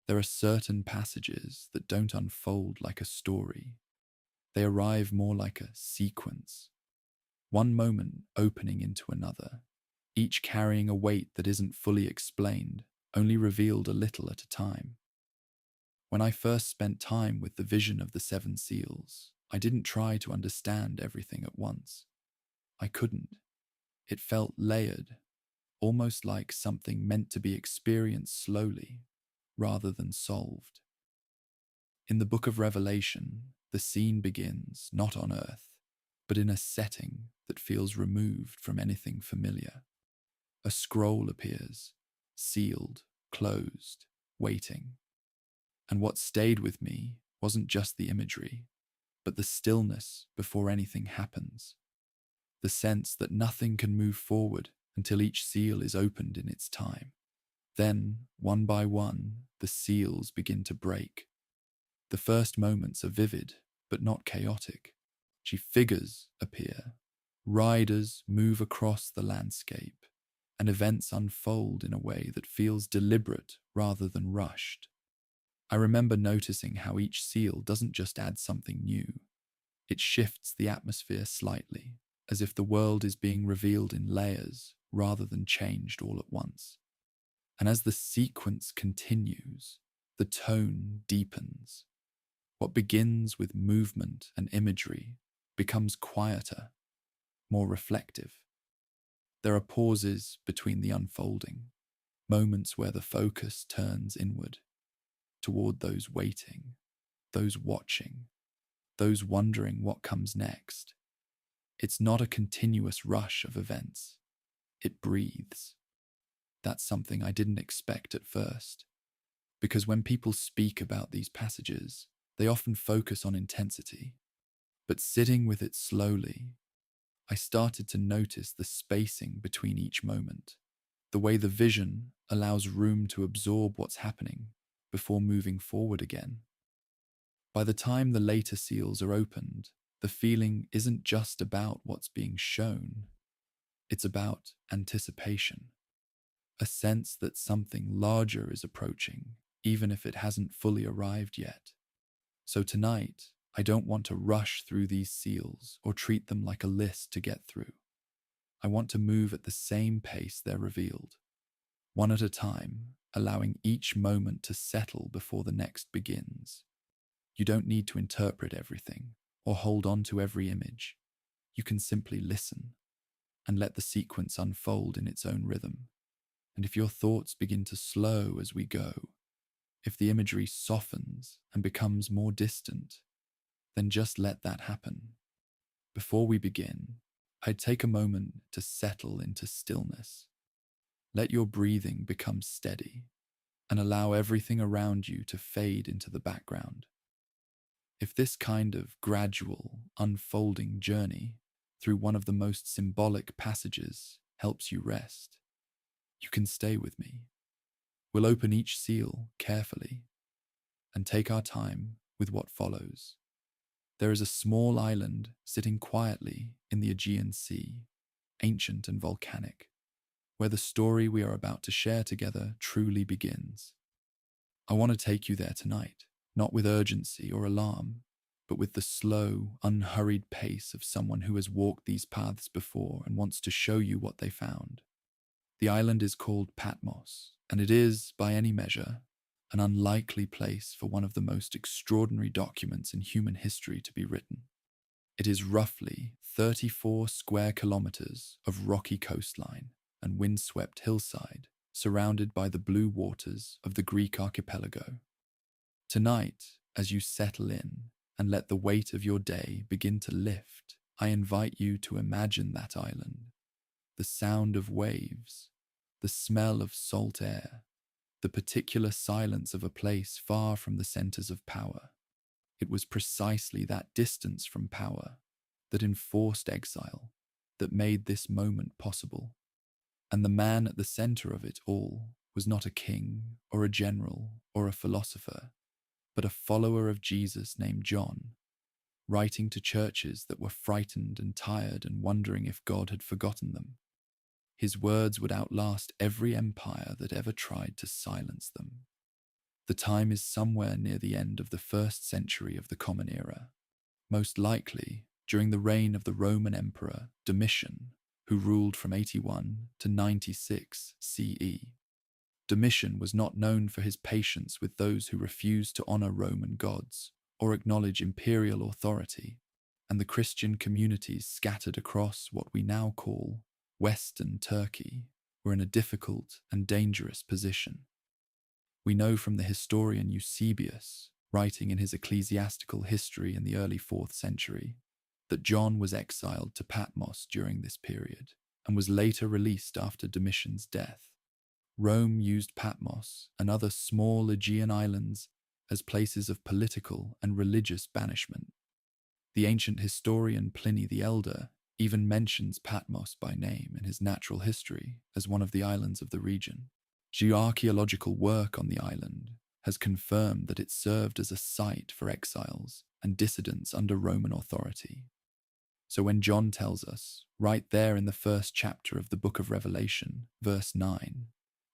There are certain passages that don't unfold like a story. They arrive more like a sequence, one moment opening into another, each carrying a weight that isn't fully explained, only revealed a little at a time. When I first spent time with the vision of the seven seals, I didn't try to understand everything at once. I couldn't. It felt layered, almost like something meant to be experienced slowly, rather than solved. In the book of Revelation, the scene begins not on earth, but in a setting that feels removed from anything familiar. A scroll appears, sealed, closed, waiting. And what stayed with me wasn't just the imagery, but the stillness before anything happens. The sense that nothing can move forward until each seal is opened in its time. Then, one by one, the seals begin to break. The first moments are vivid, but not chaotic. Figures appear, riders move across the landscape, and events unfold in a way that feels deliberate rather than rushed. I remember noticing how each seal doesn't just add something new, it shifts the atmosphere slightly, as if the world is being revealed in layers rather than changed all at once. And as the sequence continues, the tone deepens. What begins with movement and imagery becomes quieter, more reflective. There are pauses between the unfolding, moments where the focus turns inward, toward those waiting, those watching, those wondering what comes next. It's not a continuous rush of events. It breathes. That's something I didn't expect at first, because when people speak about these passages, they often focus on intensity. But sitting with it slowly, I started to notice the spacing between each moment, the way the vision allows room to absorb what's happening before moving forward again. By the time the later seals are opened, the feeling isn't just about what's being shown, it's about anticipation, a sense that something larger is approaching, even if it hasn't fully arrived yet. So tonight, I don't want to rush through these seals or treat them like a list to get through. I want to move at the same pace they're revealed, one at a time, allowing each moment to settle before the next begins. You don't need to interpret everything or hold on to every image. You can simply listen and let the sequence unfold in its own rhythm. And if your thoughts begin to slow as we go, if the imagery softens and becomes more distant, then just let that happen. Before we begin, I'd take a moment to settle into stillness. Let your breathing become steady and allow everything around you to fade into the background. If this kind of gradual, unfolding journey through one of the most symbolic passages helps you rest, you can stay with me. We'll open each seal carefully and take our time with what follows. There is a small island sitting quietly in the Aegean Sea, ancient and volcanic, where the story we are about to share together truly begins. I want to take you there tonight, not with urgency or alarm, but with the slow, unhurried pace of someone who has walked these paths before and wants to show you what they found. The island is called Patmos, and it is, by any measure, an unlikely place for one of the most extraordinary documents in human history to be written. It is roughly 34 square kilometers of rocky coastline and windswept hillside, surrounded by the blue waters of the Greek archipelago. Tonight, as you settle in and let the weight of your day begin to lift, I invite you to imagine that island, the sound of waves, the smell of salt air, the particular silence of a place far from the centers of power. It was precisely that distance from power, that enforced exile, that made this moment possible. And the man at the center of it all was not a king or a general or a philosopher, but a follower of Jesus named John, writing to churches that were frightened and tired and wondering if God had forgotten them. His words would outlast every empire that ever tried to silence them. The time is somewhere near the end of the 1st century of the Common Era, most likely during the reign of the Roman Emperor Domitian, who ruled from 81 to 96 CE. Domitian was not known for his patience with those who refused to honor Roman gods or acknowledge imperial authority, and the Christian communities scattered across what we now call Western Turkey were in a difficult and dangerous position. We know from the historian Eusebius, writing in his ecclesiastical history in the early 4th century, that John was exiled to Patmos during this period and was later released after Domitian's death. Rome used Patmos and other small Aegean islands as places of political and religious banishment. The ancient historian Pliny the Elder even mentions Patmos by name in his natural history as one of the islands of the region. Geoarchaeological work on the island has confirmed that it served as a site for exiles and dissidents under Roman authority. So when John tells us, right there in the 1st chapter of the book of Revelation, verse 9,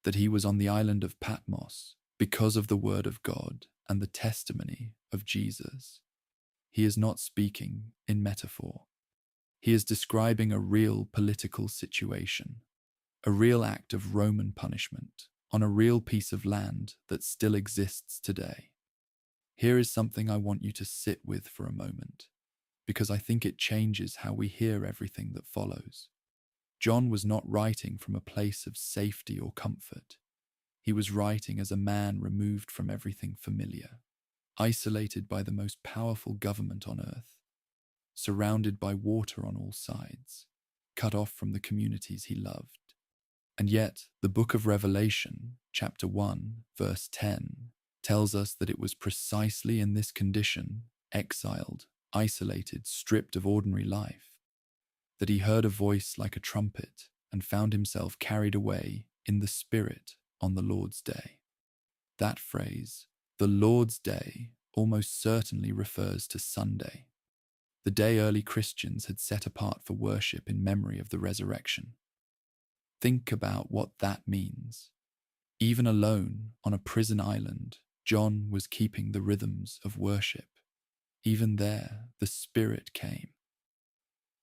that he was on the island of Patmos because of the word of God and the testimony of Jesus, he is not speaking in metaphor. He is describing a real political situation, a real act of Roman punishment on a real piece of land that still exists today. Here is something I want you to sit with for a moment, because I think it changes how we hear everything that follows. John was not writing from a place of safety or comfort. He was writing as a man removed from everything familiar, isolated by the most powerful government on earth, surrounded by water on all sides, cut off from the communities he loved. And yet, the book of Revelation, chapter 1, verse 10, tells us that it was precisely in this condition, exiled, isolated, stripped of ordinary life, that he heard a voice like a trumpet and found himself carried away in the Spirit on the Lord's day. That phrase, the Lord's day, almost certainly refers to Sunday, the day early Christians had set apart for worship in memory of the resurrection. Think about what that means. Even alone on a prison island, John was keeping the rhythms of worship. Even there, the Spirit came.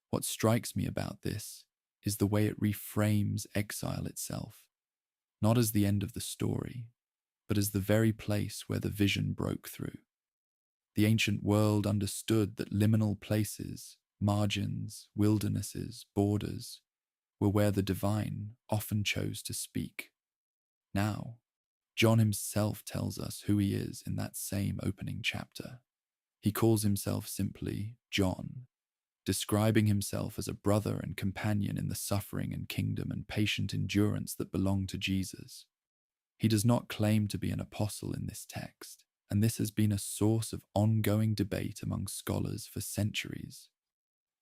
What strikes me about this is the way it reframes exile itself, not as the end of the story, but as the very place where the vision broke through. The ancient world understood that liminal places, margins, wildernesses, borders, were where the divine often chose to speak. Now, John himself tells us who he is in that same opening chapter. He calls himself simply John, describing himself as a brother and companion in the suffering and kingdom and patient endurance that belong to Jesus. He does not claim to be an apostle in this text, and this has been a source of ongoing debate among scholars for centuries.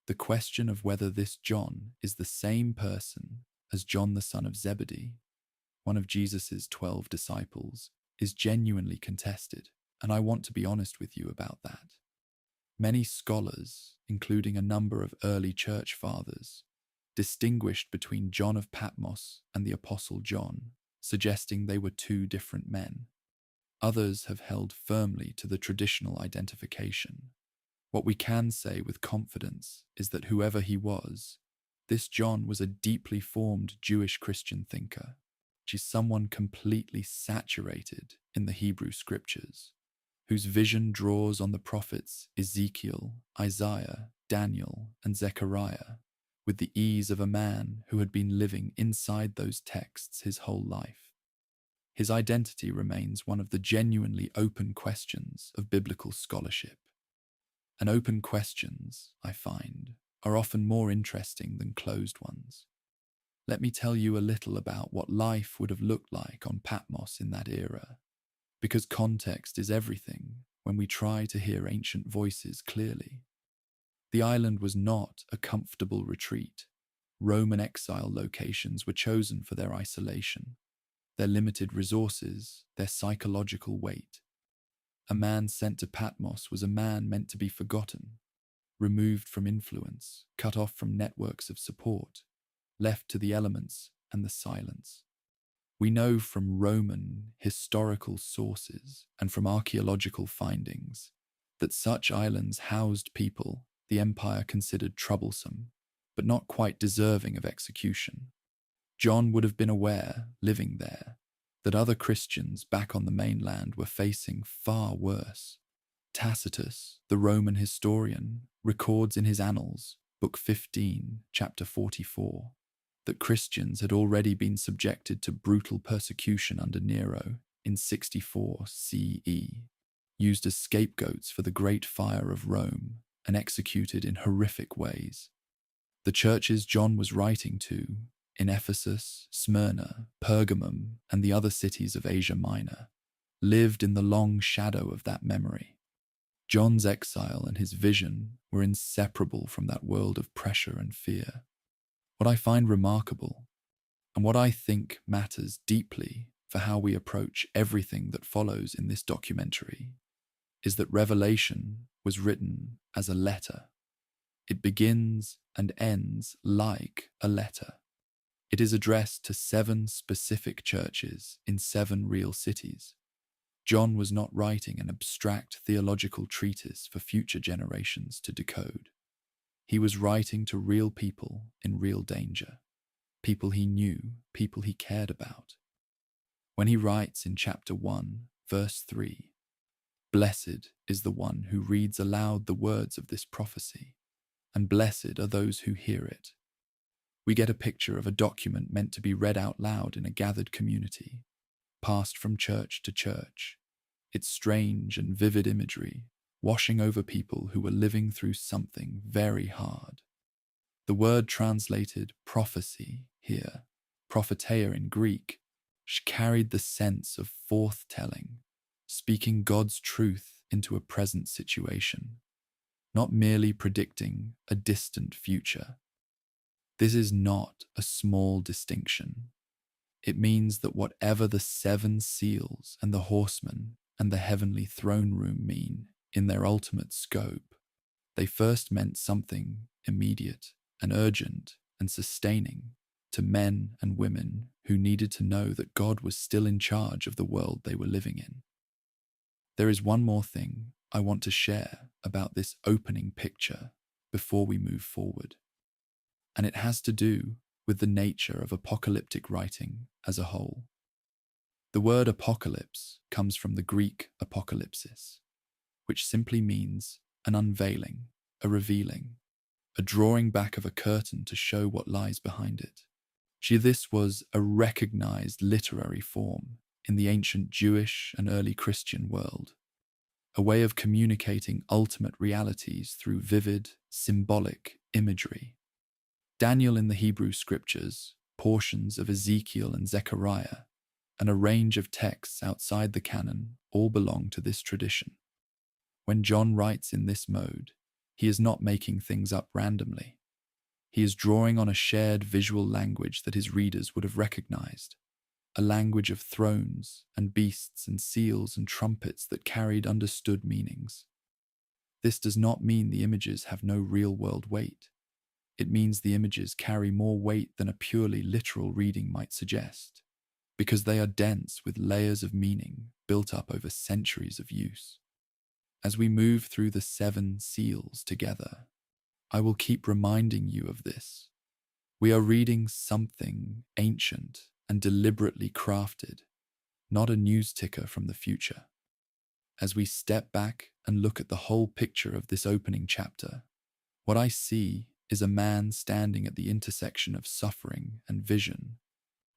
The question of whether this John is the same person as John the son of Zebedee, one of Jesus' 12 disciples, is genuinely contested, and I want to be honest with you about that. Many scholars, including a number of early church fathers, distinguished between John of Patmos and the Apostle John, suggesting they were two different men. Others have held firmly to the traditional identification. What we can say with confidence is that whoever he was, this John was a deeply formed Jewish Christian thinker. She's someone completely saturated in the Hebrew scriptures, whose vision draws on the prophets Ezekiel, Isaiah, Daniel, and Zechariah, with the ease of a man who had been living inside those texts his whole life. His identity remains one of the genuinely open questions of biblical scholarship. And open questions, I find, are often more interesting than closed ones. Let me tell you a little about what life would have looked like on Patmos in that era, because context is everything when we try to hear ancient voices clearly. The island was not a comfortable retreat. Roman exile locations were chosen for their isolation, their limited resources, their psychological weight. A man sent to Patmos was a man meant to be forgotten, removed from influence, cut off from networks of support, left to the elements and the silence. We know from Roman historical sources and from archaeological findings that such islands housed people the empire considered troublesome, but not quite deserving of execution. John would have been aware, living there, that other Christians back on the mainland were facing far worse. Tacitus, the Roman historian, records in his Annals, Book 15, Chapter 44, that Christians had already been subjected to brutal persecution under Nero in 64 CE, used as scapegoats for the Great Fire of Rome, and executed in horrific ways. The churches John was writing to, in Ephesus, Smyrna, Pergamum, and the other cities of Asia Minor, lived in the long shadow of that memory. John's exile and his vision were inseparable from that world of pressure and fear. What I find remarkable, and what I think matters deeply for how we approach everything that follows in this documentary, is that Revelation was written as a letter. It begins and ends like a letter. It is addressed to 7 specific churches in 7 real cities. John was not writing an abstract theological treatise for future generations to decode. He was writing to real people in real danger, people he knew, people he cared about. When he writes in chapter 1, verse 3, "Blessed is the one who reads aloud the words of this prophecy, and blessed are those who hear it," we get a picture of a document meant to be read out loud in a gathered community, passed from church to church, its strange and vivid imagery washing over people who were living through something very hard. The word translated prophecy here, propheteia in Greek, carried the sense of forthtelling, speaking God's truth into a present situation, not merely predicting a distant future. This is not a small distinction. It means that whatever the 7 seals and the horsemen and the heavenly throne room mean in their ultimate scope, they first meant something immediate and urgent and sustaining to men and women who needed to know that God was still in charge of the world they were living in. There is one more thing I want to share about this opening picture before we move forward, and it has to do with the nature of apocalyptic writing as a whole. The word apocalypse comes from the Greek apocalypsis, which simply means an unveiling, a revealing, a drawing back of a curtain to show what lies behind it. This was a recognized literary form in the ancient Jewish and early Christian world, a way of communicating ultimate realities through vivid, symbolic imagery. Daniel in the Hebrew scriptures, portions of Ezekiel and Zechariah, and a range of texts outside the canon all belong to this tradition. When John writes in this mode, he is not making things up randomly. He is drawing on a shared visual language that his readers would have recognized, a language of thrones and beasts and seals and trumpets that carried understood meanings. This does not mean the images have no real-world weight. It means the images carry more weight than a purely literal reading might suggest, because they are dense with layers of meaning built up over centuries of use. As we move through the 7 seals together, I will keep reminding you of this. We are reading something ancient and deliberately crafted, not a news ticker from the future. As we step back and look at the whole picture of this opening chapter, what I see is a man standing at the intersection of suffering and vision,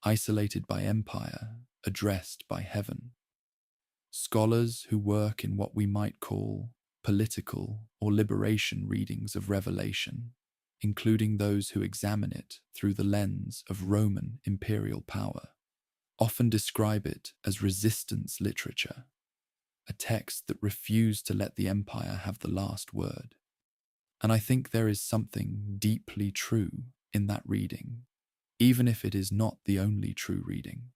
isolated by empire, addressed by heaven. Scholars who work in what we might call political or liberation readings of Revelation, including those who examine it through the lens of Roman imperial power, often describe it as resistance literature, a text that refused to let the empire have the last word. And I think there is something deeply true in that reading, even if it is not the only true reading.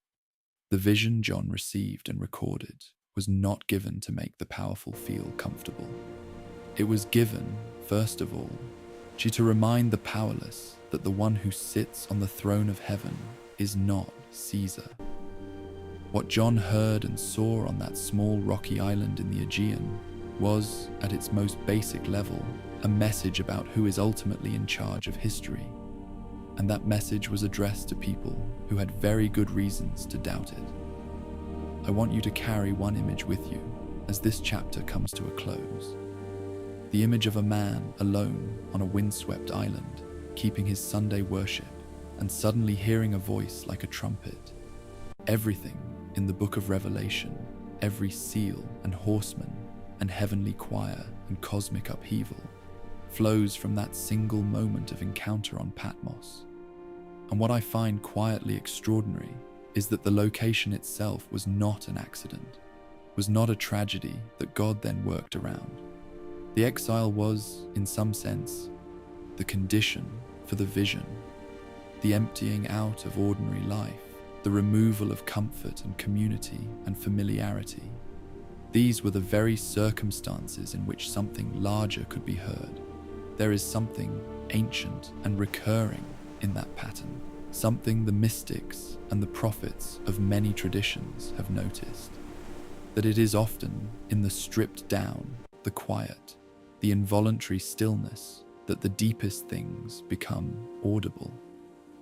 The vision John received and recorded was not given to make the powerful feel comfortable. It was given, first of all, to remind the powerless that the one who sits on the throne of heaven is not Caesar. What John heard and saw on that small rocky island in the Aegean was, at its most basic level, a message about who is ultimately in charge of history. And that message was addressed to people who had very good reasons to doubt it. I want you to carry one image with you as this chapter comes to a close. The image of a man alone on a windswept island, keeping his Sunday worship, and suddenly hearing a voice like a trumpet. Everything in the book of Revelation, every seal and horseman and heavenly choir and cosmic upheaval, flows from that single moment of encounter on Patmos. And what I find quietly extraordinary is that the location itself was not an accident, was not a tragedy that God then worked around. The exile was, in some sense, the condition for the vision, the emptying out of ordinary life, the removal of comfort and community and familiarity. These were the very circumstances in which something larger could be heard. There is something ancient and recurring in that pattern, something the mystics and the prophets of many traditions have noticed, that it is often in the stripped down, the quiet, the involuntary stillness that the deepest things become audible.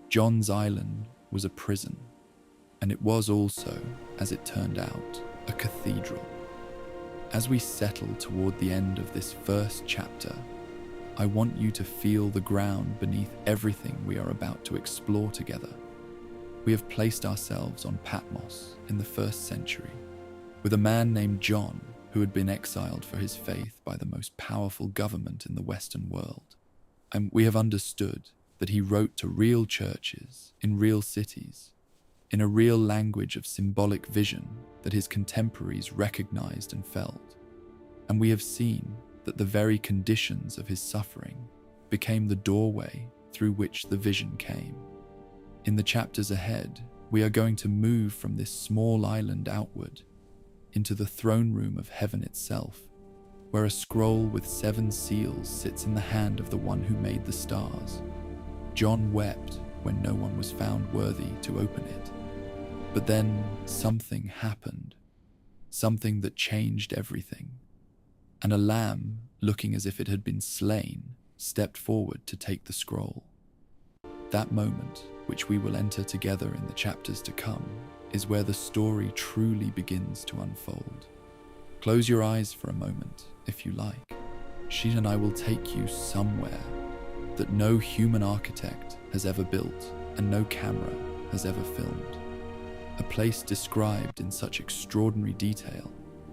John's island was a prison, and it was also, as it turned out, a cathedral. As we settle toward the end of this first chapter, I want you to feel the ground beneath everything we are about to explore together. We have placed ourselves on Patmos in the 1st century, with a man named John who had been exiled for his faith by the most powerful government in the Western world. And we have understood that he wrote to real churches in real cities, in a real language of symbolic vision that his contemporaries recognized and felt. And we have seen that the very conditions of his suffering became the doorway through which the vision came. In the chapters ahead, we are going to move from this small island outward into the throne room of heaven itself, where a scroll with 7 seals sits in the hand of the one who made the stars. John wept when no one was found worthy to open it. But then something happened, something that changed everything. And a lamb, looking as if it had been slain, stepped forward to take the scroll. That moment, which we will enter together in the chapters to come, is where the story truly begins to unfold. Close your eyes for a moment, if you like. She and I will take you somewhere that no human architect has ever built and no camera has ever filmed. A place described in such extraordinary detail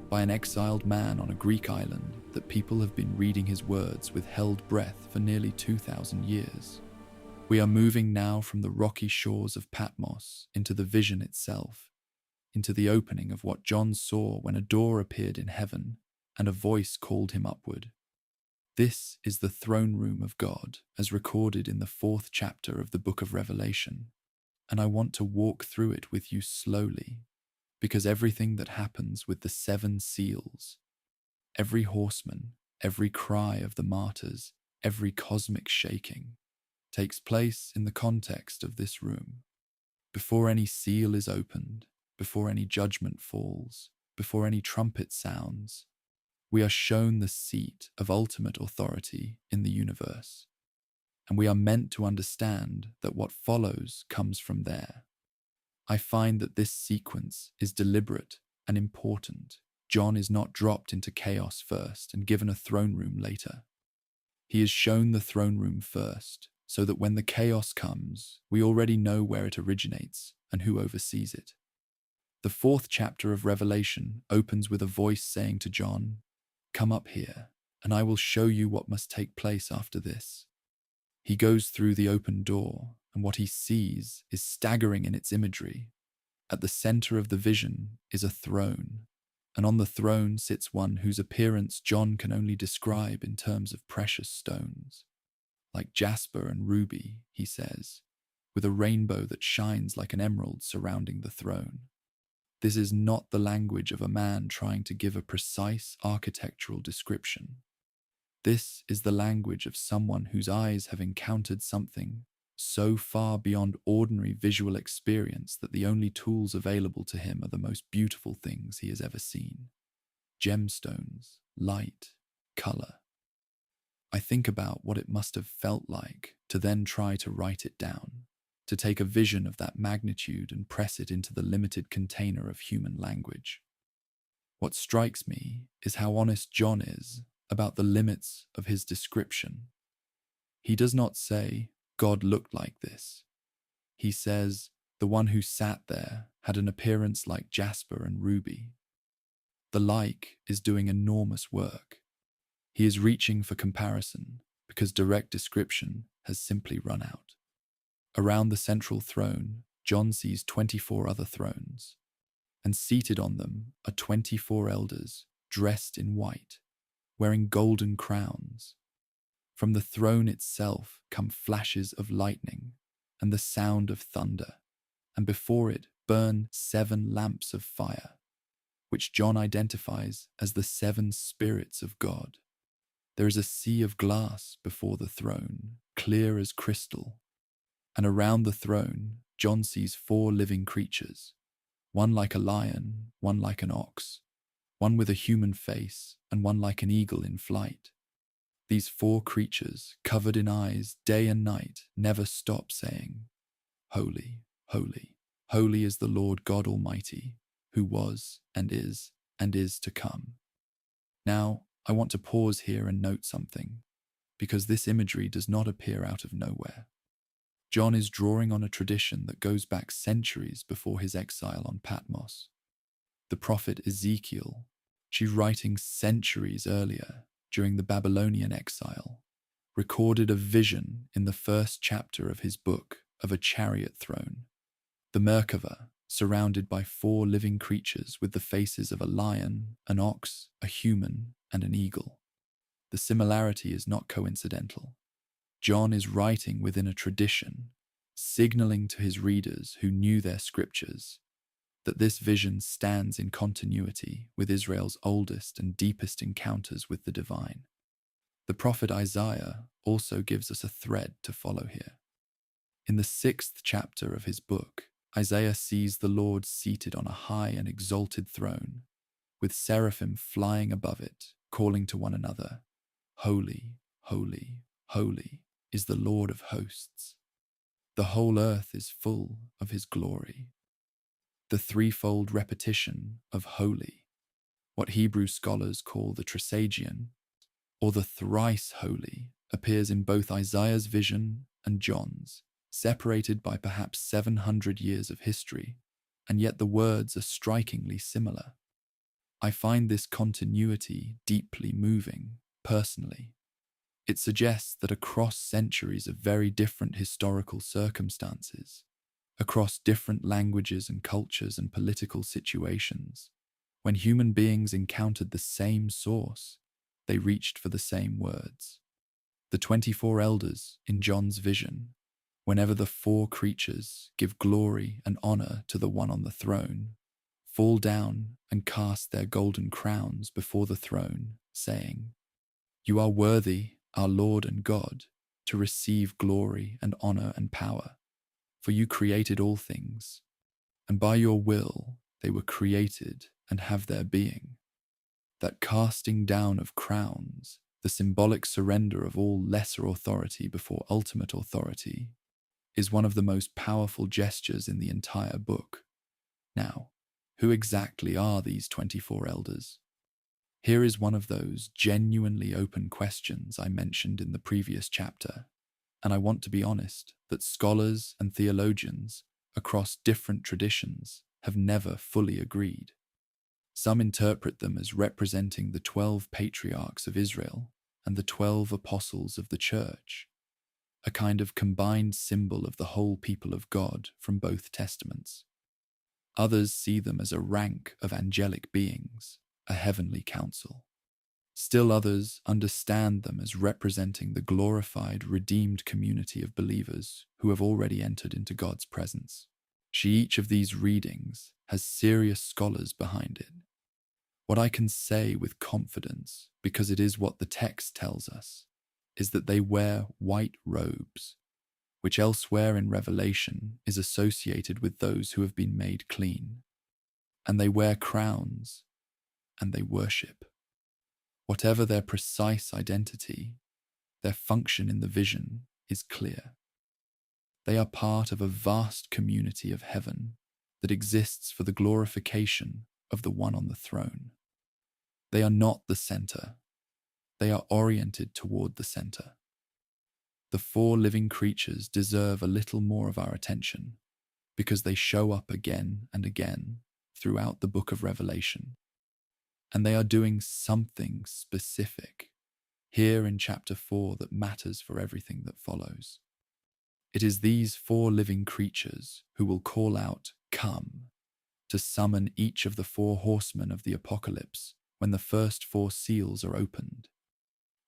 by an exiled man on a Greek island that people have been reading his words with held breath for nearly 2,000 years. We are moving now from the rocky shores of Patmos into the vision itself, into the opening of what John saw when a door appeared in heaven and a voice called him upward. This is the throne room of God as recorded in the 4th chapter of the book of Revelation, and I want to walk through it with you slowly, because everything that happens with the 7 seals, every horseman, every cry of the martyrs, every cosmic shaking, takes place in the context of this room. Before any seal is opened, before any judgment falls, before any trumpet sounds, we are shown the seat of ultimate authority in the universe, and we are meant to understand that what follows comes from there. I find that this sequence is deliberate and important. John is not dropped into chaos first and given a throne room later. He is shown the throne room first, so that when the chaos comes, we already know where it originates and who oversees it. The 4th chapter of Revelation opens with a voice saying to John, "Come up here, and I will show you what must take place after this." He goes through the open door, and what he sees is staggering in its imagery. At the center of the vision is a throne, and on the throne sits one whose appearance John can only describe in terms of precious stones. Like jasper and ruby, he says, with a rainbow that shines like an emerald surrounding the throne. This is not the language of a man trying to give a precise architectural description. This is the language of someone whose eyes have encountered something so far beyond ordinary visual experience that the only tools available to him are the most beautiful things he has ever seen: gemstones, light, color. I think about what it must have felt like to then try to write it down, to take a vision of that magnitude and press it into the limited container of human language. What strikes me is how honest John is about the limits of his description. He does not say, God looked like this. He says, the one who sat there had an appearance like jasper and ruby. The like is doing enormous work. He is reaching for comparison because direct description has simply run out. Around the central throne, John sees 24 other thrones, and seated on them are 24 elders dressed in white, wearing golden crowns. From the throne itself come flashes of lightning and the sound of thunder, and before it burn 7 lamps of fire, which John identifies as the 7 spirits of God. There is a sea of glass before the throne, clear as crystal, and around the throne John sees 4 living creatures, one like a lion, one like an ox, one with a human face, and one like an eagle in flight. These 4 creatures, covered in eyes day and night, never stop saying, Holy, holy, holy is the Lord God Almighty, who was and is to come. Now, I want to pause here and note something, because this imagery does not appear out of nowhere. John is drawing on a tradition that goes back centuries before his exile on Patmos. The prophet Ezekiel, she's writing centuries earlier, during the Babylonian exile, recorded a vision in the first chapter of his book of a chariot throne, the Merkava, surrounded by 4 living creatures with the faces of a lion, an ox, a human, and an eagle. The similarity is not coincidental. John is writing within a tradition, signaling to his readers who knew their scriptures that this vision stands in continuity with Israel's oldest and deepest encounters with the divine. The prophet Isaiah also gives us a thread to follow here. In the 6th chapter of his book, Isaiah sees the Lord seated on a high and exalted throne, with seraphim flying above it, calling to one another, Holy, holy, holy is the Lord of hosts. The whole earth is full of his glory. The threefold repetition of holy, what Hebrew scholars call the trisagion, or the thrice holy, appears in both Isaiah's vision and John's, separated by perhaps 700 years of history, and yet the words are strikingly similar. I find this continuity deeply moving, personally. It suggests that across centuries of very different historical circumstances, across different languages and cultures and political situations, when human beings encountered the same source, they reached for the same words. The 24 elders in John's vision, whenever the 4 creatures give glory and honor to the one on the throne, fall down and cast their golden crowns before the throne, saying, You are worthy, our Lord and God, to receive glory and honor and power, for you created all things, and by your will they were created and have their being. That casting down of crowns, the symbolic surrender of all lesser authority before ultimate authority, is one of the most powerful gestures in the entire book. Now, who exactly are these 24 elders? Here is one of those genuinely open questions I mentioned in the previous chapter, and I want to be honest that scholars and theologians across different traditions have never fully agreed. Some interpret them as representing the 12 patriarchs of Israel and the 12 apostles of the church, a kind of combined symbol of the whole people of God from both testaments. Others see them as a rank of angelic beings, a heavenly council. Still others understand them as representing the glorified, redeemed community of believers who have already entered into God's presence. Each of these readings has serious scholars behind it. What I can say with confidence, because it is what the text tells us, is that they wear white robes, which elsewhere in Revelation is associated with those who have been made clean. And they wear crowns, and they worship. Whatever their precise identity, their function in the vision is clear. They are part of a vast community of heaven that exists for the glorification of the one on the throne. They are not the center. They are oriented toward the center. The four living creatures deserve a little more of our attention because they show up again and again throughout the book of Revelation. And they are doing something specific here in chapter 4 that matters for everything that follows. It is these four living creatures who will call out, "Come," to summon each of the four horsemen of the apocalypse when the first four seals are opened.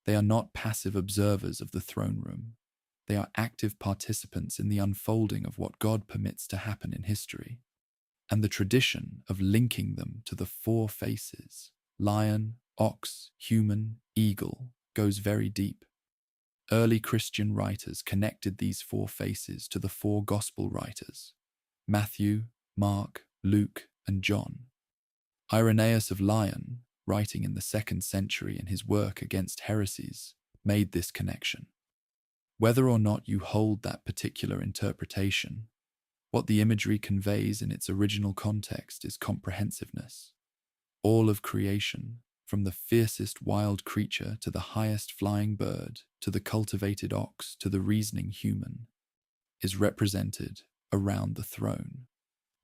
They are not passive observers of the throne room. They are active participants in the unfolding of what God permits to happen in history. And the tradition of linking them to the four faces, lion, ox, human, eagle, goes very deep. Early Christian writers connected these four faces to the four gospel writers, Matthew, Mark, Luke, and John. Irenaeus of Lyon, writing in the 2nd century in his work against heresies, made this connection. Whether or not you hold that particular interpretation, what the imagery conveys in its original context is comprehensiveness. All of creation, from the fiercest wild creature to the highest flying bird, to the cultivated ox, to the reasoning human, is represented around the throne.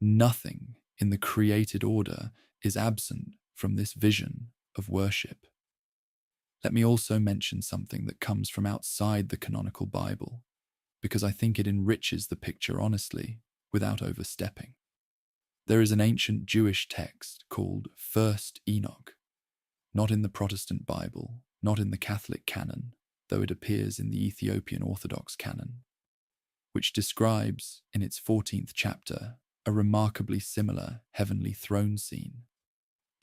Nothing in the created order is absent from this vision of worship. Let me also mention something that comes from outside the canonical Bible, because I think it enriches the picture honestly, without overstepping. There is an ancient Jewish text called 1st Enoch, not in the Protestant Bible, not in the Catholic canon, though it appears in the Ethiopian Orthodox canon, which describes, in its 14th chapter, a remarkably similar heavenly throne scene.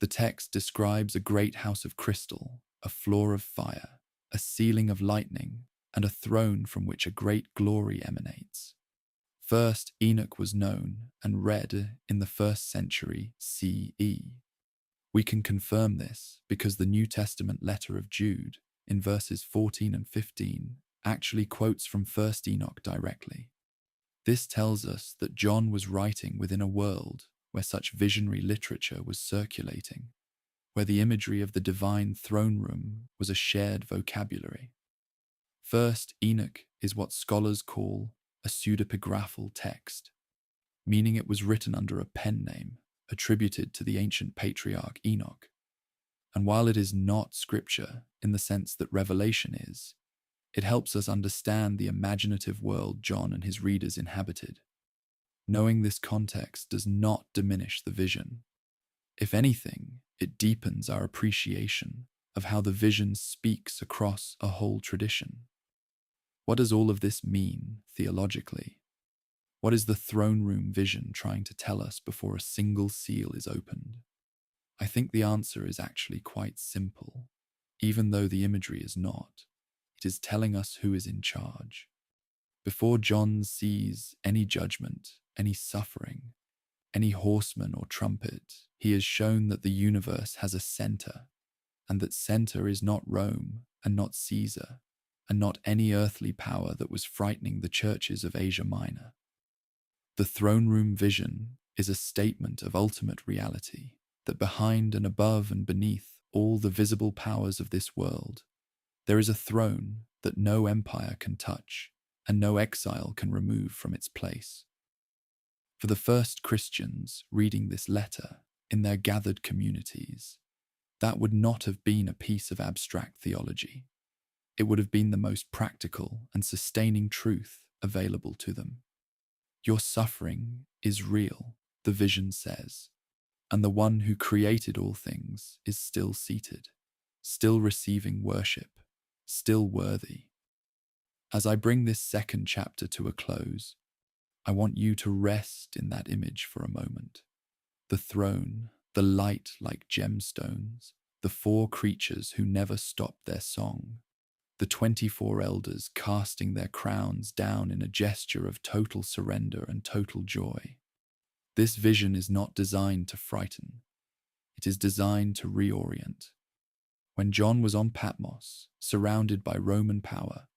The text describes a great house of crystal, a floor of fire, a ceiling of lightning, and a throne from which a great glory emanates. First Enoch was known and read in the 1st century CE. We can confirm this because the New Testament letter of Jude, in verses 14 and 15, actually quotes from 1st Enoch directly. This tells us that John was writing within a world where such visionary literature was circulating, where the imagery of the divine throne room was a shared vocabulary. 1st Enoch is what scholars call a pseudepigraphal text, meaning it was written under a pen name attributed to the ancient patriarch Enoch. And while it is not scripture in the sense that Revelation is, it helps us understand the imaginative world John and his readers inhabited. Knowing this context does not diminish the vision. If anything, it deepens our appreciation of how the vision speaks across a whole tradition. What does all of this mean theologically? What is the throne room vision trying to tell us before a single seal is opened? I think the answer is actually quite simple, even though the imagery is not. It is telling us who is in charge. Before John sees any judgment, any suffering, any horseman or trumpet, he is shown that the universe has a center, and that center is not Rome and not Caesar, and not any earthly power that was frightening the churches of Asia Minor. The throne room vision is a statement of ultimate reality, that behind and above and beneath all the visible powers of this world, there is a throne that no empire can touch and no exile can remove from its place. For the first Christians reading this letter in their gathered communities, that would not have been a piece of abstract theology. It would have been the most practical and sustaining truth available to them. Your suffering is real, the vision says, and the one who created all things is still seated, still receiving worship, still worthy. As I bring this 2nd chapter to a close, I want you to rest in that image for a moment. The throne, the light like gemstones, the four creatures who never stop their song, the 24 elders casting their crowns down in a gesture of total surrender and total joy. This vision is not designed to frighten. It is designed to reorient. When John was on Patmos, surrounded by Roman power,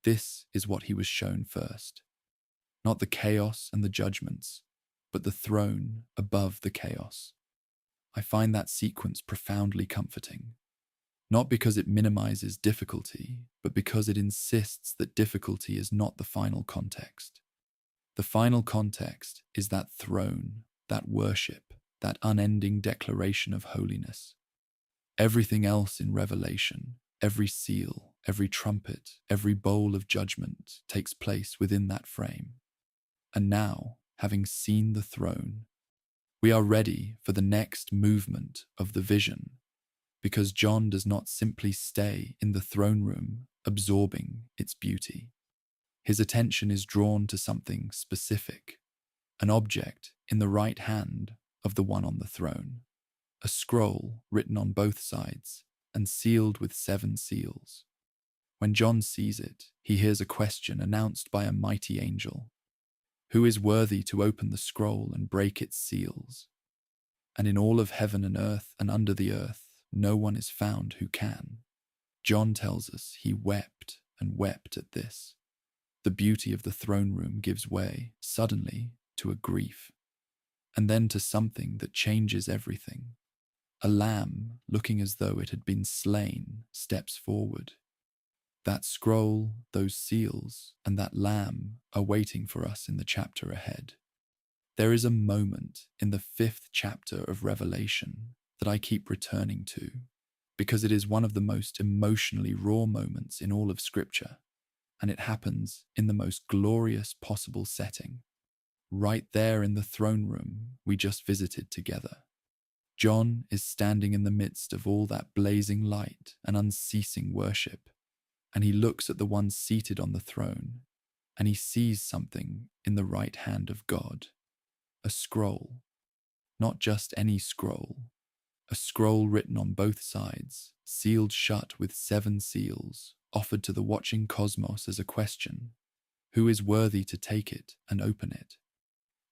this is what he was shown first. Not the chaos and the judgments, but the throne above the chaos. I find that sequence profoundly comforting. Not because it minimizes difficulty, but because it insists that difficulty is not the final context. The final context is that throne, that worship, that unending declaration of holiness. Everything else in Revelation, every seal, every trumpet, every bowl of judgment takes place within that frame. And now, having seen the throne, we are ready for the next movement of the vision, because John does not simply stay in the throne room absorbing its beauty. His attention is drawn to something specific, an object in the right hand of the one on the throne, a scroll written on both sides and sealed with 7 seals. When John sees it, he hears a question announced by a mighty angel. Who is worthy to open the scroll and break its seals? And in all of heaven and earth and under the earth, no one is found who can. John tells us he wept and wept at this. The beauty of the throne room gives way, suddenly, to a grief, and then to something that changes everything. A lamb, looking as though it had been slain, steps forward. That scroll, those seals, and that lamb are waiting for us in the chapter ahead. There is a moment in the 5th chapter of Revelation that I keep returning to, because it is one of the most emotionally raw moments in all of Scripture, and it happens in the most glorious possible setting, right there in the throne room we just visited together. John is standing in the midst of all that blazing light and unceasing worship, and he looks at the one seated on the throne, and he sees something in the right hand of God, a scroll, not just any scroll, a scroll written on both sides, sealed shut with 7 seals, offered to the watching cosmos as a question: who is worthy to take it and open it?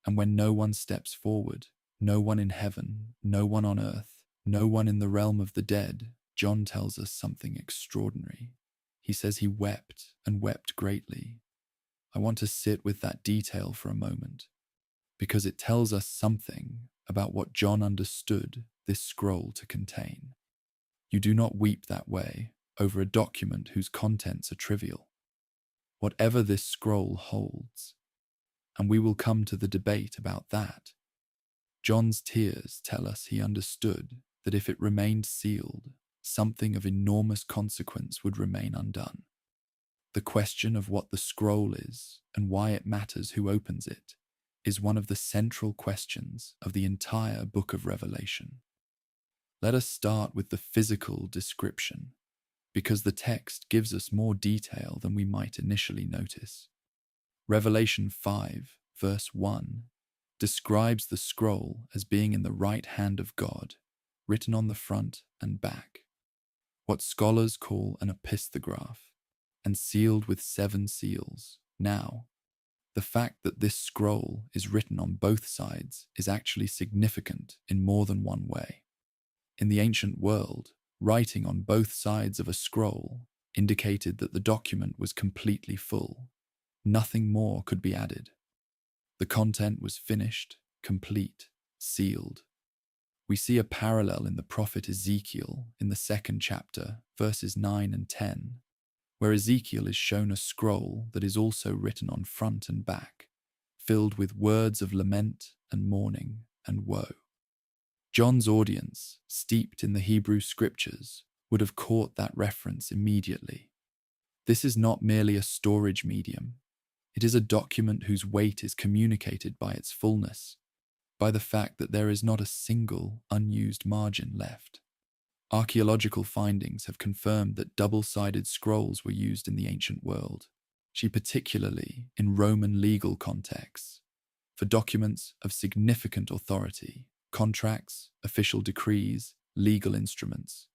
And when no one steps forward, no one in heaven, no one on earth, no one in the realm of the dead, John tells us something extraordinary. He says he wept and wept greatly. I want to sit with that detail for a moment, because it tells us something about what John understood this scroll to contain. You do not weep that way over a document whose contents are trivial. Whatever this scroll holds, and we will come to the debate about that, John's tears tell us he understood that if it remained sealed, something of enormous consequence would remain undone. The question of what the scroll is and why it matters who opens it is one of the central questions of the entire book of Revelation. Let us start with the physical description, because the text gives us more detail than we might initially notice. Revelation 5, verse 1, describes the scroll as being in the right hand of God, written on the front and back, what scholars call an epistograph, and sealed with 7 seals. Now, the fact that this scroll is written on both sides is actually significant in more than one way. In the ancient world, writing on both sides of a scroll indicated that the document was completely full. Nothing more could be added. The content was finished, complete, sealed. We see a parallel in the prophet Ezekiel in the 2nd chapter, verses 9 and 10, where Ezekiel is shown a scroll that is also written on front and back, filled with words of lament and mourning and woe. John's audience, steeped in the Hebrew scriptures, would have caught that reference immediately. This is not merely a storage medium. It is a document whose weight is communicated by its fullness, by the fact that there is not a single unused margin left. Archaeological findings have confirmed that double-sided scrolls were used in the ancient world, particularly in Roman legal contexts, for documents of significant authority, contracts, official decrees, legal instruments.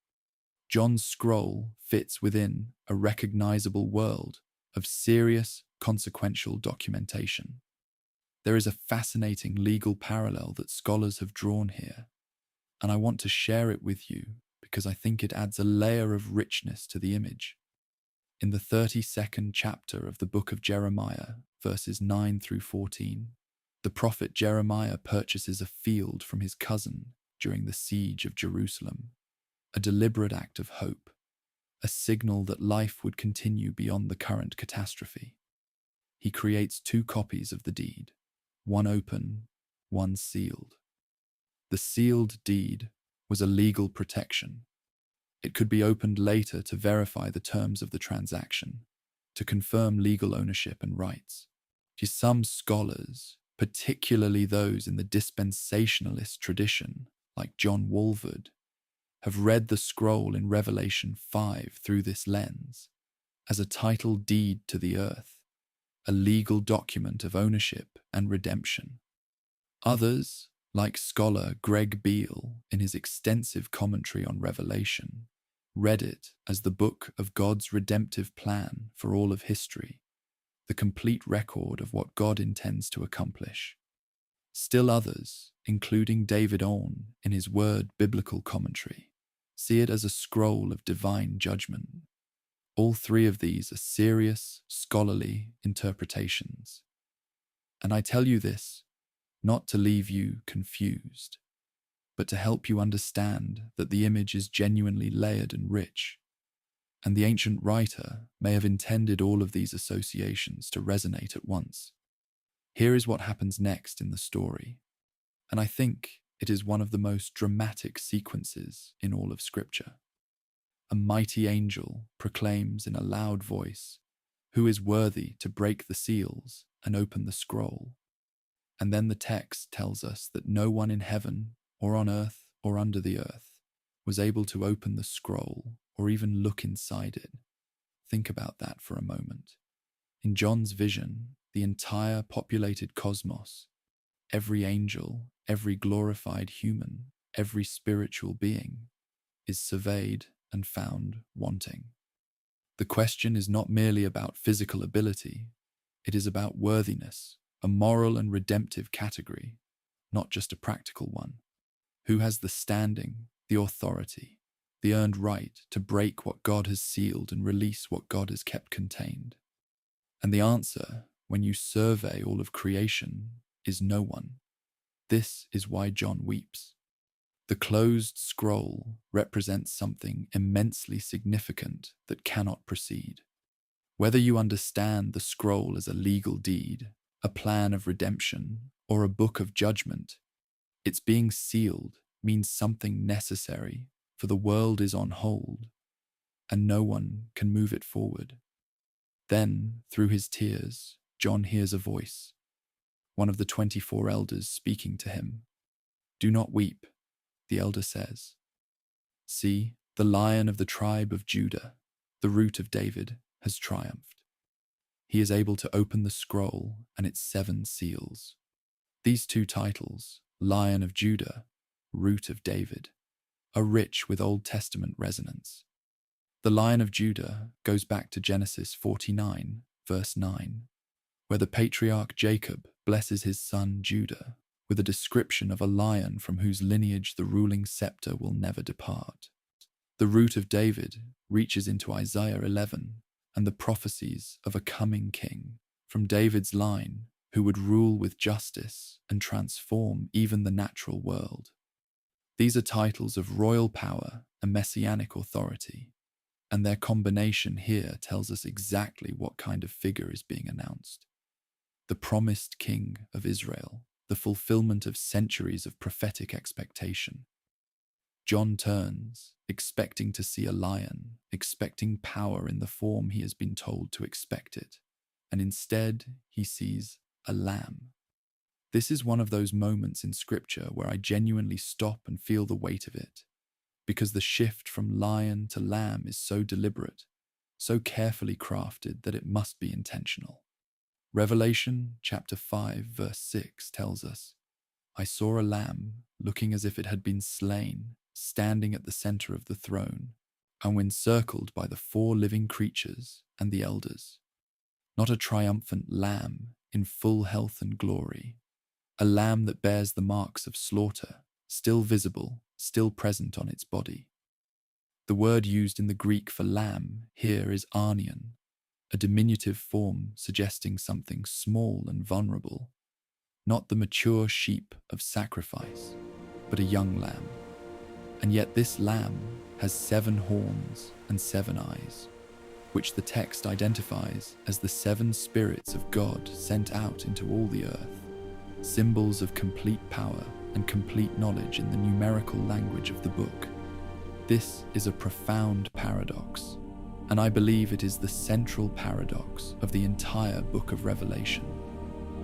John's scroll fits within a recognizable world of serious, consequential documentation. There is a fascinating legal parallel that scholars have drawn here, and I want to share it with you because I think it adds a layer of richness to the image. In the 32nd chapter of the book of Jeremiah, verses 9 through 14, the prophet Jeremiah purchases a field from his cousin during the siege of Jerusalem, a deliberate act of hope, a signal that life would continue beyond the current catastrophe. He creates 2 copies of the deed, one open, one sealed. The sealed deed was a legal protection. It could be opened later to verify the terms of the transaction, to confirm legal ownership and rights. To some scholars, particularly those in the dispensationalist tradition, like John Walvoord, have read the scroll in Revelation 5 through this lens, as a title deed to the earth, a legal document of ownership and redemption. Others, like scholar Greg Beale in his extensive commentary on Revelation, read it as the book of God's redemptive plan for all of history, the complete record of what God intends to accomplish. Still others, including David Orn in his Word Biblical Commentary, see it as a scroll of divine judgment. All 3 of these are serious, scholarly interpretations. And I tell you this, not to leave you confused, but to help you understand that the image is genuinely layered and rich, and the ancient writer may have intended all of these associations to resonate at once. Here is what happens next in the story, and I think it is one of the most dramatic sequences in all of Scripture. A mighty angel proclaims in a loud voice, "Who is worthy to break the seals and open the scroll?" And then the text tells us that no one in heaven or on earth or under the earth was able to open the scroll or even look inside it. Think about that for a moment. In John's vision, the entire populated cosmos, every angel, every glorified human, every spiritual being, is surveyed and found wanting. The question is not merely about physical ability, it is about worthiness, a moral and redemptive category, not just a practical one. Who has the standing, the authority, the earned right to break what God has sealed and release what God has kept contained? And the answer, when you survey all of creation, is no one. This is why John weeps. The closed scroll represents something immensely significant that cannot proceed. Whether you understand the scroll as a legal deed, a plan of redemption, or a book of judgment, its being sealed means something necessary, for the world is on hold, and no one can move it forward. Then, through his tears, John hears a voice, one of the 24 elders speaking to him. "Do not weep," the elder says. "See, the Lion of the tribe of Judah, the Root of David, has triumphed. He is able to open the scroll and its 7 seals." These 2 titles, Lion of Judah, Root of David, are rich with Old Testament resonance. The Lion of Judah goes back to Genesis 49, verse 9, where the patriarch Jacob blesses his son Judah with a description of a lion from whose lineage the ruling scepter will never depart. The Root of David reaches into Isaiah 11 and the prophecies of a coming king from David's line who would rule with justice and transform even the natural world. These are titles of royal power and messianic authority, and their combination here tells us exactly what kind of figure is being announced. The promised king of Israel, the fulfillment of centuries of prophetic expectation. John turns, expecting to see a lion, expecting power in the form he has been told to expect it, and instead he sees a lamb. This is one of those moments in Scripture where I genuinely stop and feel the weight of it, because the shift from lion to lamb is so deliberate, so carefully crafted that it must be intentional. Revelation chapter 5 verse 6 tells us, "I saw a lamb looking as if it had been slain, standing at the center of the throne, and when circled by the four living creatures and the elders. Not a triumphant lamb in full health and glory, a lamb that bears the marks of slaughter, still visible, still present on its body. The word used in the Greek for lamb here is arnion, a diminutive form suggesting something small and vulnerable, not the mature sheep of sacrifice, but a young lamb. And yet this lamb has 7 horns and 7 eyes, which the text identifies as the 7 spirits of God sent out into all the earth, symbols of complete power and complete knowledge in the numerical language of the book. This is a profound paradox, and I believe it is the central paradox of the entire book of Revelation.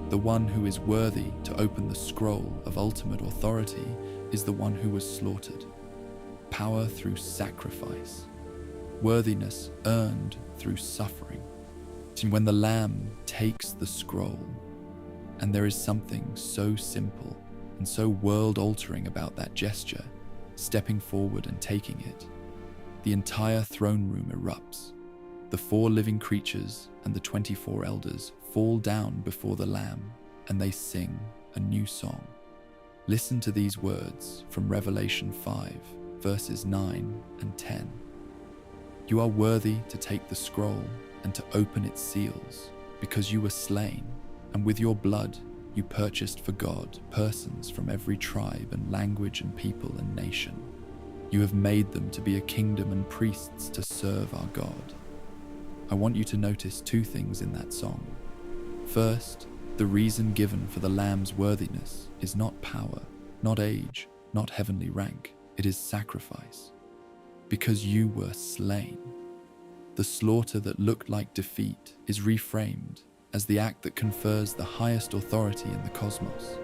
The one who is worthy to open the scroll of ultimate authority is the one who was slaughtered. Power through sacrifice, worthiness earned through suffering. And when the Lamb takes the scroll, and there is something so simple and so world-altering about that gesture, stepping forward and taking it, the entire throne room erupts. The 4 living creatures and the 24 elders fall down before the Lamb, and they sing a new song. Listen to these words from Revelation 5, verses 9 and 10. You are worthy to take the scroll and to open its seals, because you were slain, and with your blood you purchased for God persons from every tribe and language and people and nation. You have made them to be a kingdom and priests to serve our God. I want you to notice 2 things in that song. First, the reason given for the Lamb's worthiness is not power, not age, not heavenly rank. It is sacrifice. Because you were slain. The slaughter that looked like defeat is reframed as the act that confers the highest authority in the cosmos.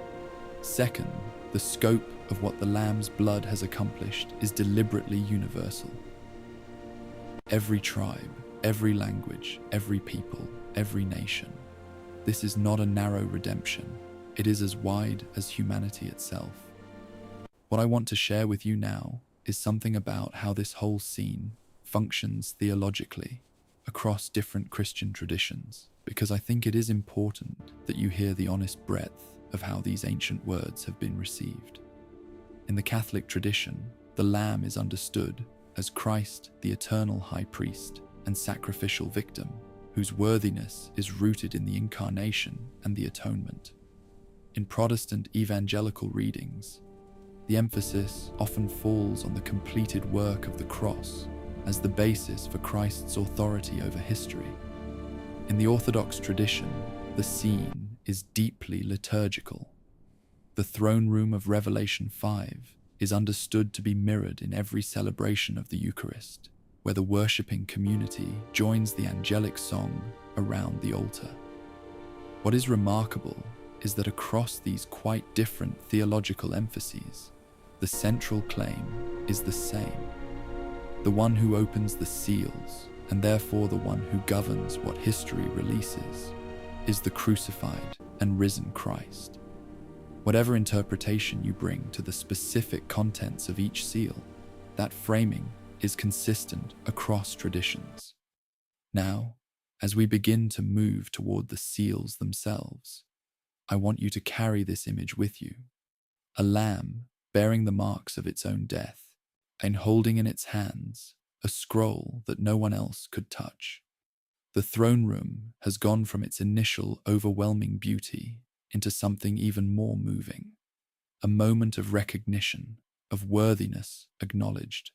Second, the scope of what the Lamb's blood has accomplished is deliberately universal. Every tribe, every language, every people, every nation. This is not a narrow redemption. It is as wide as humanity itself. What I want to share with you now is something about how this whole scene functions theologically across different Christian traditions, because I think it is important that you hear the honest breadth of how these ancient words have been received. In the Catholic tradition, the Lamb is understood as Christ, the eternal high priest and sacrificial victim, whose worthiness is rooted in the incarnation and the atonement. In Protestant evangelical readings, the emphasis often falls on the completed work of the cross as the basis for Christ's authority over history. In the Orthodox tradition, the scene is deeply liturgical. The throne room of Revelation 5 is understood to be mirrored in every celebration of the Eucharist, where the worshipping community joins the angelic song around the altar. What is remarkable is that across these quite different theological emphases, the central claim is the same. The one who opens the seals, and therefore the one who governs what history releases, is the crucified and risen Christ. Whatever interpretation you bring to the specific contents of each seal, that framing is consistent across traditions. Now, as we begin to move toward the seals themselves, I want you to carry this image with you. A lamb bearing the marks of its own death, and holding in its hands a scroll that no one else could touch. The throne room has gone from its initial overwhelming beauty into something even more moving, a moment of recognition, of worthiness acknowledged,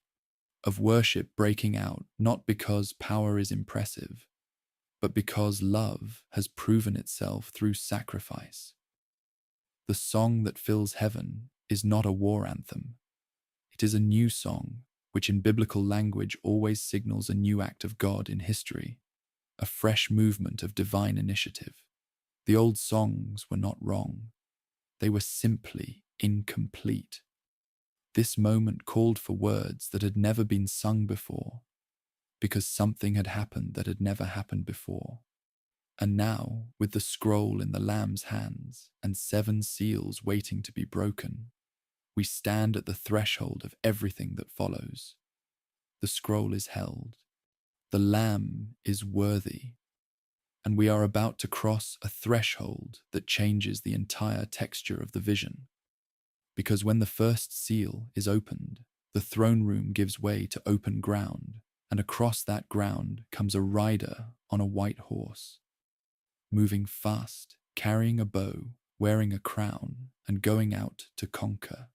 of worship breaking out not because power is impressive, but because love has proven itself through sacrifice. The song that fills heaven is not a war anthem. It is a new song, which in biblical language always signals a new act of God in history, a fresh movement of divine initiative. The old songs were not wrong. They were simply incomplete. This moment called for words that had never been sung before, because something had happened that had never happened before. And now, with the scroll in the Lamb's hands and 7 seals waiting to be broken, we stand at the threshold of everything that follows. the scroll is held. The Lamb is worthy, and we are about to cross a threshold that changes the entire texture of the vision. Because when the first seal is opened, the throne room gives way to open ground, and across that ground comes a rider on a white horse, moving fast, carrying a bow, wearing a crown, and going out to conquer.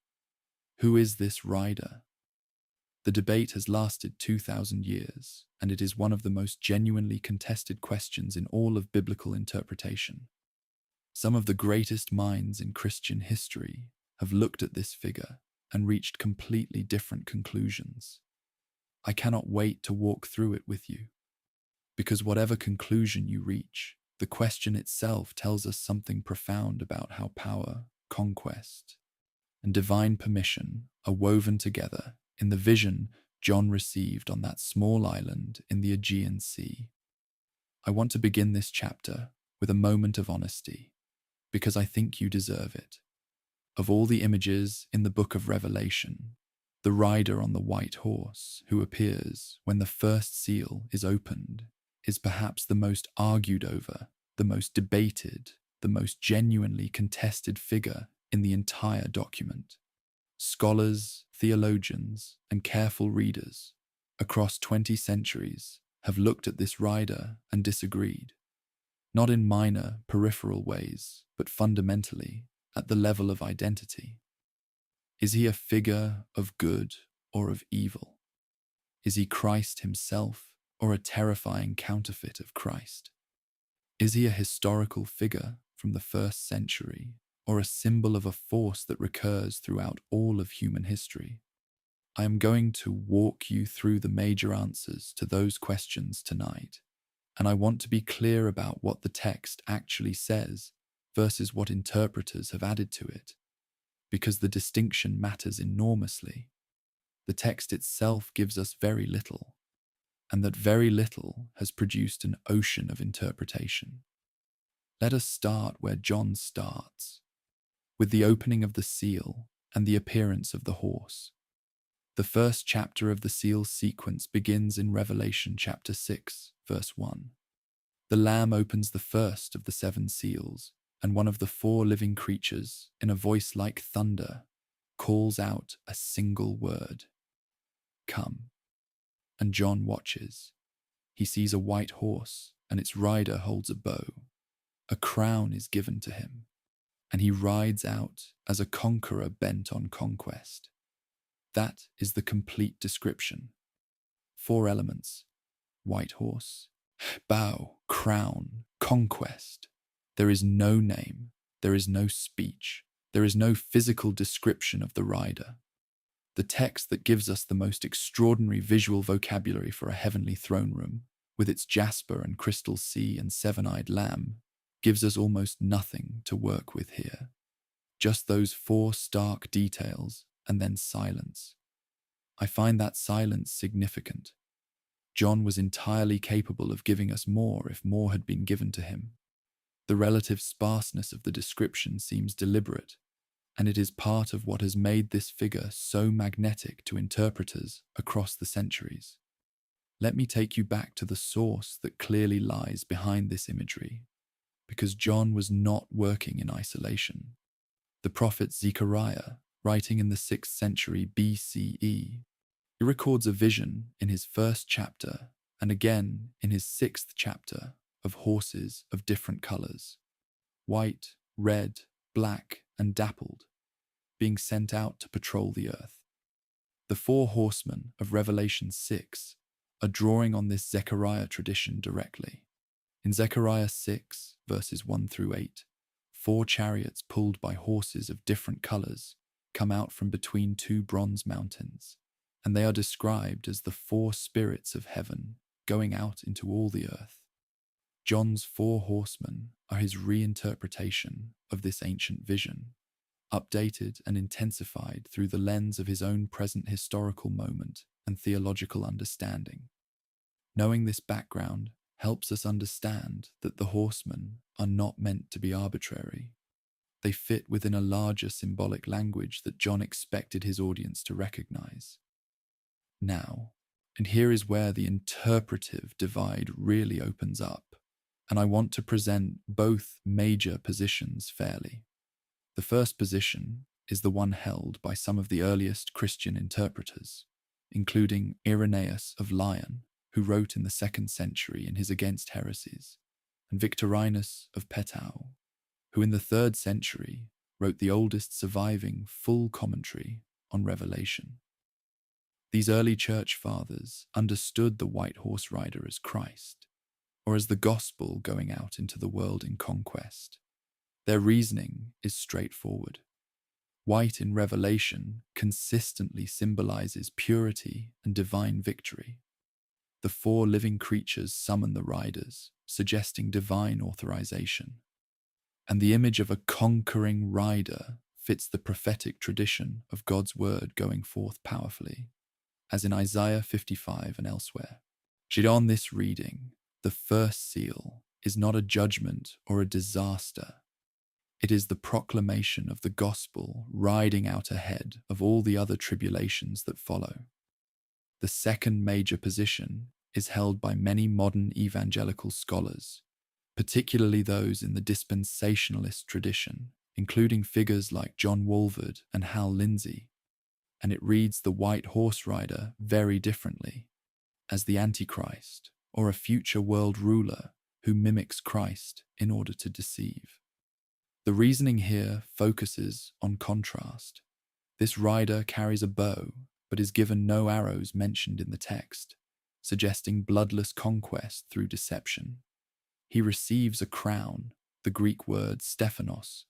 Who is this rider? The debate has lasted 2,000 years, and it is one of the most genuinely contested questions in all of biblical interpretation. Some of the greatest minds in Christian history have looked at this figure and reached completely different conclusions. I cannot wait to walk through it with you, because whatever conclusion you reach, the question itself tells us something profound about how power, conquest, and divine permission are woven together in the vision John received on that small island in the Aegean Sea. I want to begin this chapter with a moment of honesty, because I think you deserve it. Of all the images in the book of Revelation, the rider on the white horse who appears when the first seal is opened is perhaps the most argued over, the most debated, the most genuinely contested figure in the entire document. Scholars, theologians, and careful readers across 20 centuries have looked at this rider and disagreed, not in minor, peripheral ways, but fundamentally at the level of identity. Is he a figure of good or of evil? Is he Christ himself or a terrifying counterfeit of Christ? Is he a historical figure from the first century or a symbol of a force that recurs throughout all of human history? I am going to walk you through the major answers to those questions tonight, and I want to be clear about what the text actually says versus what interpreters have added to it, because the distinction matters enormously. The text itself gives us very little, and that very little has produced an ocean of interpretation. Let us start where John starts, with the opening of the seal and the appearance of the horse. The first chapter of the seal sequence begins in Revelation chapter 6, verse 1. The Lamb opens the first of the 7 seals, and one of the 4 living creatures, in a voice like thunder, calls out a single word: "Come." And John watches. He sees a white horse, and its rider holds a bow. A crown is given to him, and he rides out as a conqueror bent on conquest. That is the complete description. 4 elements: white horse, bow, crown, conquest. There is no name, there is no speech, there is no physical description of the rider. The text that gives us the most extraordinary visual vocabulary for a heavenly throne room, with its jasper and crystal sea and 7-eyed lamb, gives us almost nothing to work with here. Just those 4 stark details and then silence. I find that silence significant. John was entirely capable of giving us more if more had been given to him. The relative sparseness of the description seems deliberate, and it is part of what has made this figure so magnetic to interpreters across the centuries. Let me take you back to the source that clearly lies behind this imagery, because John was not working in isolation. The prophet Zechariah, writing in the 6th century BCE, he records a vision in his 1st chapter and again in his 6th chapter of horses of different colors: white, red, black, and dappled, being sent out to patrol the earth. The 4 horsemen of Revelation 6 are drawing on this Zechariah tradition directly. In Zechariah 6, verses 1 through 8, 4 chariots pulled by horses of different colors come out from between 2 bronze mountains, and they are described as the 4 spirits of heaven going out into all the earth. John's 4 horsemen are his reinterpretation of this ancient vision, updated and intensified through the lens of his own present historical moment and theological understanding. Knowing this background helps us understand that the horsemen are not meant to be arbitrary. They fit within a larger symbolic language that John expected his audience to recognize. Now, And here is where the interpretive divide really opens up, and I want to present both major positions fairly. The first position is the one held by some of the earliest Christian interpreters, including Irenaeus of Lyon, who wrote in the 2nd century in his Against Heresies, and Victorinus of Petau, who in the 3rd century wrote the oldest surviving full commentary on Revelation. These early church fathers understood the white horse rider as Christ, or as the gospel going out into the world in conquest. Their reasoning is straightforward. White in Revelation consistently symbolizes purity and divine victory. The 4 living creatures summon the riders, suggesting divine authorization. And the image of a conquering rider fits the prophetic tradition of God's word going forth powerfully, as in Isaiah 55 and elsewhere. Yet on this reading, the first seal is not a judgment or a disaster. It is the proclamation of the gospel riding out ahead of all the other tribulations that follow. The second major position is held by many modern evangelical scholars, particularly those in the dispensationalist tradition, including figures like John Walvoord and Hal Lindsey, and it reads the white horse rider very differently, as the Antichrist, or a future world ruler who mimics Christ in order to deceive. The reasoning here focuses on contrast. This rider carries a bow, but is given no arrows mentioned in the text, suggesting bloodless conquest through deception. He receives a crown, the Greek word stephanos,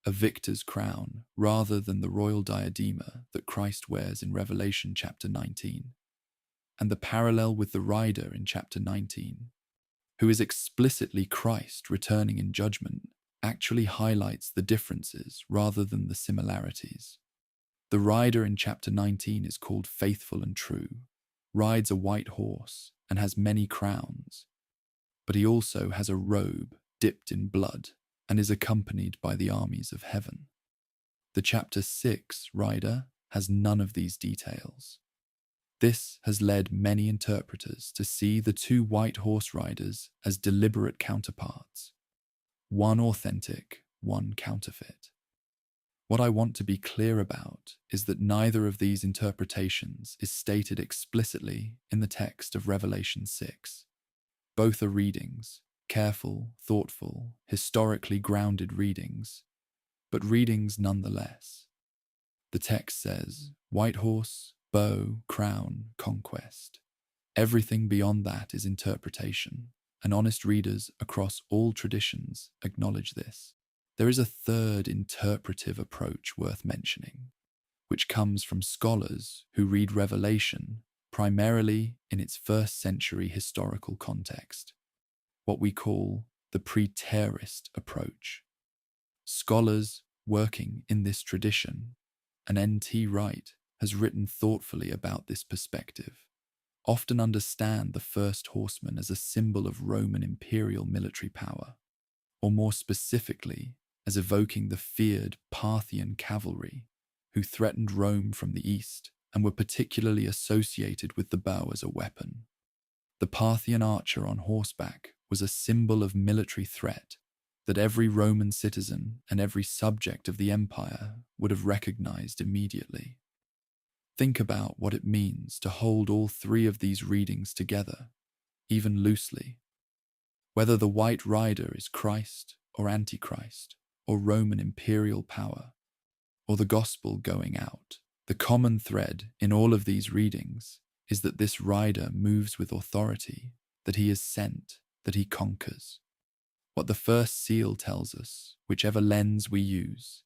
a victor's crown, rather than the royal diadema that Christ wears in Revelation chapter 19. And the parallel with the rider in chapter 19, who is explicitly Christ returning in judgment, actually highlights the differences rather than the similarities. The rider in chapter 19 is called faithful and true, rides a white horse, and has many crowns. But he also has a robe dipped in blood and is accompanied by the armies of heaven. The chapter 6 rider has none of these details. This has led many interpreters to see the 2 white horse riders as deliberate counterparts, one authentic, one counterfeit. What I want to be clear about is that neither of these interpretations is stated explicitly in the text of Revelation 6. Both are readings, careful, thoughtful, historically grounded readings, but readings nonetheless. The text says, white horse, bow, crown, conquest. Everything beyond that is interpretation, and honest readers across all traditions acknowledge this. There is a third interpretive approach worth mentioning, which comes from scholars who read Revelation primarily in its 1st century historical context, what we call the preterist approach. Scholars working in this tradition, and N.T. Wright has written thoughtfully about this perspective, often understand the first horseman as a symbol of Roman imperial military power, or more specifically, as evoking the feared Parthian cavalry who threatened Rome from the east and were particularly associated with the bow as a weapon. The Parthian archer on horseback was a symbol of military threat that every Roman citizen and every subject of the empire would have recognized immediately. Think about what it means to hold all 3 of these readings together, even loosely. Whether the white rider is Christ or Antichrist, or Roman imperial power, or the gospel going out, the common thread in all of these readings is that this rider moves with authority, that he is sent, that he conquers. What the first seal tells us, whichever lens we use,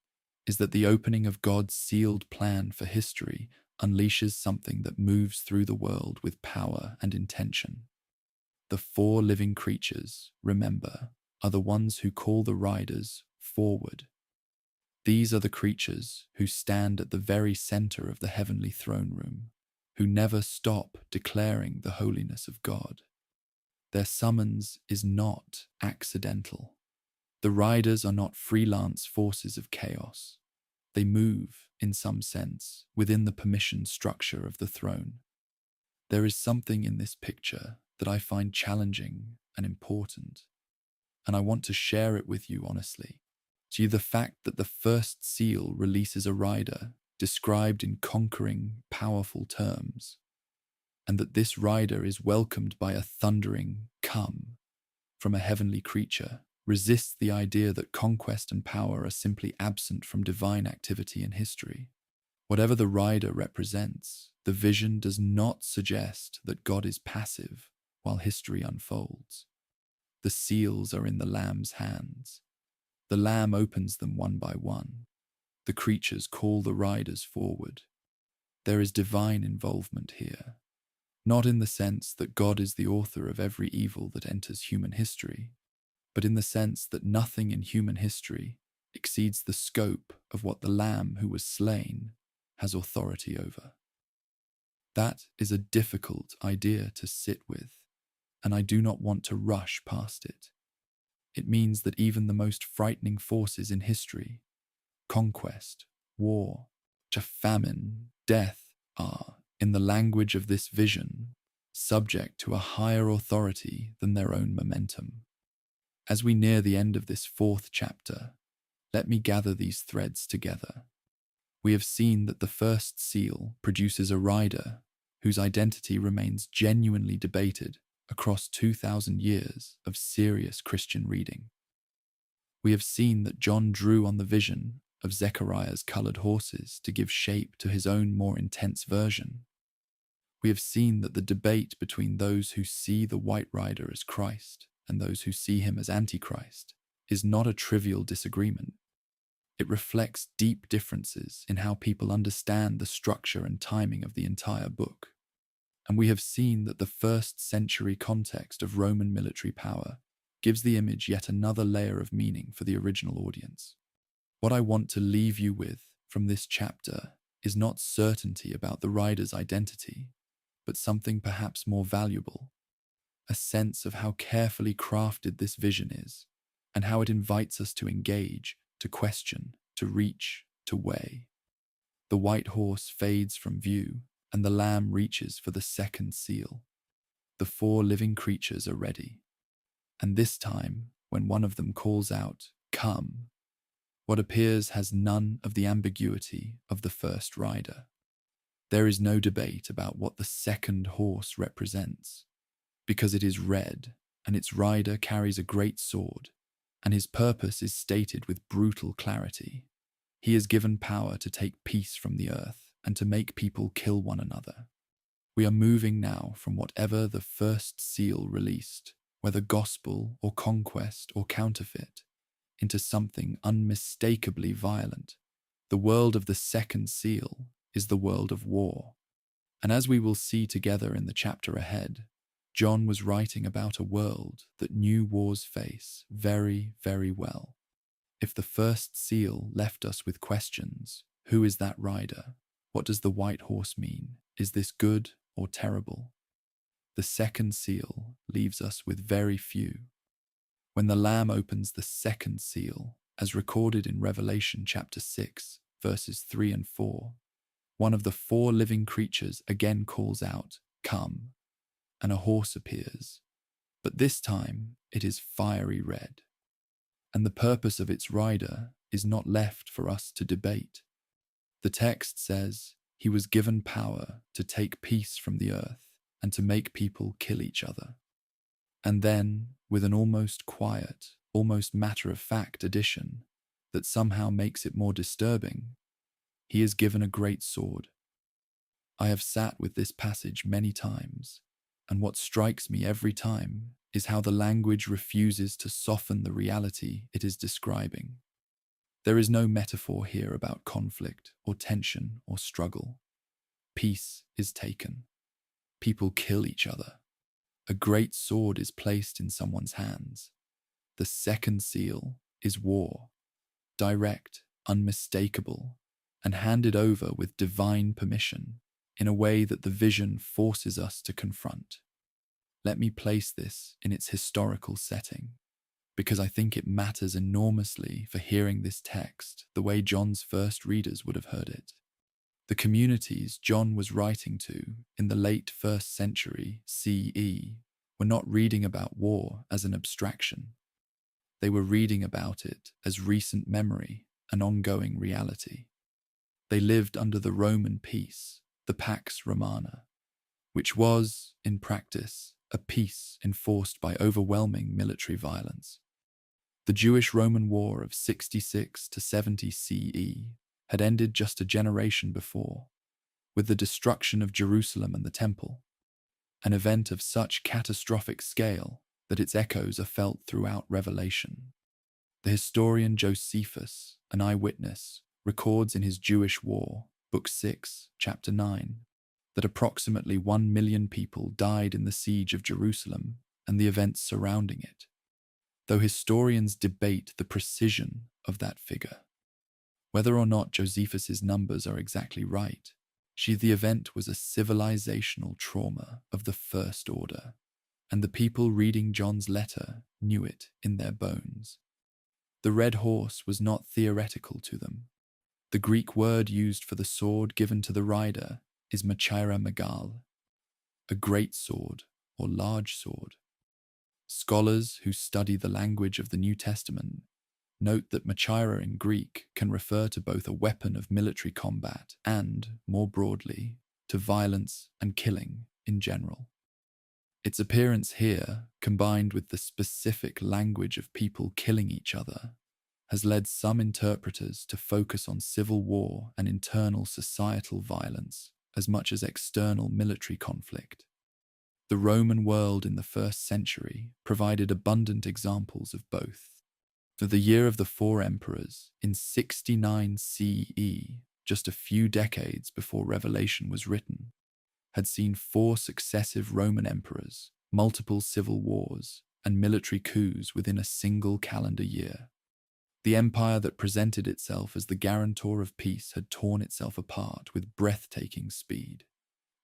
is that the opening of God's sealed plan for history unleashes something that moves through the world with power and intention. The 4 living creatures, remember, are the ones who call the riders forward. These are the creatures who stand at the very center of the heavenly throne room, who never stop declaring the holiness of God. Their summons is not accidental. The riders are not freelance forces of chaos. They move, in some sense, within the permission structure of the throne. There is something in this picture that I find challenging and important, and I want to share it with you honestly. See, the fact that the first seal releases a rider described in conquering, powerful terms, and that this rider is welcomed by a thundering "come" from a heavenly creature, resists the idea that conquest and power are simply absent from divine activity in history. Whatever the rider represents, the vision does not suggest that God is passive while history unfolds. The seals are in the Lamb's hands. The Lamb opens them one by one. The creatures call the riders forward. There is divine involvement here, not in the sense that God is the author of every evil that enters human history, but in the sense that nothing in human history exceeds the scope of what the Lamb who was slain has authority over. That is a difficult idea to sit with, and I do not want to rush past it. It means that even the most frightening forces in history, conquest, war, famine, death, are, in the language of this vision, subject to a higher authority than their own momentum. As we near the end of this fourth chapter, let me gather these threads together. We have seen that the first seal produces a rider whose identity remains genuinely debated across 2,000 years of serious Christian reading. We have seen that John drew on the vision of Zechariah's colored horses to give shape to his own more intense version. We have seen that the debate between those who see the white rider as Christ and those who see him as Antichrist is not a trivial disagreement. It reflects deep differences in how people understand the structure and timing of the entire book. And we have seen that the first-century context of Roman military power gives the image yet another layer of meaning for the original audience. What I want to leave you with from this chapter is not certainty about the rider's identity, but something perhaps more valuable, a sense of how carefully crafted this vision is, and how it invites us to engage, to question, to reach, to weigh. The white horse fades from view, and the Lamb reaches for the second seal. The four living creatures are ready. And this time, when one of them calls out, "Come," what appears has none of the ambiguity of the first rider. There is no debate about what the second horse represents, because it is red, and its rider carries a great sword, and his purpose is stated with brutal clarity. He is given power to take peace from the earth and to make people kill one another. We are moving now from whatever the first seal released, whether gospel or conquest or counterfeit, into something unmistakably violent. The world of the second seal is the world of war. And as we will see together in the chapter ahead, John was writing about a world that knew war's face very, very well. If the first seal left us with questions, who is that rider? What does the white horse mean? Is this good or terrible? The second seal leaves us with very few. When the Lamb opens the second seal, as recorded in Revelation chapter 6, verses 3 and 4, one of the four living creatures again calls out, "Come," and a horse appears, but this time it is fiery red. And the purpose of its rider is not left for us to debate. The text says, "He was given power to take peace from the earth and to make people kill each other." And then, with an almost quiet, almost matter-of-fact addition that somehow makes it more disturbing, he is given a great sword. I have sat with this passage many times, and what strikes me every time is how the language refuses to soften the reality it is describing. There is no metaphor here about conflict or tension or struggle. Peace is taken. People kill each other. A great sword is placed in someone's hands. The second seal is war, direct, unmistakable, and handed over with divine permission in a way that the vision forces us to confront. Let me place this in its historical setting, because I think it matters enormously for hearing this text the way John's first readers would have heard it. The communities John was writing to in the late 1st century CE were not reading about war as an abstraction. They were reading about it as recent memory, an ongoing reality. They lived under the Roman peace, the Pax Romana, which was, in practice, a peace enforced by overwhelming military violence. The Jewish-Roman War of 66 to 70 CE had ended just a generation before, with the destruction of Jerusalem and the Temple, an event of such catastrophic scale that its echoes are felt throughout Revelation. The historian Josephus, an eyewitness, records in his Jewish War, Book 6, Chapter 9, that approximately 1 million people died in the siege of Jerusalem and the events surrounding it, though historians debate the precision of that figure. Whether or not Josephus's numbers are exactly right, the event was a civilizational trauma of the first order, and the people reading John's letter knew it in their bones. The red horse was not theoretical to them. The Greek word used for the sword given to the rider is machaira megal, a great sword or large sword. Scholars who study the language of the New Testament note that machaira in Greek can refer to both a weapon of military combat and, more broadly, to violence and killing in general. Its appearance here, combined with the specific language of people killing each other, has led some interpreters to focus on civil war and internal societal violence as much as external military conflict. The Roman world in the 1st century provided abundant examples of both. For the year of the 4 emperors, in 69 CE, just a few decades before Revelation was written, had seen 4 successive Roman emperors, multiple civil wars, and military coups within a single calendar year. The empire that presented itself as the guarantor of peace had torn itself apart with breathtaking speed.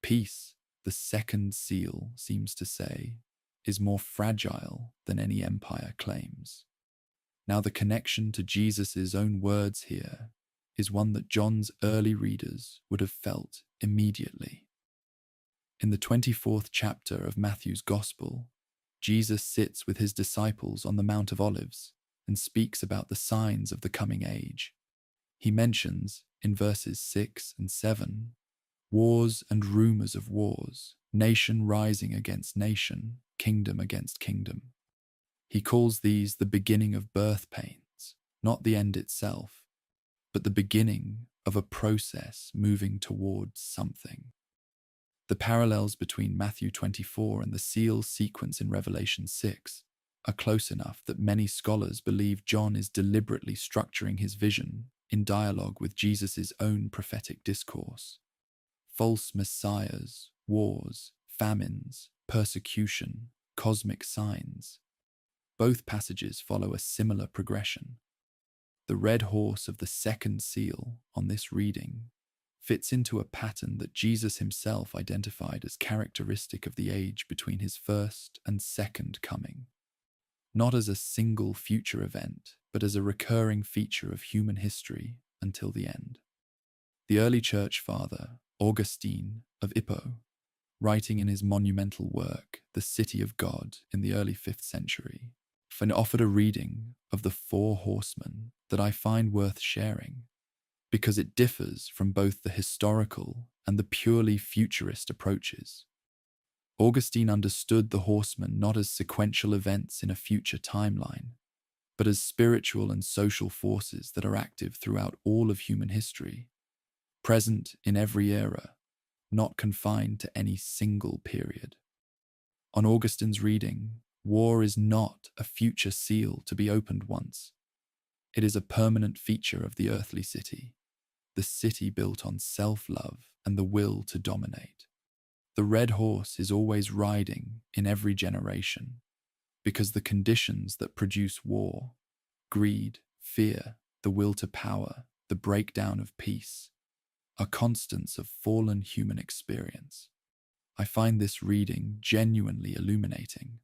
Peace, the second seal seems to say, is more fragile than any empire claims. Now the connection to Jesus' own words here is one that John's early readers would have felt immediately. In the 24th chapter of Matthew's Gospel, Jesus sits with his disciples on the Mount of Olives and speaks about the signs of the coming age. He mentions, in verses 6 and 7, wars and rumors of wars, nation rising against nation, kingdom against kingdom. He calls these the beginning of birth pains, not the end itself, but the beginning of a process moving towards something. The parallels between Matthew 24 and the seal sequence in Revelation 6 are close enough that many scholars believe John is deliberately structuring his vision in dialogue with Jesus' own prophetic discourse. False messiahs, wars, famines, persecution, cosmic signs. Both passages follow a similar progression. The red horse of the second seal on this reading fits into a pattern that Jesus himself identified as characteristic of the age between his first and second coming, not as a single future event, but as a recurring feature of human history until the end. The early church father, Augustine of Hippo, writing in his monumental work, The City of God, in the early 5th century, offered a reading of the 4 horsemen that I find worth sharing, because it differs from both the historical and the purely futurist approaches. Augustine understood the horsemen not as sequential events in a future timeline, but as spiritual and social forces that are active throughout all of human history, present in every era, not confined to any single period. On Augustine's reading, war is not a future seal to be opened once. It is a permanent feature of the earthly city, the city built on self-love and the will to dominate. The red horse is always riding in every generation, because the conditions that produce war, greed, fear, the will to power, the breakdown of peace, are constants of fallen human experience. I find this reading genuinely illuminating,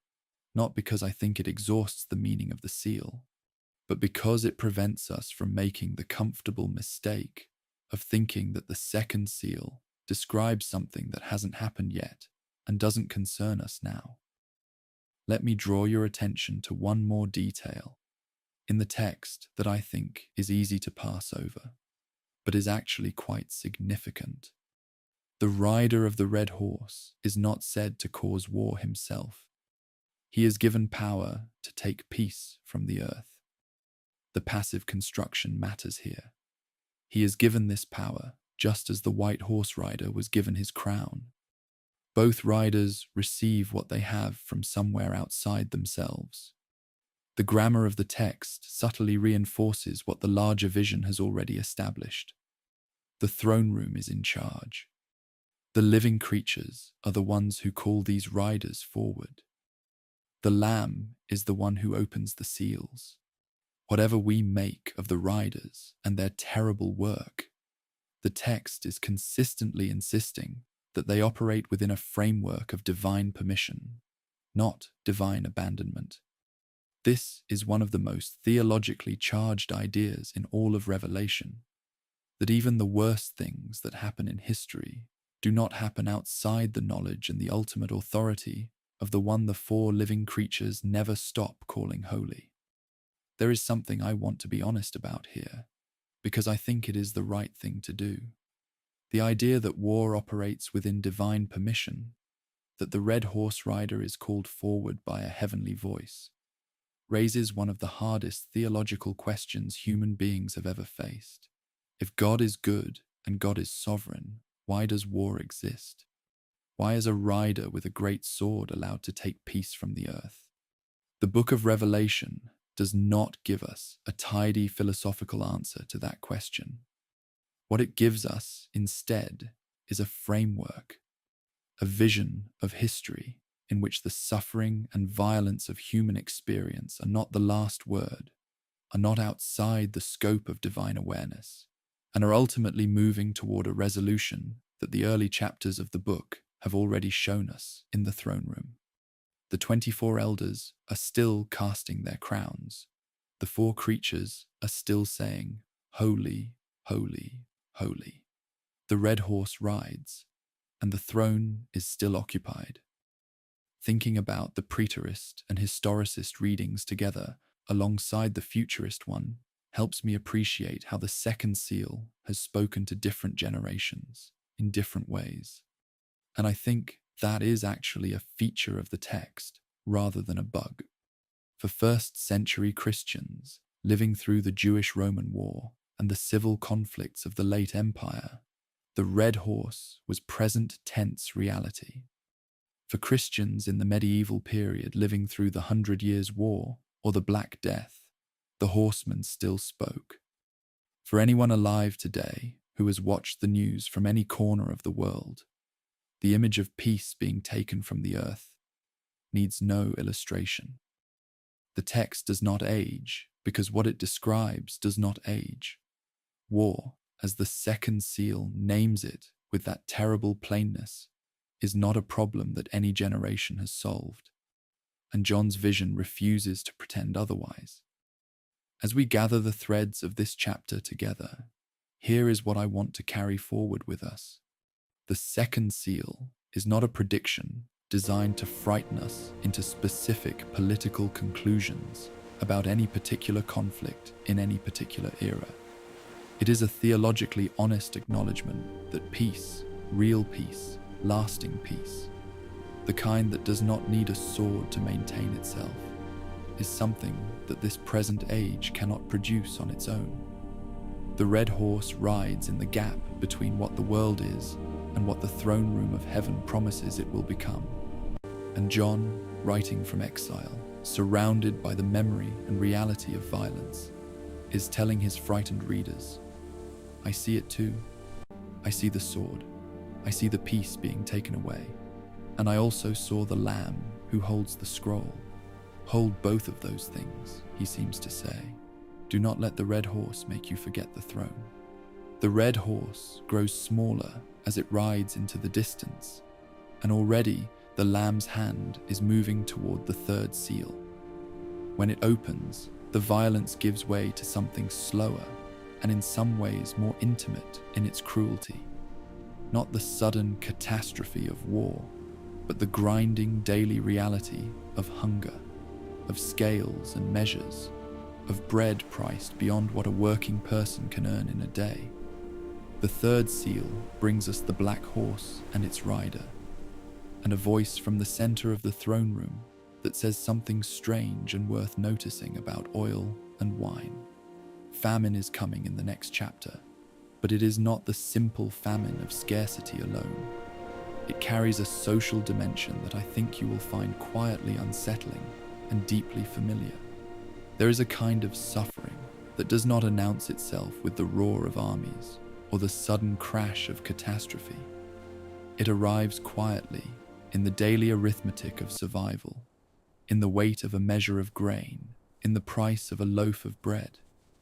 not because I think it exhausts the meaning of the seal, but because it prevents us from making the comfortable mistake of thinking that the second seal describes something that hasn't happened yet and doesn't concern us now. Let me draw your attention to one more detail in the text that I think is easy to pass over, but is actually quite significant. The rider of the red horse is not said to cause war himself. He is given power to take peace from the earth. The passive construction matters here. He is given this power just as the white horse rider was given his crown. Both riders receive what they have from somewhere outside themselves. The grammar of the text subtly reinforces what the larger vision has already established. The throne room is in charge. The living creatures are the ones who call these riders forward. The Lamb is the one who opens the seals. Whatever we make of the riders and their terrible work, the text is consistently insisting that they operate within a framework of divine permission, not divine abandonment. This is one of the most theologically charged ideas in all of Revelation, that even the worst things that happen in history do not happen outside the knowledge and the ultimate authority of the one the four living creatures never stop calling holy. There is something I want to be honest about here, because I think it is the right thing to do. The idea that war operates within divine permission, that the red horse rider is called forward by a heavenly voice, raises one of the hardest theological questions human beings have ever faced. If God is good and God is sovereign, why does war exist? Why is a rider with a great sword allowed to take peace from the earth? The book of Revelation does not give us a tidy philosophical answer to that question. What it gives us instead is a framework, a vision of history in which the suffering and violence of human experience are not the last word, are not outside the scope of divine awareness, and are ultimately moving toward a resolution that the early chapters of the book have already shown us in the throne room. The 24 elders are still casting their crowns. The four creatures are still saying, "Holy, holy, holy." The red horse rides, and the throne is still occupied. Thinking about the preterist and historicist readings together alongside the futurist one helps me appreciate how the second seal has spoken to different generations in different ways. And I think that is actually a feature of the text rather than a bug. For first-century Christians living through the Jewish-Roman War and the civil conflicts of the late Empire, the red horse was present tense reality. For Christians in the medieval period living through the 100 Years' War or the Black Death, the horseman still spoke. For anyone alive today who has watched the news from any corner of the world, the image of peace being taken from the earth needs no illustration. The text does not age because what it describes does not age. War, as the second seal names it with that terrible plainness, is not a problem that any generation has solved, and John's vision refuses to pretend otherwise. As we gather the threads of this chapter together, here is what I want to carry forward with us. The second seal is not a prediction designed to frighten us into specific political conclusions about any particular conflict in any particular era. It is a theologically honest acknowledgement that peace, real peace, lasting peace, the kind that does not need a sword to maintain itself, is something that this present age cannot produce on its own. The red horse rides in the gap between what the world is and what the throne room of heaven promises it will become. And John, writing from exile, surrounded by the memory and reality of violence, is telling his frightened readers, I see it too. I see the sword. I see the peace being taken away. And I also saw the Lamb who holds the scroll. Hold both of those things, he seems to say. Do not let the red horse make you forget the throne. The red horse grows smaller as it rides into the distance, and already the Lamb's hand is moving toward the third seal. When it opens, the violence gives way to something slower, and in some ways more intimate in its cruelty. Not the sudden catastrophe of war, but the grinding daily reality of hunger, of scales and measures, of bread priced beyond what a working person can earn in a day. The third seal brings us the black horse and its rider, and a voice from the center of the throne room that says something strange and worth noticing about oil and wine. Famine is coming in the next chapter, but it is not the simple famine of scarcity alone. It carries a social dimension that I think you will find quietly unsettling and deeply familiar. There is a kind of suffering that does not announce itself with the roar of armies or the sudden crash of catastrophe. It arrives quietly in the daily arithmetic of survival, in the weight of a measure of grain, in the price of a loaf of bread,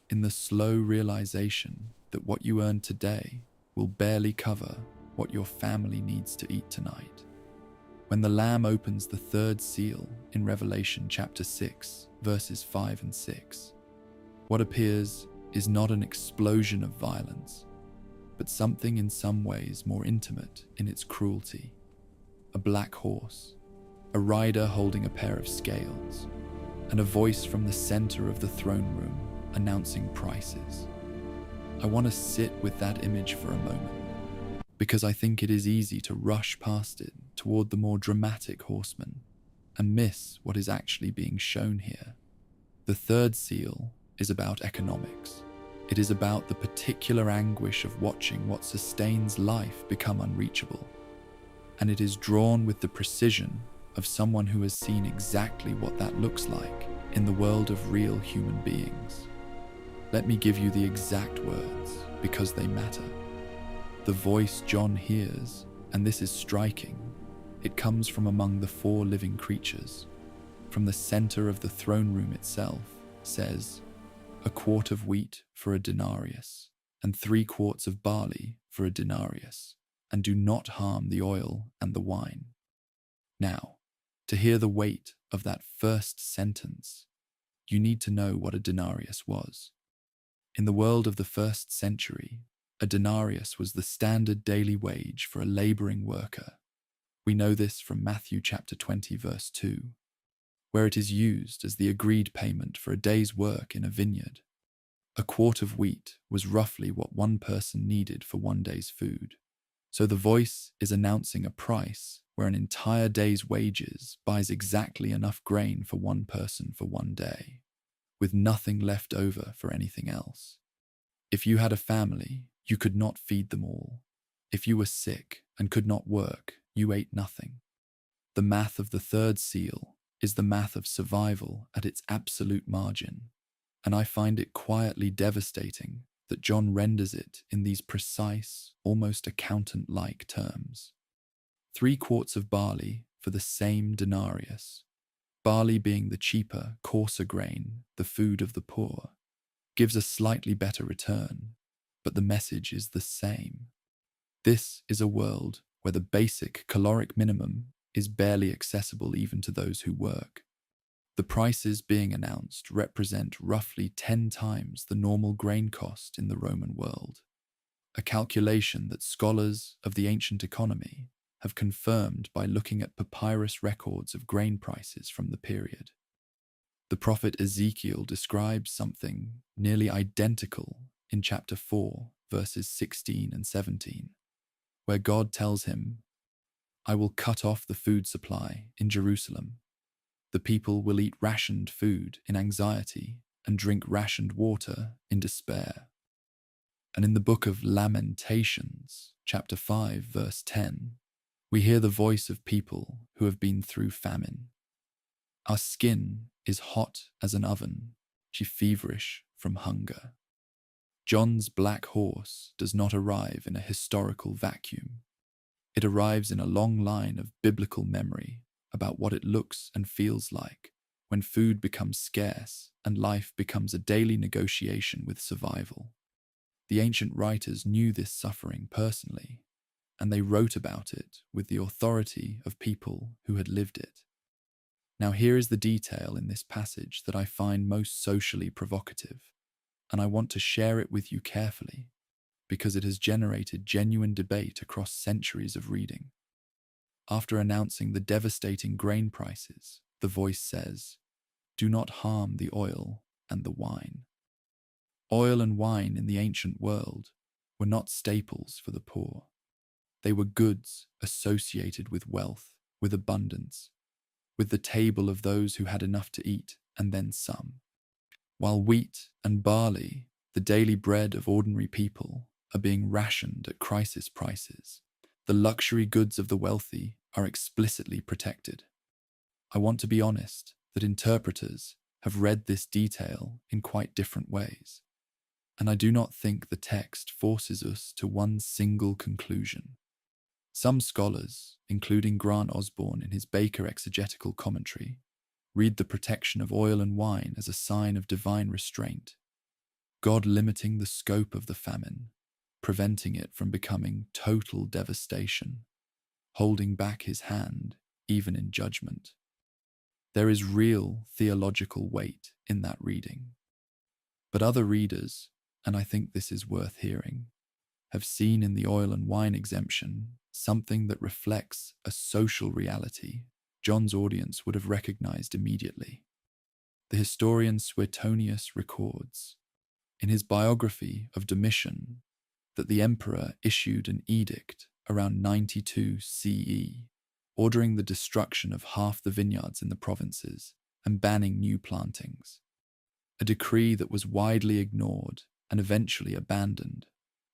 in the slow realization that what you earn today will barely cover what your family needs to eat tonight. When the Lamb opens the third seal in Revelation chapter 6, verses 5 and 6, what appears is not an explosion of violence, but something in some ways more intimate in its cruelty. A black horse, a rider holding a pair of scales, and a voice from the center of the throne room announcing prices. I want to sit with that image for a moment, because I think it is easy to rush past it toward the more dramatic horseman and miss what is actually being shown here. The third seal is about economics. It is about the particular anguish of watching what sustains life become unreachable. And it is drawn with the precision of someone who has seen exactly what that looks like in the world of real human beings. Let me give you the exact words, because they matter. The voice John hears, and this is striking, it comes from among the four living creatures. From the center of the throne room itself, says, "A quart of wheat for a denarius, and 3 quarts of barley for a denarius, and do not harm the oil and the wine." Now, to hear the weight of that first sentence, you need to know what a denarius was. In the world of the first century, a denarius was the standard daily wage for a laboring worker. We know this from Matthew chapter 20, verse 2, where it is used as the agreed payment for a day's work in a vineyard. A quart of wheat was roughly what one person needed for one day's food. So the voice is announcing a price where an entire day's wages buys exactly enough grain for one person for one day, with nothing left over for anything else. If you had a family, you could not feed them all. If you were sick and could not work, you ate nothing. The math of the third seal is the math of survival at its absolute margin, and I find it quietly devastating that John renders it in these precise, almost accountant-like terms. 3 quarts of barley for the same denarius, barley being the cheaper, coarser grain, the food of the poor, gives a slightly better return, but the message is the same. This is a world where the basic caloric minimum is barely accessible even to those who work. The prices being announced represent roughly 10 times the normal grain cost in the Roman world, a calculation that scholars of the ancient economy have confirmed by looking at papyrus records of grain prices from the period. The prophet Ezekiel describes something nearly identical in chapter 4, verses 16 and 17, where God tells him, "I will cut off the food supply in Jerusalem. The people will eat rationed food in anxiety and drink rationed water in despair." And in the book of Lamentations, chapter 5, verse 10, we hear the voice of people who have been through famine. "Our skin is hot as an oven, she feverish from hunger." John's black horse does not arrive in a historical vacuum. It arrives in a long line of biblical memory about what it looks and feels like when food becomes scarce and life becomes a daily negotiation with survival. The ancient writers knew this suffering personally, and they wrote about it with the authority of people who had lived it. Now here is the detail in this passage that I find most socially provocative. and I want to share it with you carefully because it has generated genuine debate across centuries of reading. After announcing the devastating grain prices, the voice says, "Do not harm the oil and the wine." Oil and wine in the ancient world were not staples for the poor. They were goods associated with wealth, with abundance, with the table of those who had enough to eat and then some. While wheat and barley, the daily bread of ordinary people, are being rationed at crisis prices, the luxury goods of the wealthy are explicitly protected. I want to be honest that interpreters have read this detail in quite different ways, and I do not think the text forces us to one single conclusion. Some scholars, including Grant Osborne in his Baker exegetical commentary, read the protection of oil and wine as a sign of divine restraint, God limiting the scope of the famine, preventing it from becoming total devastation, holding back his hand even in judgment. There is real theological weight in that reading. But other readers, and I think this is worth hearing, have seen in the oil and wine exemption something that reflects a social reality John's audience would have recognized immediately. The historian Suetonius records, in his biography of Domitian, that the emperor issued an edict around 92 CE, ordering the destruction of half the vineyards in the provinces and banning new plantings, a decree that was widely ignored and eventually abandoned,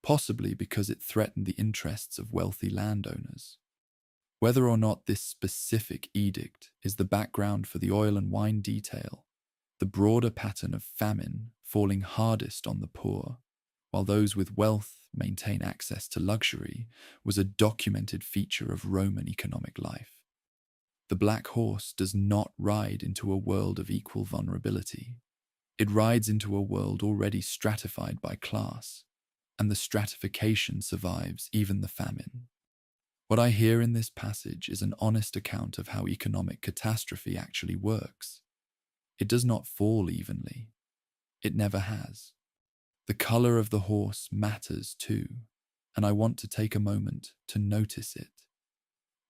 possibly because it threatened the interests of wealthy landowners. Whether or not this specific edict is the background for the oil and wine detail, the broader pattern of famine falling hardest on the poor, while those with wealth maintain access to luxury, was a documented feature of Roman economic life. The black horse does not ride into a world of equal vulnerability. It rides into a world already stratified by class, and the stratification survives even the famine. What I hear in this passage is an honest account of how economic catastrophe actually works. It does not fall evenly. It never has. The color of the horse matters too, and I want to take a moment to notice it.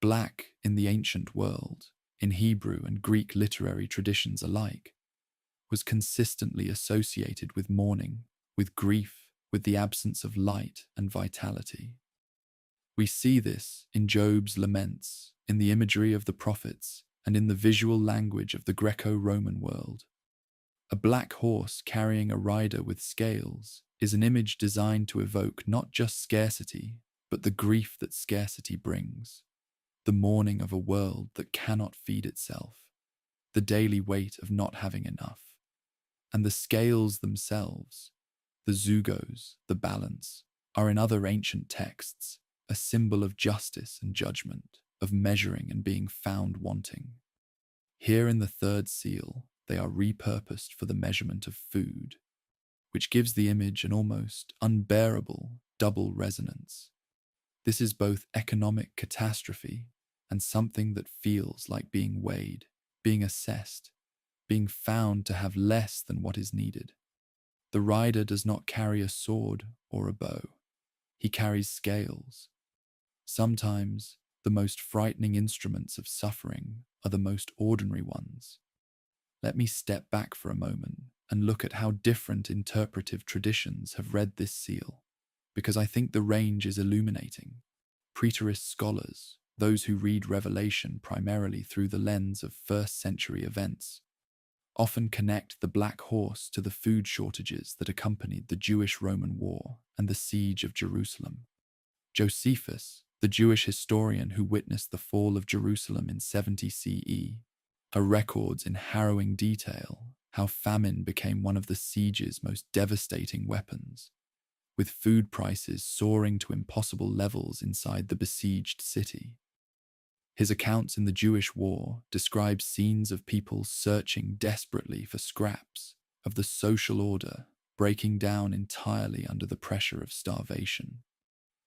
Black in the ancient world, in Hebrew and Greek literary traditions alike, was consistently associated with mourning, with grief, with the absence of light and vitality. We see this in Job's laments, in the imagery of the prophets, and in the visual language of the Greco-Roman world. A black horse carrying a rider with scales is an image designed to evoke not just scarcity, but the grief that scarcity brings, the mourning of a world that cannot feed itself, the daily weight of not having enough. And the scales themselves, the zugos, the balance, are in other ancient texts a symbol of justice and judgment, of measuring and being found wanting. Here in the third seal, they are repurposed for the measurement of food, which gives the image an almost unbearable double resonance. This is both economic catastrophe and something that feels like being weighed, being assessed, being found to have less than what is needed. The rider does not carry a sword or a bow. He carries scales. Sometimes the most frightening instruments of suffering are the most ordinary ones. Let me step back for a moment and look at how different interpretive traditions have read this seal, because I think the range is illuminating. Preterist scholars, those who read Revelation primarily through the lens of first-century events, often connect the black horse to the food shortages that accompanied the Jewish-Roman War and the siege of Jerusalem. Josephus, the Jewish historian who witnessed the fall of Jerusalem in 70 CE, records in harrowing detail how famine became one of the siege's most devastating weapons, with food prices soaring to impossible levels inside the besieged city. His accounts in the Jewish war describe scenes of people searching desperately for scraps, of the social order breaking down entirely under the pressure of starvation.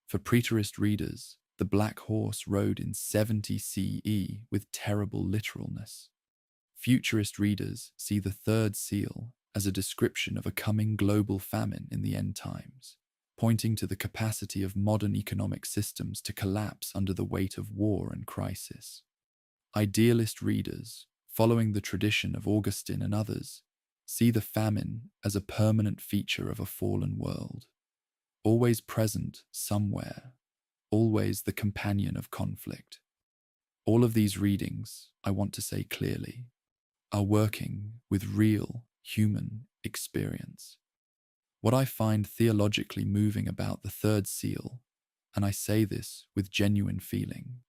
For preterist readers, the black horse rode in 70 CE with terrible literalness. Futurist readers see the third seal as a description of a coming global famine in the end times, pointing to the capacity of modern economic systems to collapse under the weight of war and crisis. Idealist readers, following the tradition of Augustine and others, see the famine as a permanent feature of a fallen world, always present somewhere, always the companion of conflict. All of these readings, I want to say clearly, are working with real human experience. What I find theologically moving about the third seal, and I say this with genuine feeling,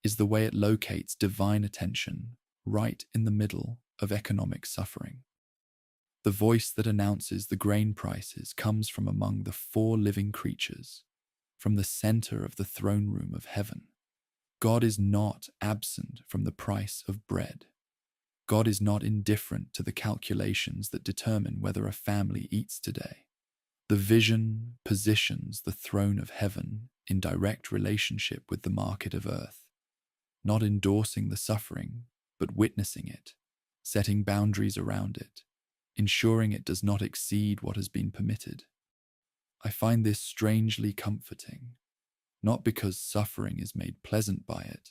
is the way it locates divine attention right in the middle of economic suffering. The voice that announces the grain prices comes from among the four living creatures, from the center of the throne room of heaven. God is not absent from the price of bread. God is not indifferent to the calculations that determine whether a family eats today. The vision positions the throne of heaven in direct relationship with the market of earth, not endorsing the suffering, but witnessing it, setting boundaries around it, ensuring it does not exceed what has been permitted. I find this strangely comforting, not because suffering is made pleasant by it,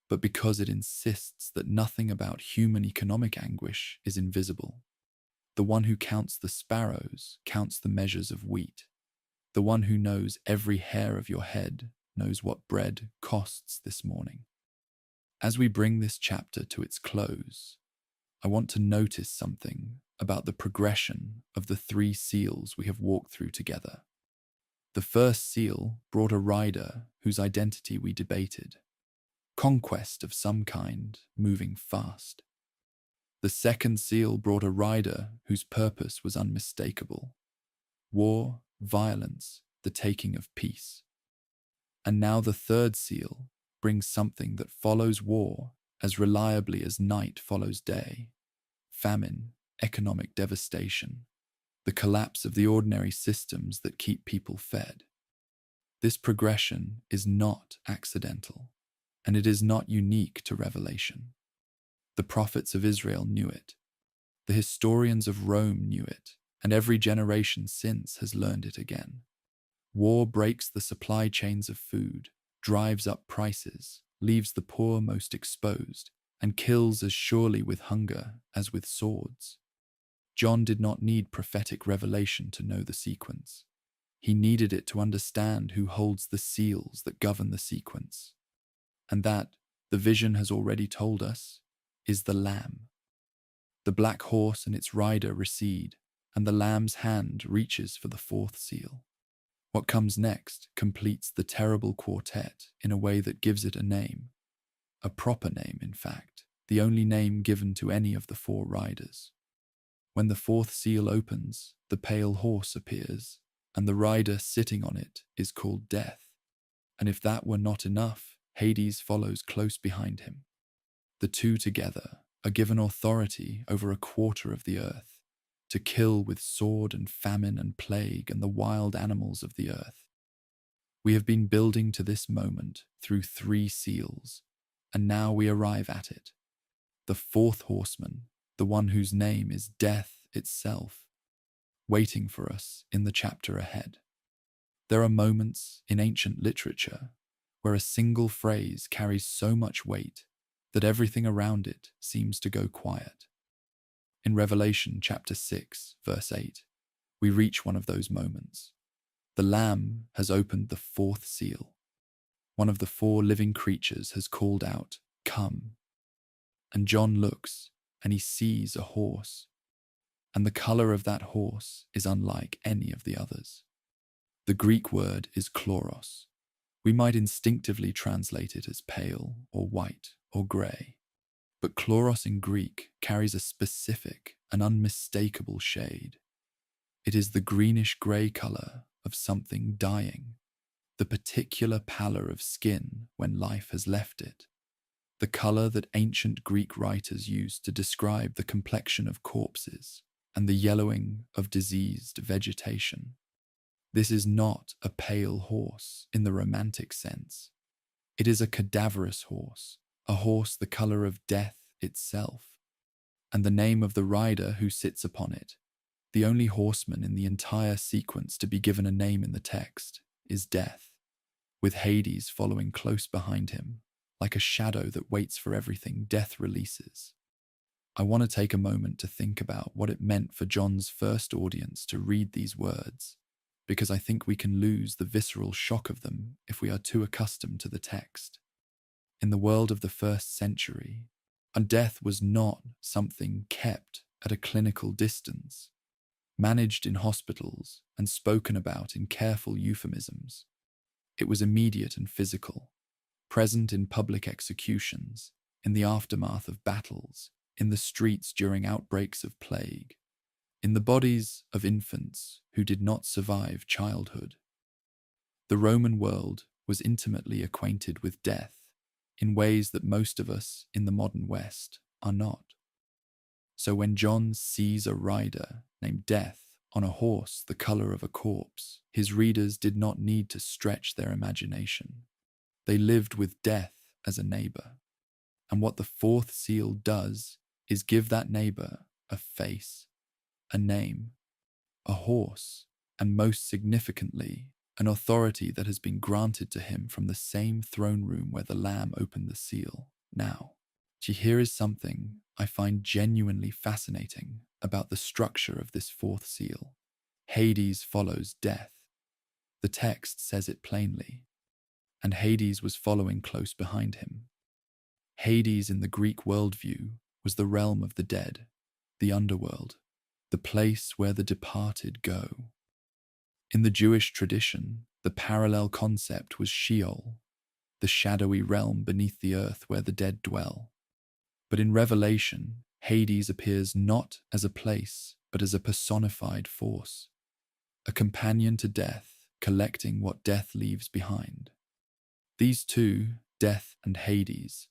but because it insists that nothing about human economic anguish is invisible. The one who counts the sparrows counts the measures of wheat. The one who knows every hair of your head knows what bread costs this morning. As we bring this chapter to its close, I want to notice something about the progression of the three seals we have walked through together. The first seal brought a rider whose identity we debated. Conquest of some kind, moving fast. The second seal brought a rider whose purpose was unmistakable. War, violence, the taking of peace. And now the third seal brings something that follows war as reliably as night follows day. Famine, economic devastation, the collapse of the ordinary systems that keep people fed. This progression is not accidental, and it is not unique to Revelation. The prophets of Israel knew it. The historians of Rome knew it, and every generation since has learned it again. War breaks the supply chains of food, drives up prices, leaves the poor most exposed, and kills as surely with hunger as with swords. John did not need prophetic revelation to know the sequence. He needed it to understand who holds the seals that govern the sequence. And that, the vision has already told us, is the Lamb. The black horse and its rider recede, and the Lamb's hand reaches for the fourth seal. What comes next completes the terrible quartet in a way that gives it a name. A proper name, in fact, the only name given to any of the four riders. When the fourth seal opens, the pale horse appears, and the rider sitting on it is called Death. And if that were not enough, Hades follows close behind him. The two together are given authority over a quarter of the earth, to kill with sword and famine and plague and the wild animals of the earth. We have been building to this moment through three seals, and now we arrive at it. The fourth horseman, the one whose name is Death itself, waiting for us in the chapter ahead. There are moments in ancient literature where a single phrase carries so much weight that everything around it seems to go quiet. In Revelation chapter 6, verse 8, we reach one of those moments. The Lamb has opened the fourth seal. One of the four living creatures has called out, "Come." And John looks, and he sees a horse. And the color of that horse is unlike any of the others. The Greek word is chloros. We might instinctively translate it as pale, or white, or grey. But chloros in Greek carries a specific and unmistakable shade. It is the greenish-grey color of something dying, the particular pallor of skin when life has left it, the color that ancient Greek writers used to describe the complexion of corpses and the yellowing of diseased vegetation. This is not a pale horse in the romantic sense. It is a cadaverous horse, a horse the color of death itself. And the name of the rider who sits upon it The only horseman in the entire sequence to be given a name in the text is Death, with Hades following close behind him, like a shadow that waits for everything Death releases. I want to take a moment to think about what it meant for John's first audience to read these words, because I think we can lose the visceral shock of them if we are too accustomed to the text. In the world of the first century, a death was not something kept at a clinical distance, managed in hospitals and spoken about in careful euphemisms. It was immediate and physical, present in public executions, in the aftermath of battles, in the streets during outbreaks of plague, in the bodies of infants who did not survive childhood. The Roman world was intimately acquainted with death in ways that most of us in the modern West are not. So when John sees a rider named Death on a horse the color of a corpse, his readers did not need to stretch their imagination. They lived with death as a neighbor. And what the fourth seal does is give that neighbor a face, a name, a horse, and most significantly, an authority that has been granted to him from the same throne room where the Lamb opened the seal. Now, here is something I find genuinely fascinating about the structure of this fourth seal. Hades follows death. The text says it plainly, and Hades was following close behind him. Hades in the Greek worldview was the realm of the dead, the underworld, the place where the departed go. In the Jewish tradition, the parallel concept was Sheol, the shadowy realm beneath the earth where the dead dwell. But in Revelation, Hades appears not as a place, but as a personified force, a companion to death, collecting what death leaves behind. These two, Death and Hades,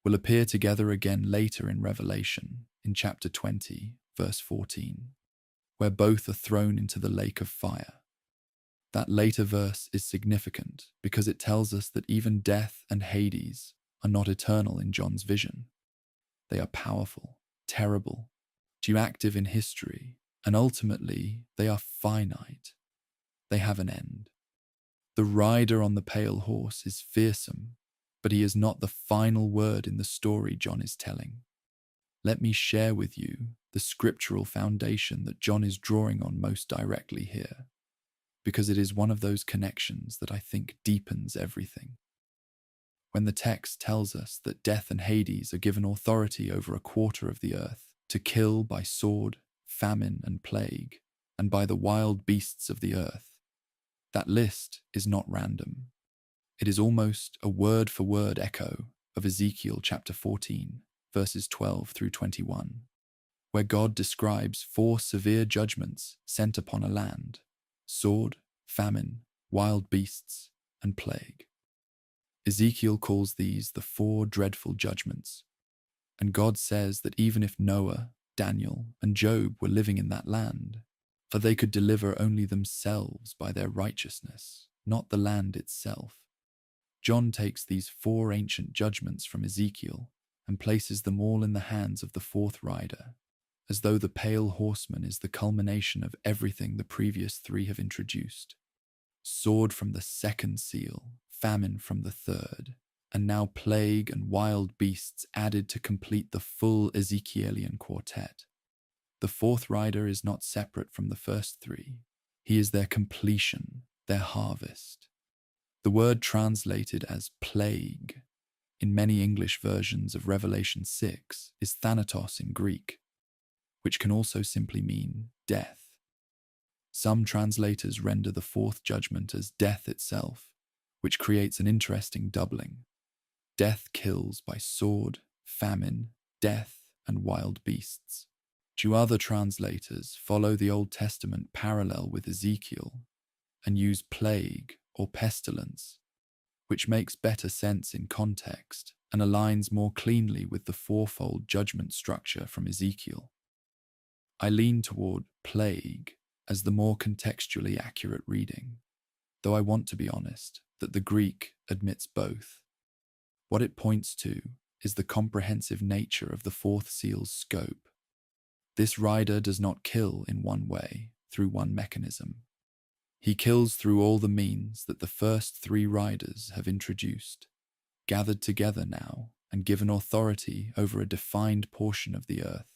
will appear together again later in Revelation, in chapter 20, verse 14, where both are thrown into the lake of fire. That later verse is significant because it tells us that even Death and Hades are not eternal in John's vision. They are powerful, terrible, active in history, and ultimately they are finite. They have an end. The rider on the pale horse is fearsome, but he is not the final word in the story John is telling. Let me share with you the scriptural foundation that John is drawing on most directly here, because it is one of those connections that I think deepens everything. When the text tells us that Death and Hades are given authority over a quarter of the earth to kill by sword, famine, and plague, and by the wild beasts of the earth, that list is not random. It is almost a word-for-word echo of Ezekiel chapter 14, verses 12 through 21, where God describes 4 severe judgments sent upon a land: sword, famine, wild beasts, and plague. Ezekiel calls these the 4 dreadful judgments, and God says that even if Noah, Daniel, and Job were living in that land, for they could deliver only themselves by their righteousness, not the land itself. John takes these 4 ancient judgments from Ezekiel and places them all in the hands of the fourth rider, as though the pale horseman is the culmination of everything the previous 3 have introduced. Sword from the second seal, famine from the third, and now plague and wild beasts added to complete the full Ezekielian quartet. The fourth rider is not separate from the first 3. He is their completion, their harvest. The word translated as plague in many English versions of Revelation 6 is thanatos in Greek, which can also simply mean death. Some translators render the fourth judgment as death itself, which creates an interesting doubling. Death kills by sword, famine, death, and wild beasts. 2 other translators follow the Old Testament parallel with Ezekiel and use plague or pestilence, which makes better sense in context and aligns more cleanly with the 4-fold judgment structure from Ezekiel. I lean toward plague as the more contextually accurate reading, though I want to be honest that the Greek admits both. What it points to is the comprehensive nature of the fourth seal's scope. This rider does not kill in one way, through one mechanism. He kills through all the means that the first three riders have introduced, gathered together now and given authority over a defined portion of the earth.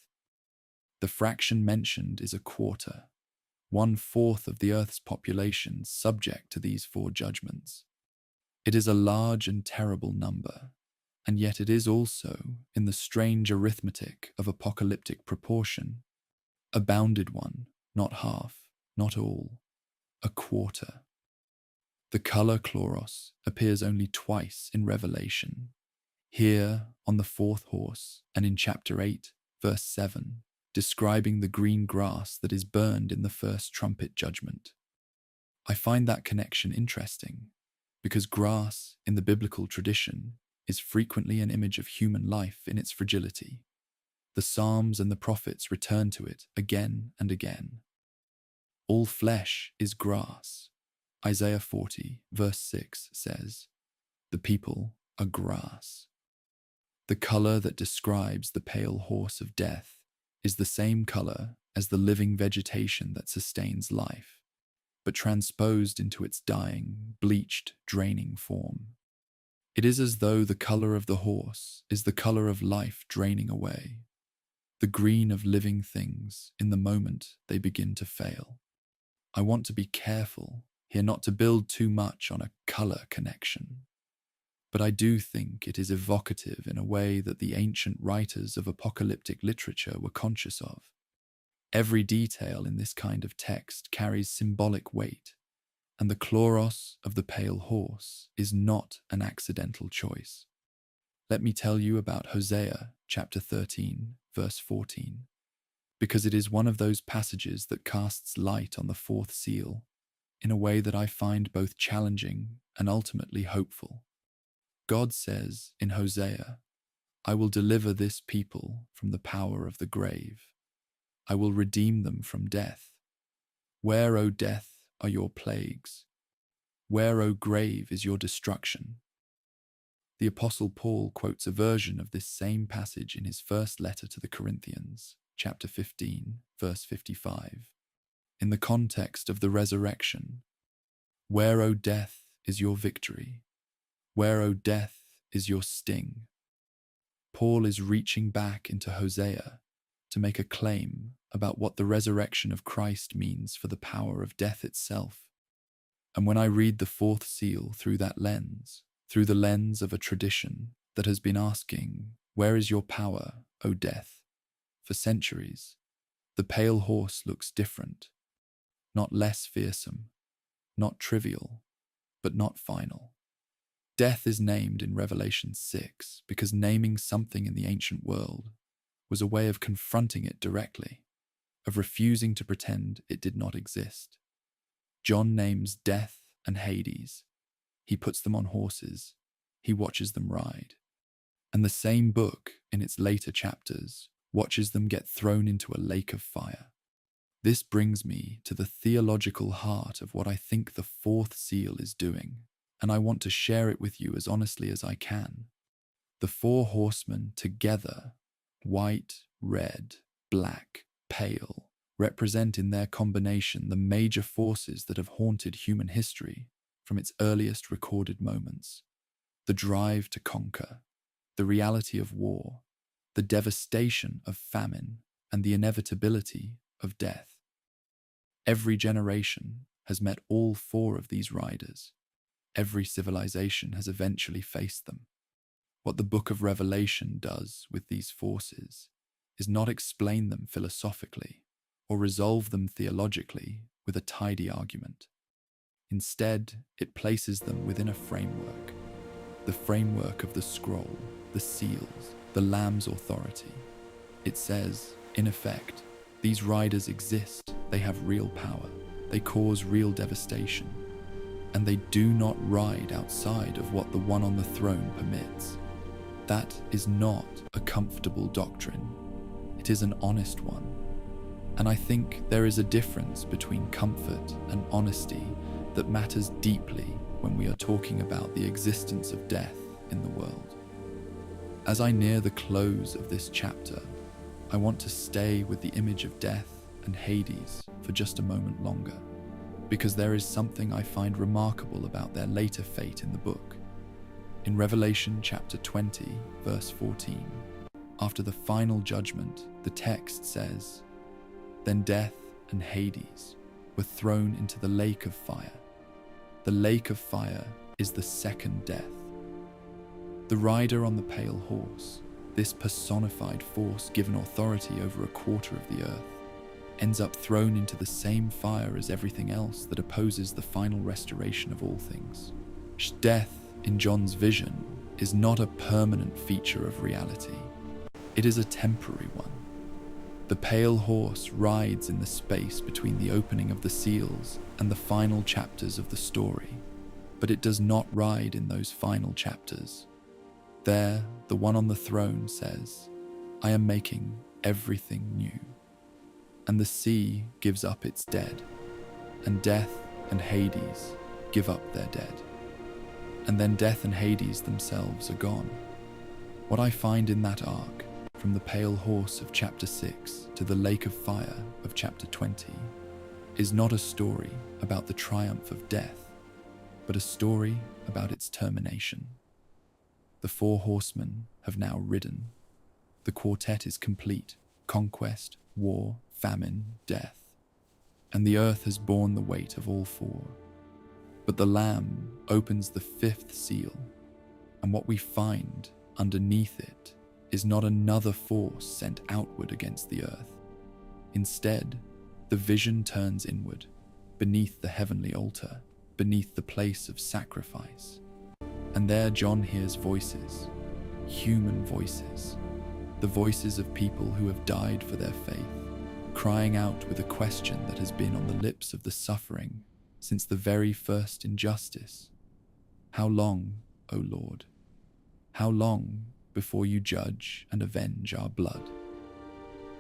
The fraction mentioned is a quarter, 1/4 of the earth's population subject to these four judgments. It is a large and terrible number, and yet it is also, in the strange arithmetic of apocalyptic proportion, a bounded one, not half, not all, a quarter. The color chloros appears only twice in Revelation, here on the fourth horse and in chapter 8, verse 7, describing the green grass that is burned in the first trumpet judgment. I find that connection interesting, because grass, in the biblical tradition, is frequently an image of human life in its fragility. The Psalms and the prophets return to it again and again. All flesh is grass. Isaiah 40, verse 6 says, "The people are grass." The color that describes the pale horse of death is the same color as the living vegetation that sustains life, but transposed into its dying, bleached, draining form. It is as though the color of the horse is the color of life draining away, the green of living things in the moment they begin to fail. I want to be careful here not to build too much on a color connection, but I do think it is evocative in a way that the ancient writers of apocalyptic literature were conscious of. Every detail in this kind of text carries symbolic weight, and the chloros of the pale horse is not an accidental choice. Let me tell you about Hosea chapter 13, verse 14, because it is one of those passages that casts light on the fourth seal in a way that I find both challenging and ultimately hopeful. God says in Hosea, "I will deliver this people from the power of the grave. I will redeem them from death. Where, O death, are your plagues? Where, O grave, is your destruction?" The Apostle Paul quotes a version of this same passage in his first letter to the Corinthians, chapter 15, verse 55, in the context of the resurrection. "Where, O death, is your victory? Where, O death, is your sting?" Paul is reaching back into Hosea to make a claim about what the resurrection of Christ means for the power of death itself. And when I read the fourth seal through that lens, through the lens of a tradition that has been asking, "Where is your power, O death?" for centuries, the pale horse looks different, not less fearsome, not trivial, but not final. Death is named in Revelation 6 because naming something in the ancient world was a way of confronting it directly, of refusing to pretend it did not exist. John names death and Hades. He puts them on horses. He watches them ride. And the same book, in its later chapters, watches them get thrown into a lake of fire. This brings me to the theological heart of what I think the fourth seal is doing, and I want to share it with you as honestly as I can. The four horsemen together, white, red, black, pale, represent in their combination the major forces that have haunted human history from its earliest recorded moments. The drive to conquer, the reality of war, the devastation of famine, and the inevitability of death. Every generation has met all four of these riders. Every civilization has eventually faced them. What the book of Revelation does with these forces is not explain them philosophically or resolve them theologically with a tidy argument. Instead, it places them within a framework, the framework of the scroll, the seals, the Lamb's authority. It says, in effect, these riders exist, they have real power, they cause real devastation, and they do not ride outside of what the one on the throne permits. That is not a comfortable doctrine. It is an honest one. And I think there is a difference between comfort and honesty that matters deeply when we are talking about the existence of death in the world. As I near the close of this chapter, I want to stay with the image of death and Hades for just a moment longer, because there is something I find remarkable about their later fate in the book. In Revelation chapter 20, verse 14, after the final judgment, the text says, "Then death and Hades were thrown into the lake of fire. The lake of fire is the second death." The rider on the pale horse, this personified force given authority over a quarter of the earth, ends up thrown into the same fire as everything else that opposes the final restoration of all things. Death, in John's vision, is not a permanent feature of reality. It is a temporary one. The pale horse rides in the space between the opening of the seals and the final chapters of the story, but it does not ride in those final chapters. There, the one on the throne says, "I am making everything new." And the sea gives up its dead, and death and Hades give up their dead. And then death and Hades themselves are gone. What I find in that arc, from the pale horse of chapter 6 to the lake of fire of chapter 20, is not a story about the triumph of death, but a story about its termination. The four horsemen have now ridden. The quartet is complete: conquest, war, famine, death. And the earth has borne the weight of all four. But the Lamb opens the fifth seal, and what we find underneath it is not another force sent outward against the earth. Instead, the vision turns inward, beneath the heavenly altar, beneath the place of sacrifice. And there John hears voices, human voices, the voices of people who have died for their faith, crying out with a question that has been on the lips of the suffering since the very first injustice. How long, O Lord? How long before you judge and avenge our blood?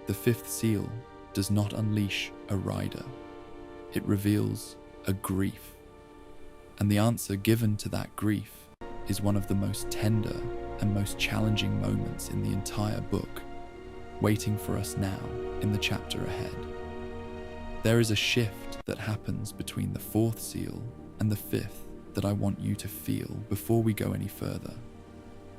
The fifth seal does not unleash a rider. It reveals a grief. And the answer given to that grief is one of the most tender and most challenging moments in the entire book, waiting for us now in the chapter ahead. There is a shift that happens between the fourth seal and the fifth that I want you to feel before we go any further,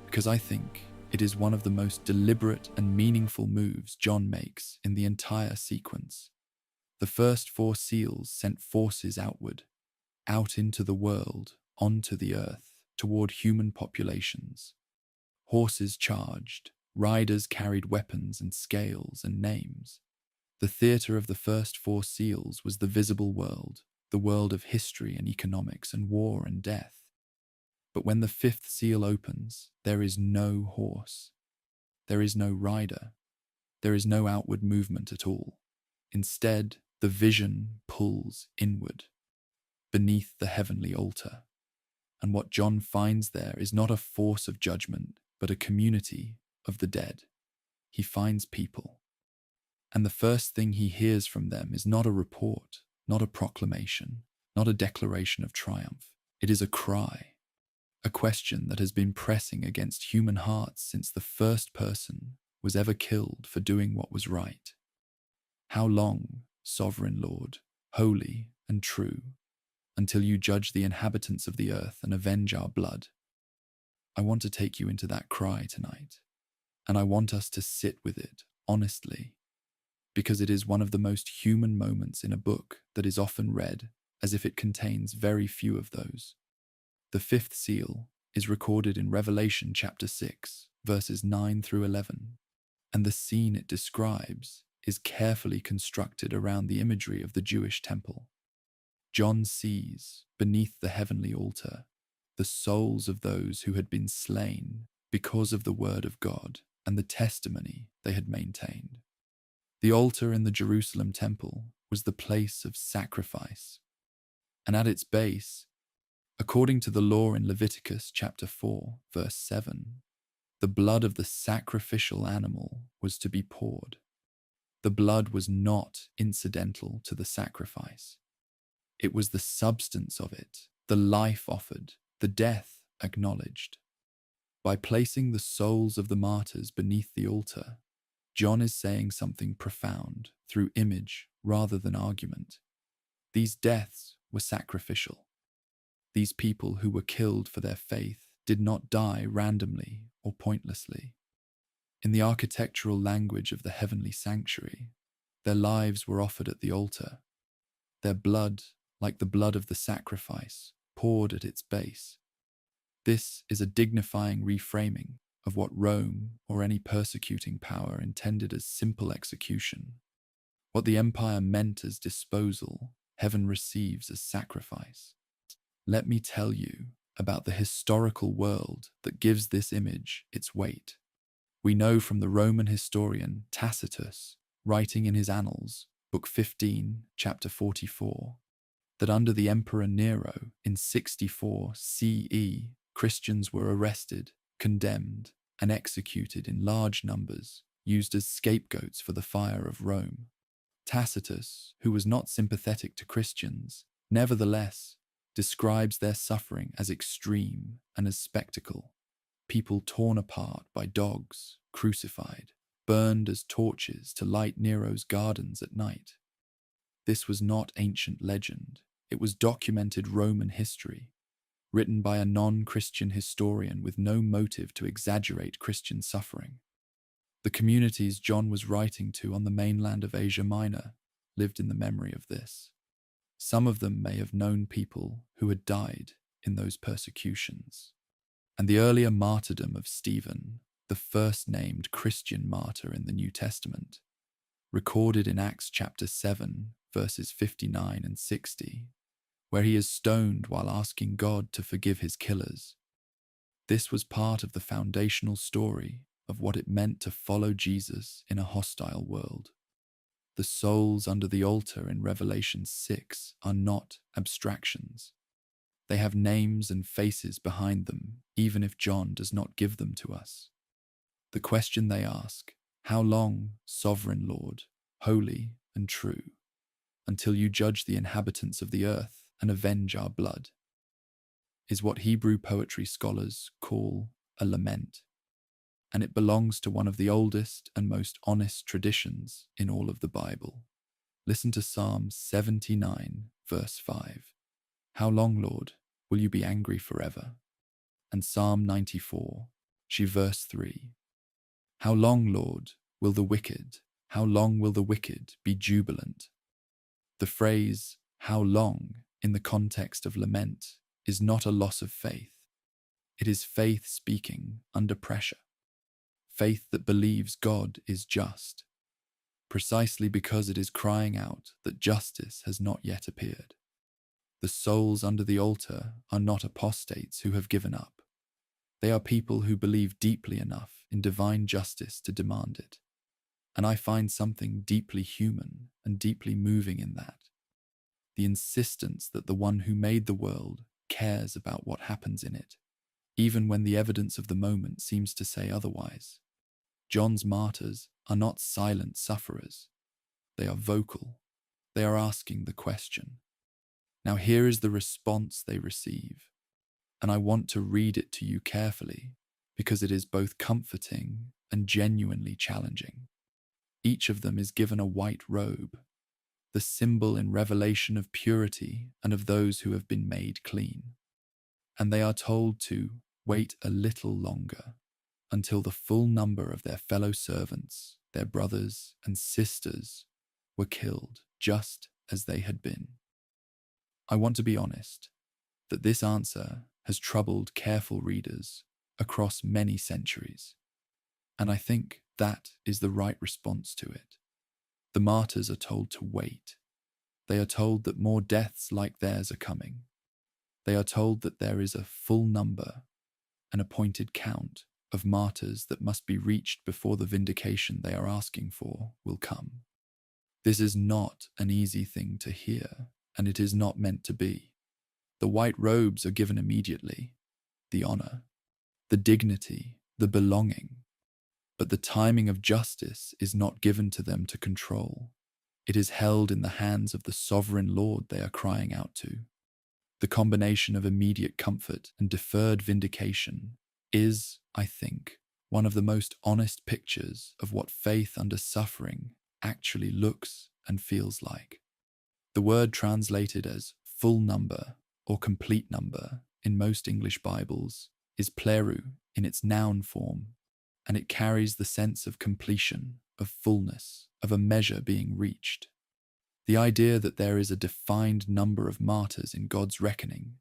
because I think it is one of the most deliberate and meaningful moves John makes in the entire sequence. The first four seals sent forces outward, out into the world, onto the earth, toward human populations. Horses charged, riders carried weapons and scales and names. The theatre of the first four seals was the visible world, the world of history and economics and war and death. But when the fifth seal opens, there is no horse. There is no rider. There is no outward movement at all. Instead, the vision pulls inward, beneath the heavenly altar. And what John finds there is not a force of judgment, but a community of the dead. He finds people. And the first thing he hears from them is not a report, not a proclamation, not a declaration of triumph. It is a cry, a question that has been pressing against human hearts since the first person was ever killed for doing what was right. How long, sovereign Lord, holy and true, until you judge the inhabitants of the earth and avenge our blood? I want to take you into that cry tonight, and I want us to sit with it honestly, because it is one of the most human moments in a book that is often read as if it contains very few of those. The fifth seal is recorded in Revelation chapter 6, verses 9 through 11, and the scene it describes is carefully constructed around the imagery of the Jewish temple. John sees, beneath the heavenly altar, the souls of those who had been slain because of the word of God and the testimony they had maintained. The altar in the Jerusalem temple was the place of sacrifice, and at its base, according to the law in Leviticus chapter 4, verse 7, the blood of the sacrificial animal was to be poured. The blood was not incidental to the sacrifice. It was the substance of it, the life offered, the death acknowledged. By placing the souls of the martyrs beneath the altar, John is saying something profound through image rather than argument. These deaths were sacrificial. These people who were killed for their faith did not die randomly or pointlessly. In the architectural language of the heavenly sanctuary, their lives were offered at the altar. Their blood, like the blood of the sacrifice, poured at its base. This is a dignifying reframing of what Rome or any persecuting power intended as simple execution. What the empire meant as disposal, heaven receives as sacrifice. Let me tell you about the historical world that gives this image its weight. We know from the Roman historian Tacitus, writing in his Annals, Book 15, Chapter 44, that under the Emperor Nero in 64 CE, Christians were arrested, condemned, and executed in large numbers, used as scapegoats for the fire of Rome. Tacitus, who was not sympathetic to Christians, nevertheless describes their suffering as extreme and as spectacle. People torn apart by dogs, crucified, burned as torches to light Nero's gardens at night. This was not ancient legend. It was documented Roman history, written by a non-Christian historian with no motive to exaggerate Christian suffering. The communities John was writing to on the mainland of Asia Minor lived in the memory of this. Some of them may have known people who had died in those persecutions. And the earlier martyrdom of Stephen, the first named Christian martyr in the New Testament, recorded in Acts chapter 7, verses 59 and 60, where he is stoned while asking God to forgive his killers. This was part of the foundational story of what it meant to follow Jesus in a hostile world. The souls under the altar in Revelation 6 are not abstractions. They have names and faces behind them, even if John does not give them to us. The question they ask, how long, sovereign Lord, holy and true, until you judge the inhabitants of the earth and avenge our blood, is what Hebrew poetry scholars call a lament, and it belongs to one of the oldest and most honest traditions in all of the Bible. Listen to Psalm 79, verse 5. How long, Lord, will you be angry forever? And Psalm 94, verse 3. How long, Lord, will the wicked, how long will the wicked be jubilant? The phrase, how long, in the context of lament, is not a loss of faith. It is faith speaking under pressure. Faith that believes God is just, precisely because it is crying out that justice has not yet appeared. The souls under the altar are not apostates who have given up. They are people who believe deeply enough in divine justice to demand it. And I find something deeply human and deeply moving in that. The insistence that the one who made the world cares about what happens in it, even when the evidence of the moment seems to say otherwise. John's martyrs are not silent sufferers. They are vocal. They are asking the question. Now here is the response they receive, and I want to read it to you carefully because it is both comforting and genuinely challenging. Each of them is given a white robe, the symbol in Revelation of purity and of those who have been made clean. And they are told to wait a little longer until the full number of their fellow servants, their brothers and sisters, were killed just as they had been. I want to be honest that this answer has troubled careful readers across many centuries, and I think that is the right response to it. The martyrs are told to wait. They are told that more deaths like theirs are coming. They are told that there is a full number, an appointed count of martyrs that must be reached before the vindication they are asking for will come. This is not an easy thing to hear, and it is not meant to be. The white robes are given immediately, the honor, the dignity, the belonging. But the timing of justice is not given to them to control. It is held in the hands of the sovereign Lord they are crying out to. The combination of immediate comfort and deferred vindication is, I think, one of the most honest pictures of what faith under suffering actually looks and feels like. The word translated as full number or complete number in most English Bibles is pleru in its noun form, and it carries the sense of completion, of fullness, of a measure being reached. The idea that there is a defined number of martyrs in God's reckoning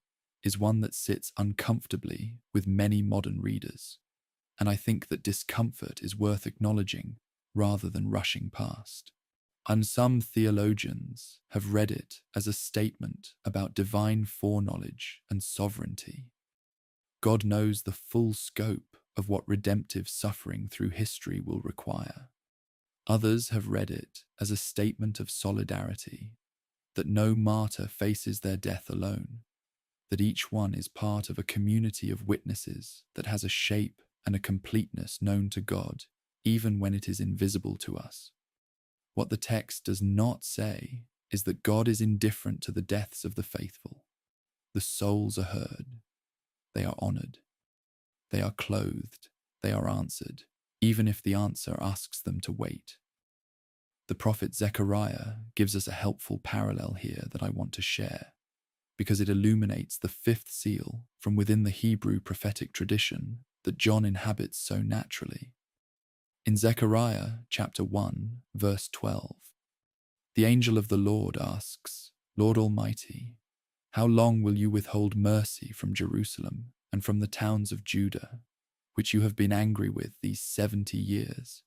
is one that sits uncomfortably with many modern readers, and I think that discomfort is worth acknowledging rather than rushing past. And some theologians have read it as a statement about divine foreknowledge and sovereignty. God knows the full scope of what redemptive suffering through history will require. Others have read it as a statement of solidarity, that no martyr faces their death alone, that each one is part of a community of witnesses that has a shape and a completeness known to God, even when it is invisible to us. What the text does not say is that God is indifferent to the deaths of the faithful. The souls are heard. They are honored. They are clothed. They are answered, even if the answer asks them to wait. The prophet Zechariah gives us a helpful parallel here that I want to share, because it illuminates the fifth seal from within the Hebrew prophetic tradition that John inhabits so naturally. In Zechariah chapter 1, verse 12, the angel of the Lord asks, Lord Almighty, how long will you withhold mercy from Jerusalem and from the towns of Judah, which you have been angry with these 70 years?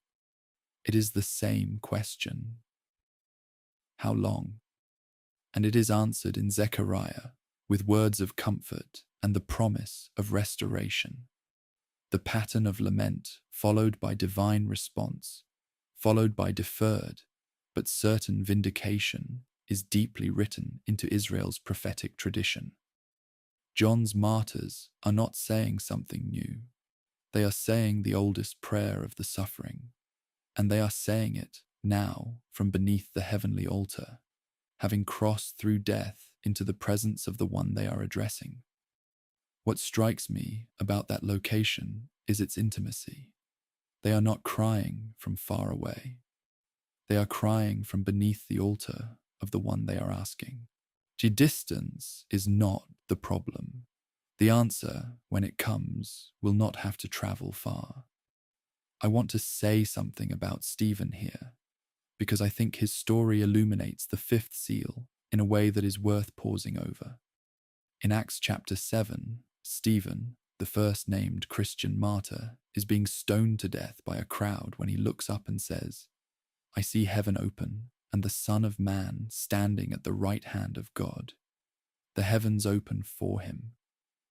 It is the same question. How long? And it is answered in Zechariah with words of comfort and the promise of restoration. The pattern of lament followed by divine response, followed by deferred but certain vindication, is deeply written into Israel's prophetic tradition. John's martyrs are not saying something new. They are saying the oldest prayer of the suffering, and they are saying it now from beneath the heavenly altar, having crossed through death into the presence of the one they are addressing. What strikes me about that location is its intimacy. They are not crying from far away. They are crying from beneath the altar of the one they are asking. Distance is not the problem. The answer, when it comes, will not have to travel far. I want to say something about Stephen here, because I think his story illuminates the fifth seal in a way that is worth pausing over. In Acts chapter 7, Stephen, the first named Christian martyr, is being stoned to death by a crowd when he looks up and says, I see heaven open and the Son of Man standing at the right hand of God. The heavens open for him.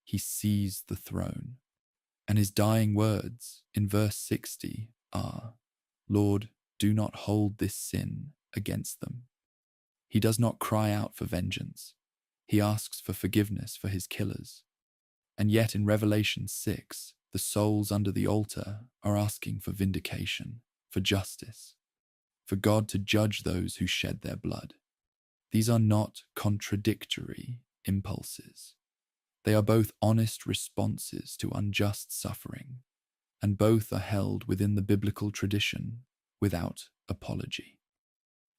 He sees the throne. And his dying words in verse 60 are, Lord, do not hold this sin against them. He does not cry out for vengeance. He asks for forgiveness for his killers. And yet in Revelation 6, the souls under the altar are asking for vindication, for justice, for God to judge those who shed their blood. These are not contradictory impulses. They are both honest responses to unjust suffering, and both are held within the biblical tradition without apology.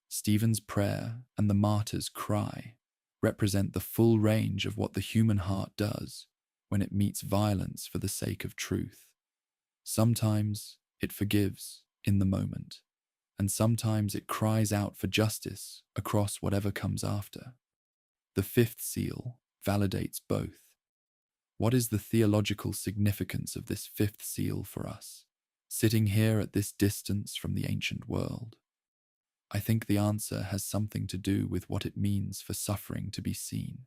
Stephen's prayer and the martyr's cry represent the full range of what the human heart does when it meets violence for the sake of truth. Sometimes it forgives in the moment, and sometimes it cries out for justice across whatever comes after. The fifth seal validates both. What is the theological significance of this fifth seal for us, sitting here at this distance from the ancient world? I think the answer has something to do with what it means for suffering to be seen.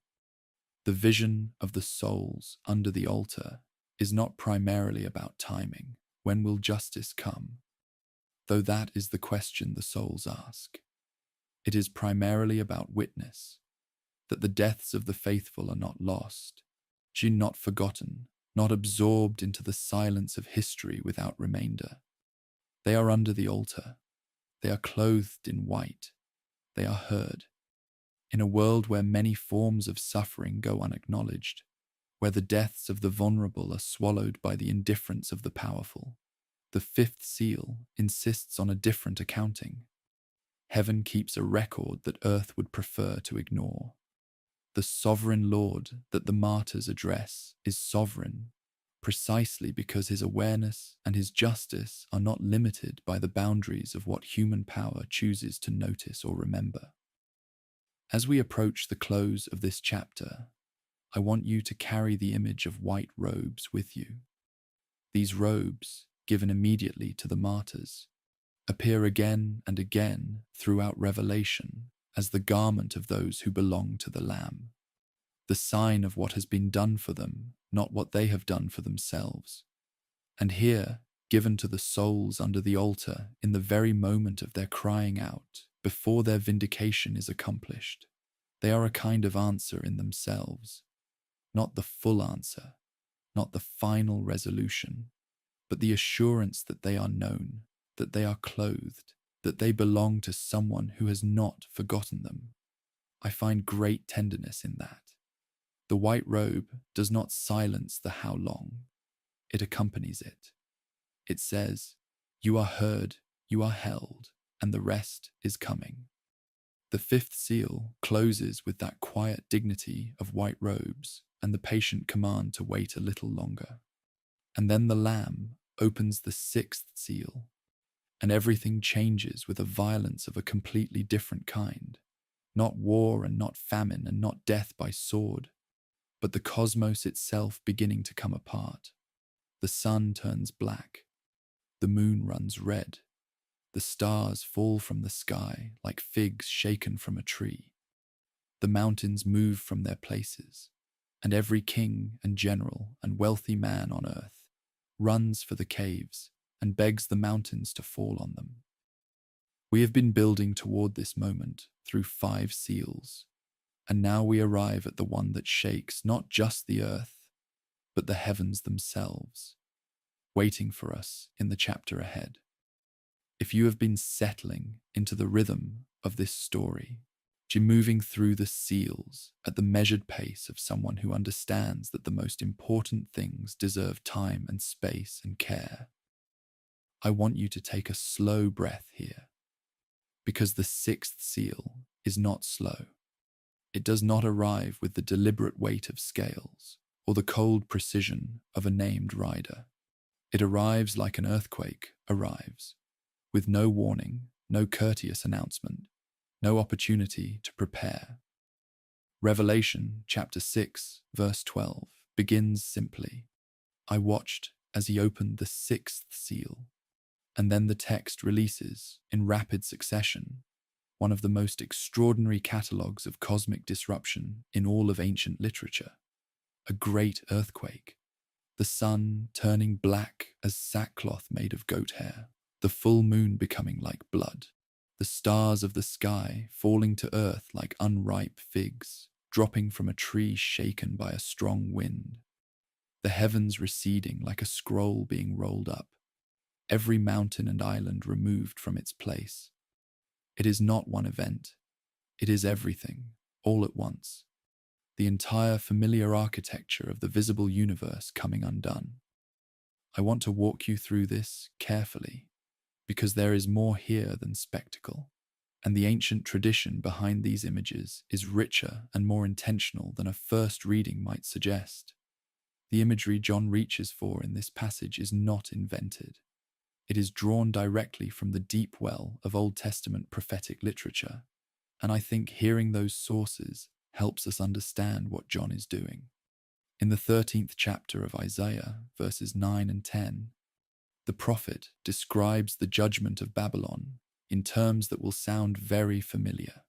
The vision of the souls under the altar is not primarily about timing. When will justice come? Though that is the question the souls ask. It is primarily about witness, that the deaths of the faithful are not lost, not forgotten, not absorbed into the silence of history without remainder. They are under the altar. They are clothed in white. They are heard. In a world where many forms of suffering go unacknowledged, where the deaths of the vulnerable are swallowed by the indifference of the powerful, The fifth seal insists on a different accounting. Heaven keeps a record that earth would prefer to ignore. The sovereign Lord that the martyrs address is sovereign precisely because his awareness and his justice are not limited by the boundaries of what human power chooses to notice or remember. As we approach the close of this chapter, I want you to carry the image of white robes with you. These robes, given immediately to the martyrs, appear again and again throughout Revelation as the garment of those who belong to the Lamb, the sign of what has been done for them, not what they have done for themselves. And here, given to the souls under the altar in the very moment of their crying out, before their vindication is accomplished, they are a kind of answer in themselves, not the full answer, not the final resolution, but the assurance that they are known, that they are clothed, that they belong to someone who has not forgotten them. I find great tenderness in that. The white robe does not silence the how long. It accompanies it. It says, "You are heard, you are held, and the rest is coming." The fifth seal closes with that quiet dignity of white robes and the patient command to wait a little longer. And then the Lamb opens the sixth seal, and everything changes with a violence of a completely different kind. Not war and not famine and not death by sword, but the cosmos itself beginning to come apart. The sun turns black, the moon runs red, the stars fall from the sky like figs shaken from a tree. The mountains move from their places, and every king and general and wealthy man on earth runs for the caves and begs the mountains to fall on them. We have been building toward this moment through 5 seals, and now we arrive at the one that shakes not just the earth, but the heavens themselves, waiting for us in the chapter ahead. If you have been settling into the rhythm of this story, moving through the seals at the measured pace of someone who understands that the most important things deserve time and space and care, I want you to take a slow breath here, because the sixth seal is not slow. It does not arrive with the deliberate weight of scales or the cold precision of a named rider. It arrives like an earthquake arrives, with no warning, no courteous announcement, no opportunity to prepare. Revelation chapter 6, verse 12 begins simply, "I watched as he opened the sixth seal," and then the text releases, in rapid succession, one of the most extraordinary catalogues of cosmic disruption in all of ancient literature. A great earthquake, the sun turning black as sackcloth made of goat hair, the full moon becoming like blood, the stars of the sky falling to earth like unripe figs, dropping from a tree shaken by a strong wind, the heavens receding like a scroll being rolled up, every mountain and island removed from its place. It is not one event. It is everything, all at once. The entire familiar architecture of the visible universe coming undone. I want to walk you through this carefully, because there is more here than spectacle, and the ancient tradition behind these images is richer and more intentional than a first reading might suggest. The imagery John reaches for in this passage is not invented. It is drawn directly from the deep well of Old Testament prophetic literature, and I think hearing those sources helps us understand what John is doing. In the 13th chapter of Isaiah, verses 9 and 10, the prophet describes the judgment of Babylon in terms that will sound very familiar.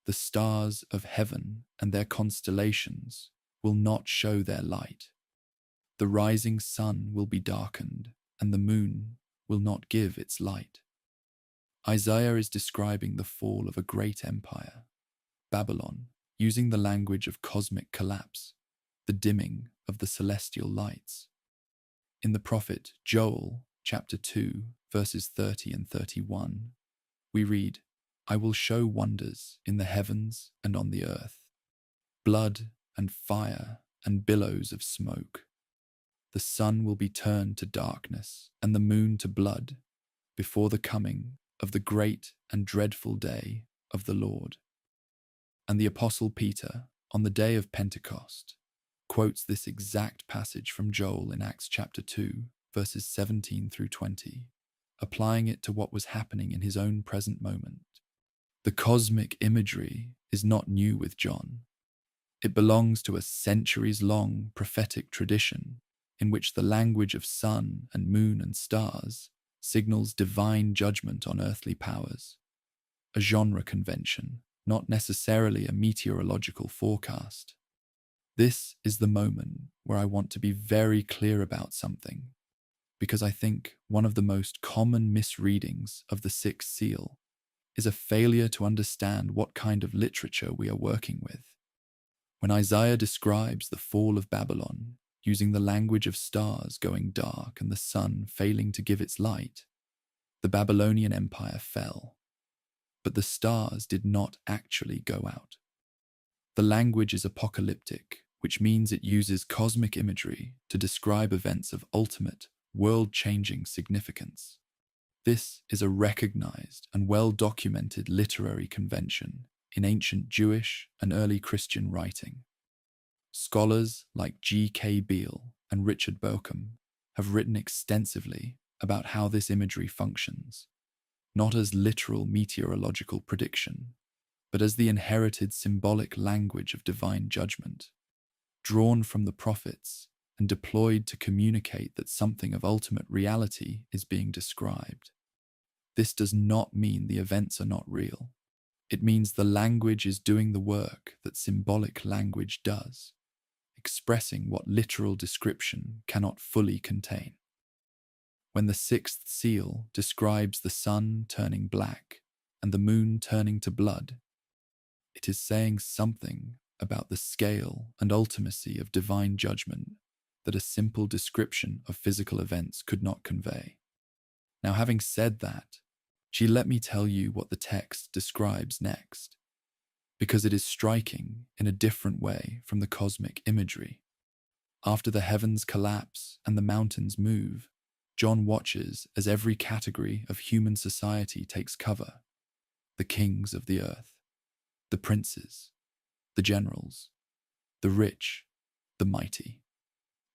The stars of heaven and their constellations will not show their light. The rising sun will be darkened, and the moon will not give its light. Isaiah is describing the fall of a great empire, Babylon, using the language of cosmic collapse, the dimming of the celestial lights. In the prophet Joel, chapter 2, verses 30 and 31, we read, "I will show wonders in the heavens and on the earth, blood and fire and billows of smoke. the sun will be turned to darkness and the moon to blood before the coming of the great and dreadful day of the Lord. And the Apostle Peter, on the day of Pentecost, quotes this exact passage from Joel in Acts chapter 2, verses 17 through 20, applying it to what was happening in his own present moment. The cosmic imagery is not new with John. It belongs to a centuries-long prophetic tradition in which the language of sun and moon and stars signals divine judgment on earthly powers, a genre convention, not necessarily a meteorological forecast. This is the moment where I want to be very clear about something, because I think one of the most common misreadings of the sixth seal is a failure to understand what kind of literature we are working with. When Isaiah describes the fall of Babylon using the language of stars going dark and the sun failing to give its light, the Babylonian Empire fell. But the stars did not actually go out. The language is apocalyptic, which means it uses cosmic imagery to describe events of ultimate, world-changing significance. This is a recognized and well-documented literary convention in ancient Jewish and early Christian writing. Scholars like G.K. Beale and Richard Bauckham have written extensively about how this imagery functions, not as literal meteorological prediction, but as the inherited symbolic language of divine judgment, drawn from the prophets and deployed to communicate that something of ultimate reality is being described. This does not mean the events are not real. It means the language is doing the work that symbolic language does, expressing what literal description cannot fully contain. When the sixth seal describes the sun turning black and the moon turning to blood, it is saying something about the scale and ultimacy of divine judgment that a simple description of physical events could not convey. Now, having said that, let me tell you what the text describes next, because it is striking in a different way from the cosmic imagery. After the heavens collapse and the mountains move, John watches as every category of human society takes cover: the kings of the earth, the princes, the generals, the rich, the mighty,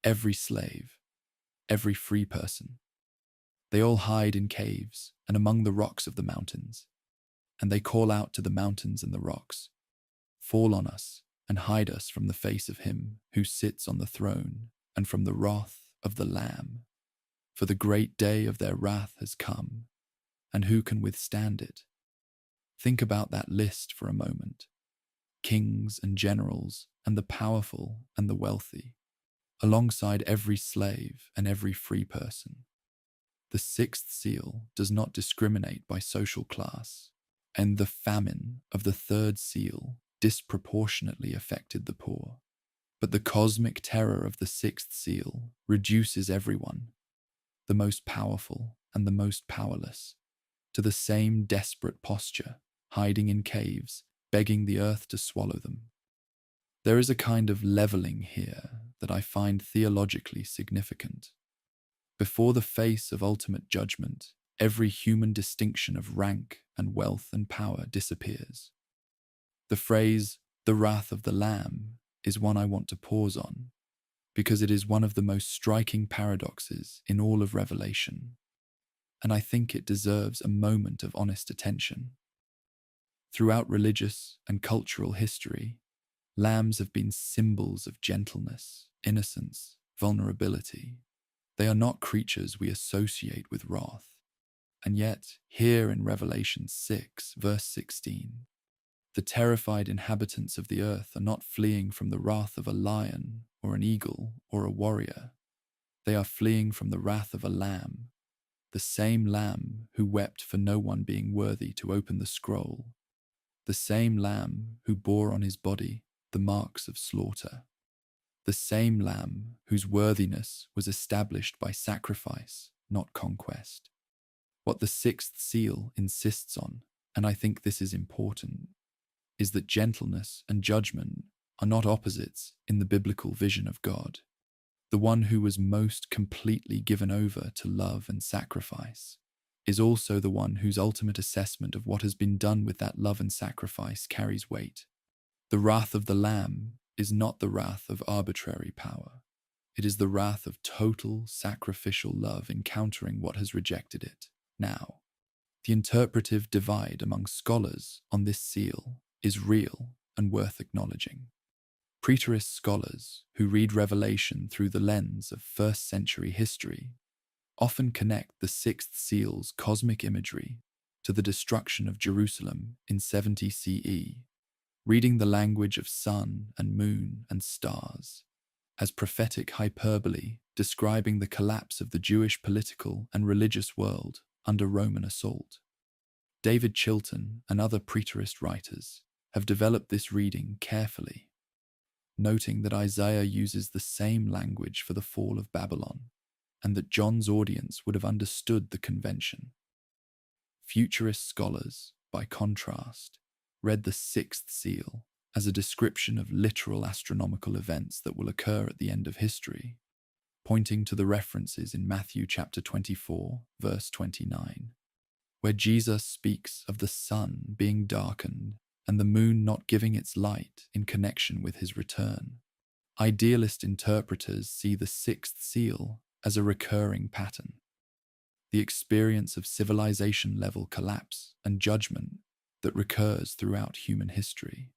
every slave, every free person. They all hide in caves and among the rocks of the mountains, and they call out to the mountains and the rocks, "Fall on us and hide us from the face of him who sits on the throne and from the wrath of the Lamb. For the great day of their wrath has come, and who can withstand it?" Think about that list for a moment. Kings and generals and the powerful and the wealthy, alongside every slave and every free person. The sixth seal does not discriminate by social class, and the famine of the third seal disproportionately affected the poor. But the cosmic terror of the sixth seal reduces everyone, the most powerful and the most powerless, to the same desperate posture, hiding in caves, begging the earth to swallow them. There is a kind of leveling here that I find theologically significant. Before the face of ultimate judgment, every human distinction of rank and wealth and power disappears. The phrase, "the wrath of the Lamb," is one I want to pause on, because it is one of the most striking paradoxes in all of Revelation, and I think it deserves a moment of honest attention. Throughout religious and cultural history, lambs have been symbols of gentleness, innocence, vulnerability. They are not creatures we associate with wrath. And yet, here in Revelation 6, verse 16, the terrified inhabitants of the earth are not fleeing from the wrath of a lion or an eagle or a warrior. They are fleeing from the wrath of a lamb, the same lamb who wept for no one being worthy to open the scroll, the same lamb who bore on his body the marks of slaughter, the same lamb whose worthiness was established by sacrifice, not conquest. What the sixth seal insists on, and I think this is important, is that gentleness and judgment are not opposites in the biblical vision of God. The one who was most completely given over to love and sacrifice is also the one whose ultimate assessment of what has been done with that love and sacrifice carries weight. The wrath of the Lamb is not the wrath of arbitrary power. It is the wrath of total sacrificial love encountering what has rejected it. Now, the interpretive divide among scholars on this seal is real and worth acknowledging. Preterist scholars who read Revelation through the lens of first-century history often connect the sixth seal's cosmic imagery to the destruction of Jerusalem in 70 CE, reading the language of sun and moon and stars as prophetic hyperbole describing the collapse of the Jewish political and religious world under Roman assault. David Chilton and other preterist writers have developed this reading carefully, noting that Isaiah uses the same language for the fall of Babylon, and that John's audience would have understood the convention. Futurist scholars, by contrast, read the sixth seal as a description of literal astronomical events that will occur at the end of history, pointing to the references in Matthew chapter 24, verse 29, where Jesus speaks of the sun being darkened and the moon not giving its light in connection with his return. Idealist interpreters see the sixth seal as a recurring pattern, the experience of civilization-level collapse and judgment that recurs throughout human history,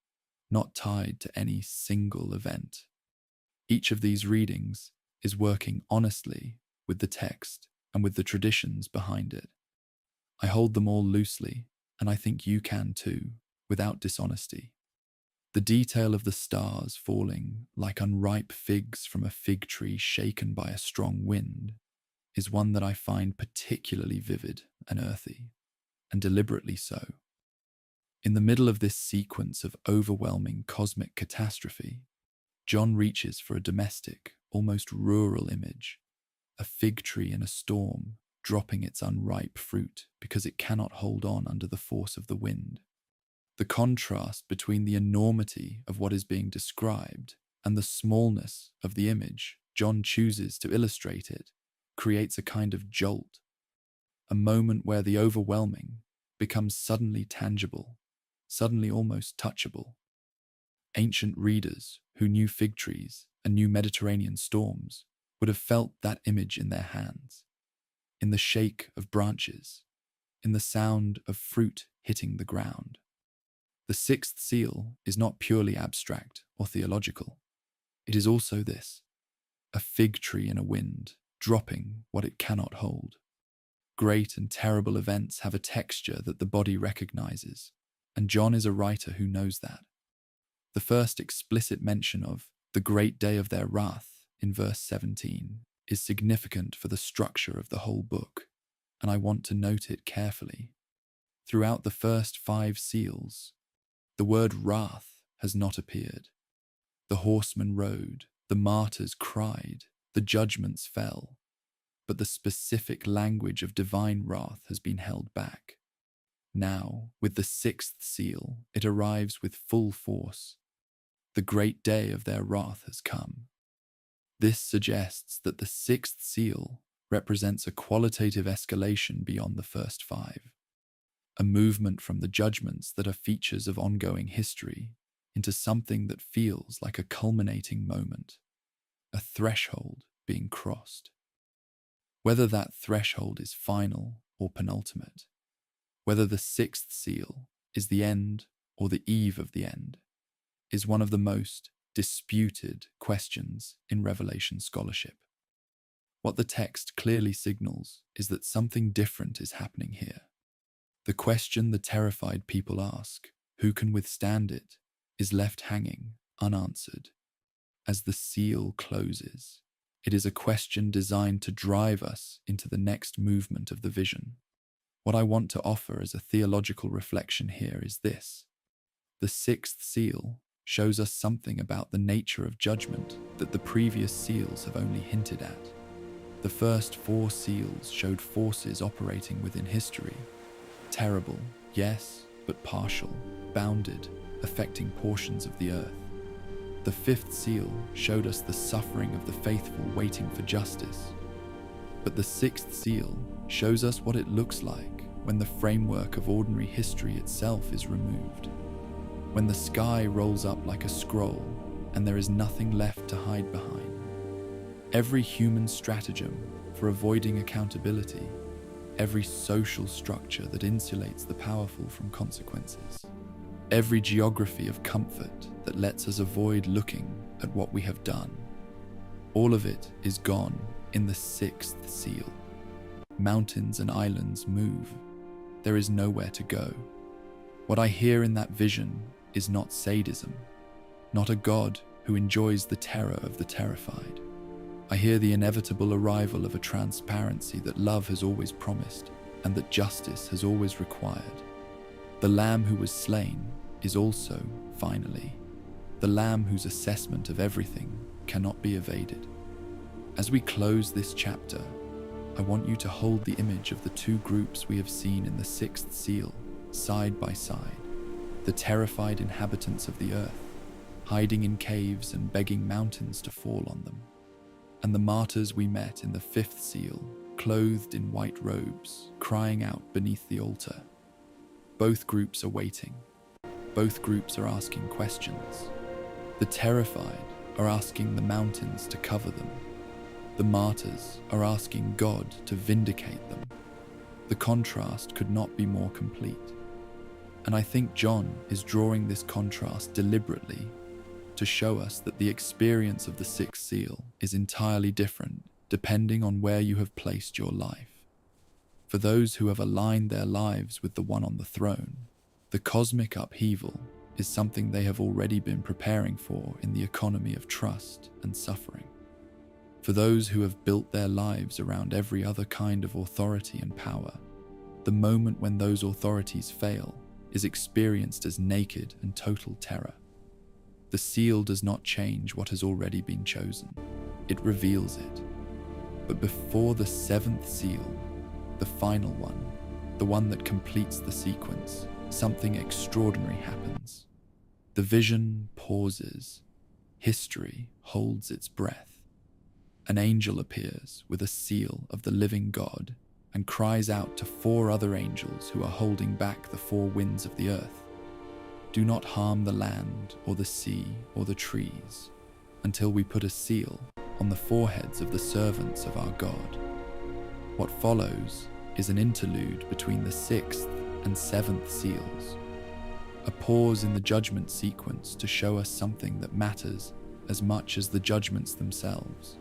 not tied to any single event. Each of these readings is working honestly with the text and with the traditions behind it. I hold them all loosely, and I think you can too, without dishonesty. The detail of the stars falling like unripe figs from a fig tree shaken by a strong wind is one that I find particularly vivid and earthy, and deliberately so. In the middle of this sequence of overwhelming cosmic catastrophe, John reaches for a domestic, almost rural image, a fig tree in a storm dropping its unripe fruit because it cannot hold on under the force of the wind. The contrast between the enormity of what is being described and the smallness of the image John chooses to illustrate it creates a kind of jolt, a moment where the overwhelming becomes suddenly tangible, suddenly almost touchable. Ancient readers who knew fig trees and knew Mediterranean storms would have felt that image in their hands, in the shake of branches, in the sound of fruit hitting the ground. The sixth seal is not purely abstract or theological. It is also this, a fig tree in a wind, dropping what it cannot hold. Great and terrible events have a texture that the body recognizes, and John is a writer who knows that. The first explicit mention of the great day of their wrath in verse 17 is significant for the structure of the whole book, and I want to note it carefully. Throughout the first 5 seals, the word wrath has not appeared. The horsemen rode, the martyrs cried, the judgments fell, but the specific language of divine wrath has been held back. Now, with the 6th seal, it arrives with full force. The great day of their wrath has come. This suggests that the 6th seal represents a qualitative escalation beyond the first 5, a movement from the judgments that are features of ongoing history into something that feels like a culminating moment, a threshold being crossed. Whether that threshold is final or penultimate, whether the 6th seal is the end or the eve of the end, is one of the most disputed questions in Revelation scholarship. What the text clearly signals is that something different is happening here. The question the terrified people ask, who can withstand it, is left hanging, unanswered. As the seal closes, it is a question designed to drive us into the next movement of the vision. What I want to offer as a theological reflection here is this. The 6th seal shows us something about the nature of judgment that the previous seals have only hinted at. The first 4 seals showed forces operating within history. Terrible, yes, but partial, bounded, affecting portions of the earth. The fifth seal showed us the suffering of the faithful waiting for justice. But the sixth seal shows us what it looks like when the framework of ordinary history itself is removed. When the sky rolls up like a scroll and there is nothing left to hide behind. Every human stratagem for avoiding accountability, every social structure that insulates the powerful from consequences, every geography of comfort that lets us avoid looking at what we have done, all of it is gone in the sixth seal. Mountains and islands move. There is nowhere to go. What I hear in that vision is not sadism, not a God who enjoys the terror of the terrified. I hear the inevitable arrival of a transparency that love has always promised and that justice has always required. The Lamb who was slain is also, finally, the Lamb whose assessment of everything cannot be evaded. As we close this chapter, I want you to hold the image of the two groups we have seen in the sixth seal, side by side, the terrified inhabitants of the earth, hiding in caves and begging mountains to fall on them, and the martyrs we met in the fifth seal, clothed in white robes, crying out beneath the altar. Both groups are waiting. Both groups are asking questions. The terrified are asking the mountains to cover them. The martyrs are asking God to vindicate them. The contrast could not be more complete. And I think John is drawing this contrast deliberately to show us that the experience of the sixth seal is entirely different depending on where you have placed your life. For those who have aligned their lives with the one on the throne, the cosmic upheaval is something they have already been preparing for in the economy of trust and suffering. For those who have built their lives around every other kind of authority and power, the moment when those authorities fail is experienced as naked and total terror. The seal does not change what has already been chosen. It reveals it. But before the seventh seal, the final one, the one that completes the sequence, something extraordinary happens. The vision pauses. History holds its breath. An angel appears with a seal of the living God and cries out to four other angels who are holding back the four winds of the earth. Do not harm the land or the sea or the trees until we put a seal on the foreheads of the servants of our God. What follows is an interlude between the sixth and seventh seals, a pause in the judgment sequence to show us something that matters as much as the judgments themselves.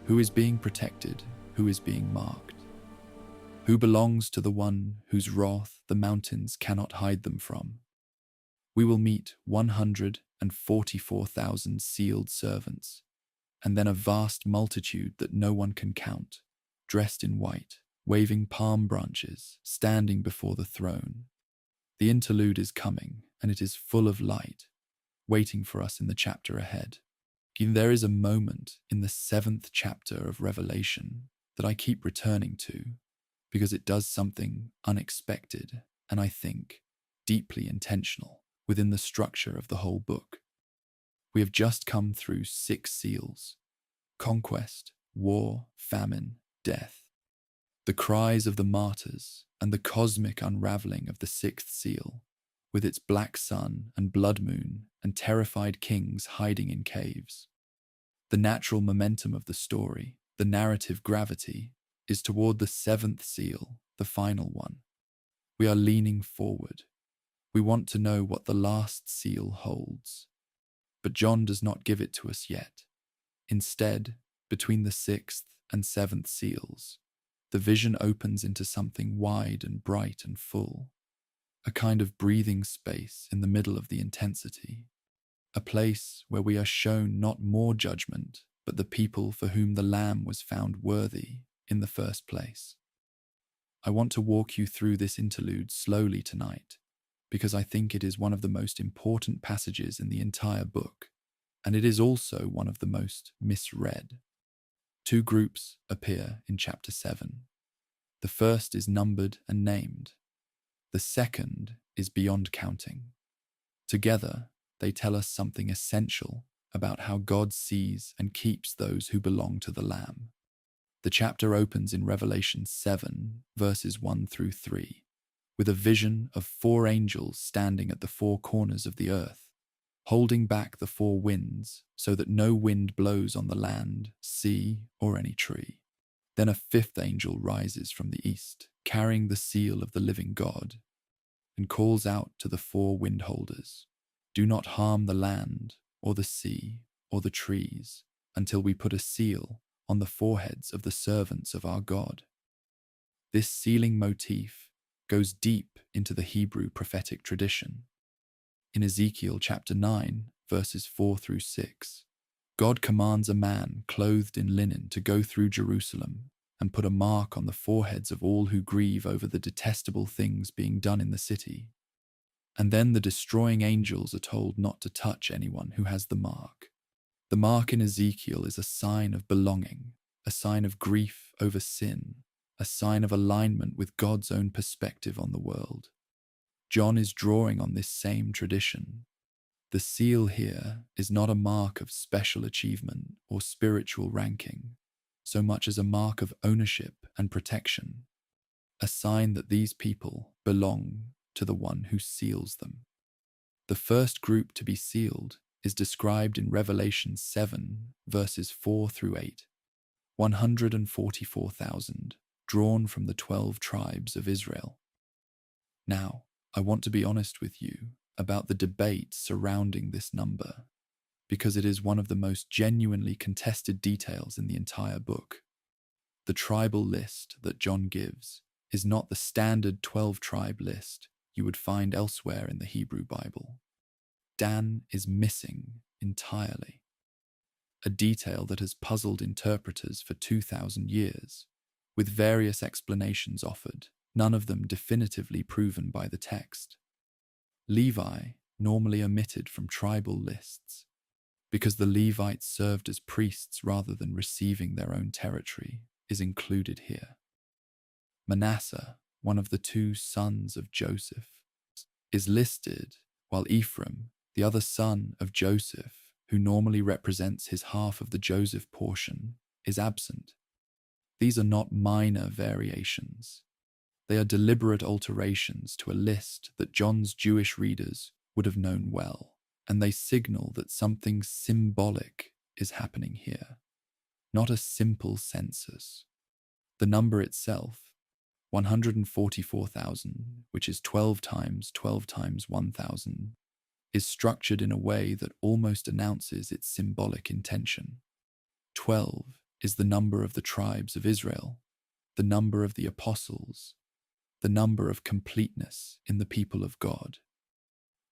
Who is being protected? Who is being marked? Who belongs to the one whose wrath the mountains cannot hide them from? We will meet 144,000 sealed servants, and then a vast multitude that no one can count, dressed in white, waving palm branches, standing before the throne. The interlude is coming, and it is full of light, waiting for us in the chapter ahead. There is a moment in the seventh chapter of Revelation that I keep returning to, because it does something unexpected, and I think deeply intentional within the structure of the whole book. We have just come through 6 seals: conquest, war, famine, death. The cries of the martyrs and the cosmic unraveling of the 6th seal, with its black sun and blood moon and terrified kings hiding in caves. The natural momentum of the story, the narrative gravity, is toward the 7th seal, the final one. We are leaning forward. We want to know what the last seal holds. But John does not give it to us yet. Instead, between the 6th and 7th seals, the vision opens into something wide and bright and full, a kind of breathing space in the middle of the intensity, a place where we are shown not more judgment, but the people for whom the Lamb was found worthy in the first place. I want to walk you through this interlude slowly tonight, because I think it is one of the most important passages in the entire book, and it is also one of the most misread. 2 groups appear in chapter 7. The first is numbered and named. The second is beyond counting. Together, they tell us something essential about how God sees and keeps those who belong to the Lamb. The chapter opens in Revelation 7, verses 1 through 3, with a vision of 4 angels standing at the 4 corners of the earth, holding back the 4 winds so that no wind blows on the land, sea, or any tree. Then a 5th angel rises from the east, carrying the seal of the living God, and calls out to the 4 wind holders, "Do not harm the land, or the sea, or the trees, until we put a seal on the foreheads of the servants of our God." This sealing motif goes deep into the Hebrew prophetic tradition. In Ezekiel chapter 9, verses 4 through 6, God commands a man clothed in linen to go through Jerusalem and put a mark on the foreheads of all who grieve over the detestable things being done in the city. And then the destroying angels are told not to touch anyone who has the mark. The mark in Ezekiel is a sign of belonging, a sign of grief over sin, a sign of alignment with God's own perspective on the world. John is drawing on this same tradition. The seal here is not a mark of special achievement or spiritual ranking, so much as a mark of ownership and protection, a sign that these people belong to the one who seals them. The first group to be sealed is described in Revelation 7, verses 4 through 8, 144,000, drawn from the 12 tribes of Israel. Now, I want to be honest with you about the debate surrounding this number, because it is one of the most genuinely contested details in the entire book. The tribal list that John gives is not the standard 12-tribe list you would find elsewhere in the Hebrew Bible. Dan is missing entirely, a detail that has puzzled interpreters for 2,000 years, with various explanations offered, none of them definitively proven by the text. Levi, normally omitted from tribal lists, because the Levites served as priests rather than receiving their own territory, is included here. Manasseh, one of the 2 sons of Joseph, is listed, while Ephraim, the other son of Joseph, who normally represents his half of the Joseph portion, is absent. These are not minor variations. They are deliberate alterations to a list that John's Jewish readers would have known well, and they signal that something symbolic is happening here, not a simple census. The number itself, 144,000, which is 12 times 12 times 1,000, is structured in a way that almost announces its symbolic intention. 12 is the number of the tribes of Israel, the number of the apostles, the number of completeness in the people of God.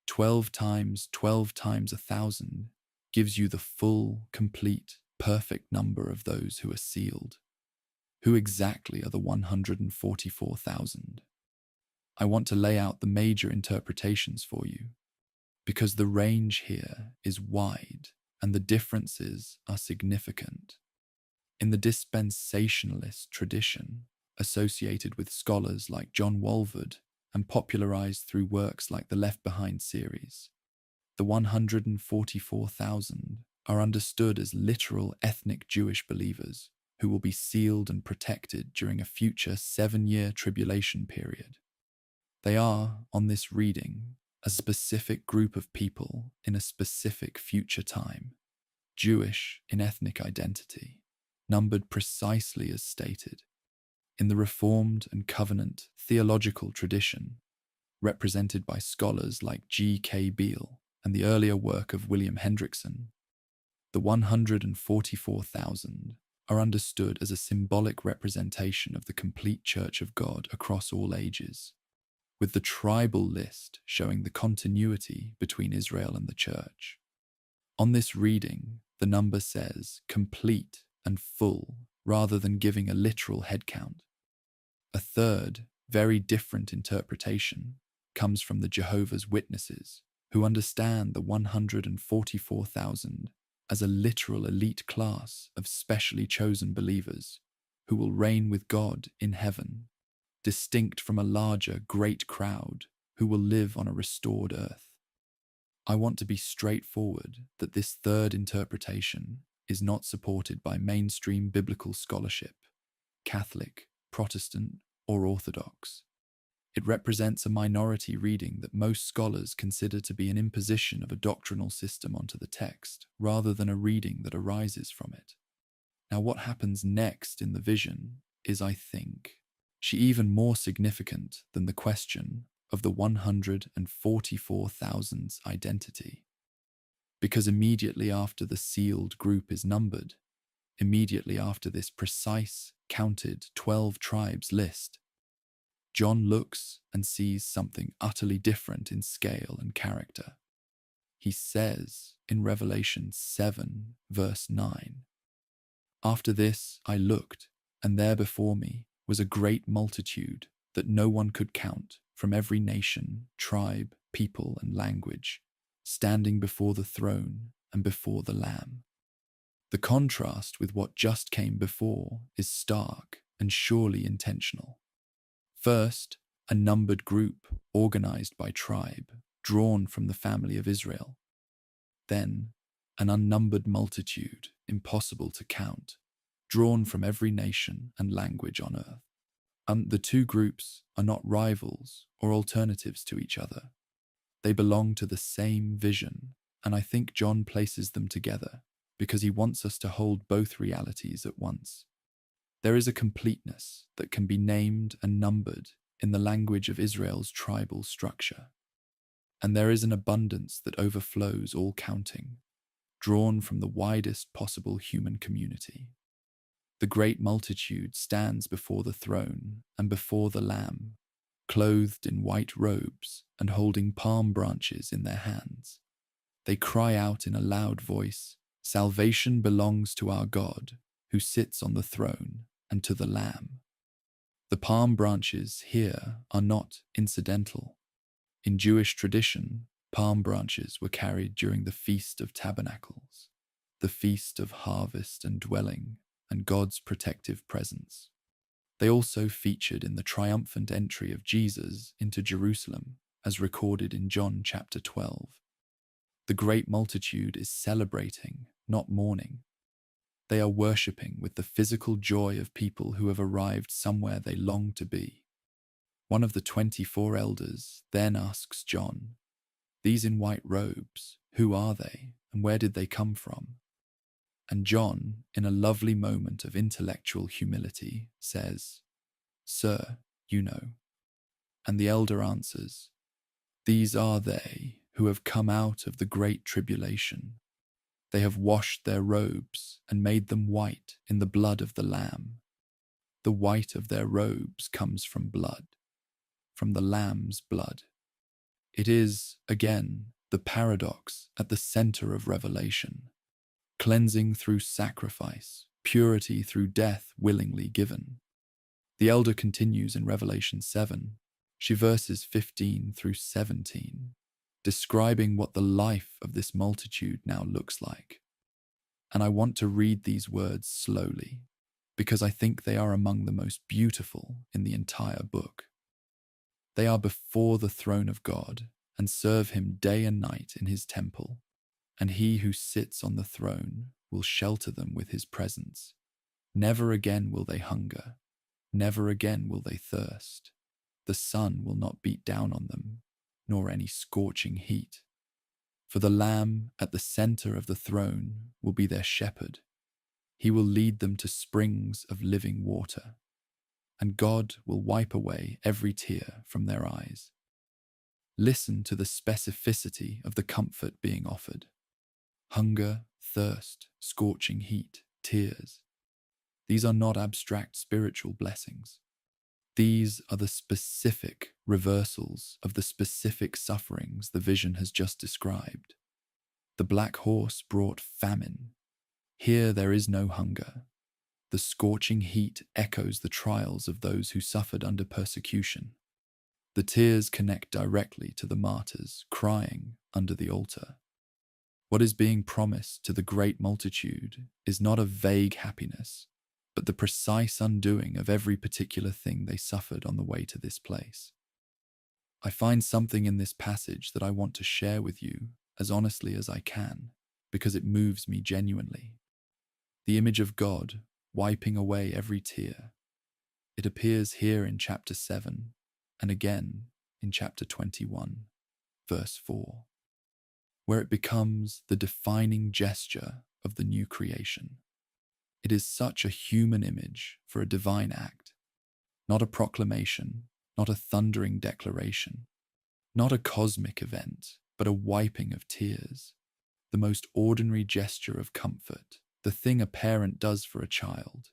12 times 1,000 gives you the full, complete, perfect number of those who are sealed. Who exactly are the 144,000? I want to lay out the major interpretations for you, because the range here is wide and the differences are significant. In the dispensationalist tradition, associated with scholars like John Walvoord and popularized through works like the Left Behind series, the 144,000 are understood as literal ethnic Jewish believers who will be sealed and protected during a future 7-year tribulation period. They are, on this reading, a specific group of people in a specific future time, Jewish in ethnic identity, numbered precisely as stated. In the Reformed and Covenant theological tradition, represented by scholars like G.K. Beale and the earlier work of William Hendrickson, the 144,000 are understood as a symbolic representation of the complete Church of God across all ages, with the tribal list showing the continuity between Israel and the Church. On this reading, the number says complete and full rather than giving a literal head count. A third, very different interpretation comes from the Jehovah's Witnesses, who understand the 144,000 as a literal elite class of specially chosen believers who will reign with God in heaven, distinct from a larger, great crowd who will live on a restored earth. I want to be straightforward that this third interpretation is not supported by mainstream biblical scholarship, Catholic, Protestant, or Orthodox. It represents a minority reading that most scholars consider to be an imposition of a doctrinal system onto the text, rather than a reading that arises from it. Now, what happens next in the vision is, I think, even more significant than the question of the 144,000's identity. Because immediately after the sealed group is numbered, immediately after this precise, counted 12 tribes list, John looks and sees something utterly different in scale and character. He says in Revelation 7, verse 9, "After this I looked, and there before me was a great multitude that no one could count, from every nation, tribe, people, and language, standing before the throne and before the Lamb." The contrast with what just came before is stark and surely intentional. First, a numbered group organized by tribe, drawn from the family of Israel. Then, an unnumbered multitude, impossible to count, drawn from every nation and language on earth. The two groups are not rivals or alternatives to each other. They belong to the same vision, and I think John places them together because he wants us to hold both realities at once. There is a completeness that can be named and numbered in the language of Israel's tribal structure. And there is an abundance that overflows all counting, drawn from the widest possible human community. The great multitude stands before the throne and before the Lamb, clothed in white robes and holding palm branches in their hands. They cry out in a loud voice, "Salvation belongs to our God, who sits on the throne, and to the Lamb." The palm branches here are not incidental. In Jewish tradition, palm branches were carried during the Feast of Tabernacles, the feast of harvest and dwelling, and God's protective presence. They also featured in the triumphant entry of Jesus into Jerusalem, as recorded in John chapter 12. The great multitude is celebrating, not mourning. They are worshipping with the physical joy of people who have arrived somewhere they long to be. One of the 24 elders then asks John, "These in white robes, who are they, and where did they come from?" And John, in a lovely moment of intellectual humility, says, "Sir, you know." And the elder answers, "These are they who have come out of the great tribulation. They have washed their robes and made them white in the blood of the Lamb. The white of their robes comes from blood, from the Lamb's blood." It is, again, the paradox at the center of Revelation. Cleansing through sacrifice, purity through death willingly given. The elder continues in Revelation 7, verses 15 through 17, describing what the life of this multitude now looks like. And I want to read these words slowly, because I think they are among the most beautiful in the entire book. They are before the throne of God and serve him day and night in his temple, and he who sits on the throne will shelter them with his presence. Never again will they hunger, never again will they thirst. The sun will not beat down on them, nor any scorching heat. For the Lamb at the center of the throne will be their shepherd. He will lead them to springs of living water, and God will wipe away every tear from their eyes. Listen to the specificity of the comfort being offered. Hunger, thirst, scorching heat, tears. These are not abstract spiritual blessings. These are the specific reversals of the specific sufferings the vision has just described. The black horse brought famine. Here there is no hunger. The scorching heat echoes the trials of those who suffered under persecution. The tears connect directly to the martyrs crying under the altar. What is being promised to the great multitude is not a vague happiness, but the precise undoing of every particular thing they suffered on the way to this place. I find something in this passage that I want to share with you as honestly as I can, because it moves me genuinely. The image of God wiping away every tear. It appears here in chapter 7 and again in chapter 21, verse 4, where it becomes the defining gesture of the new creation. It is such a human image for a divine act, not a proclamation, not a thundering declaration, not a cosmic event, but a wiping of tears, the most ordinary gesture of comfort, the thing a parent does for a child,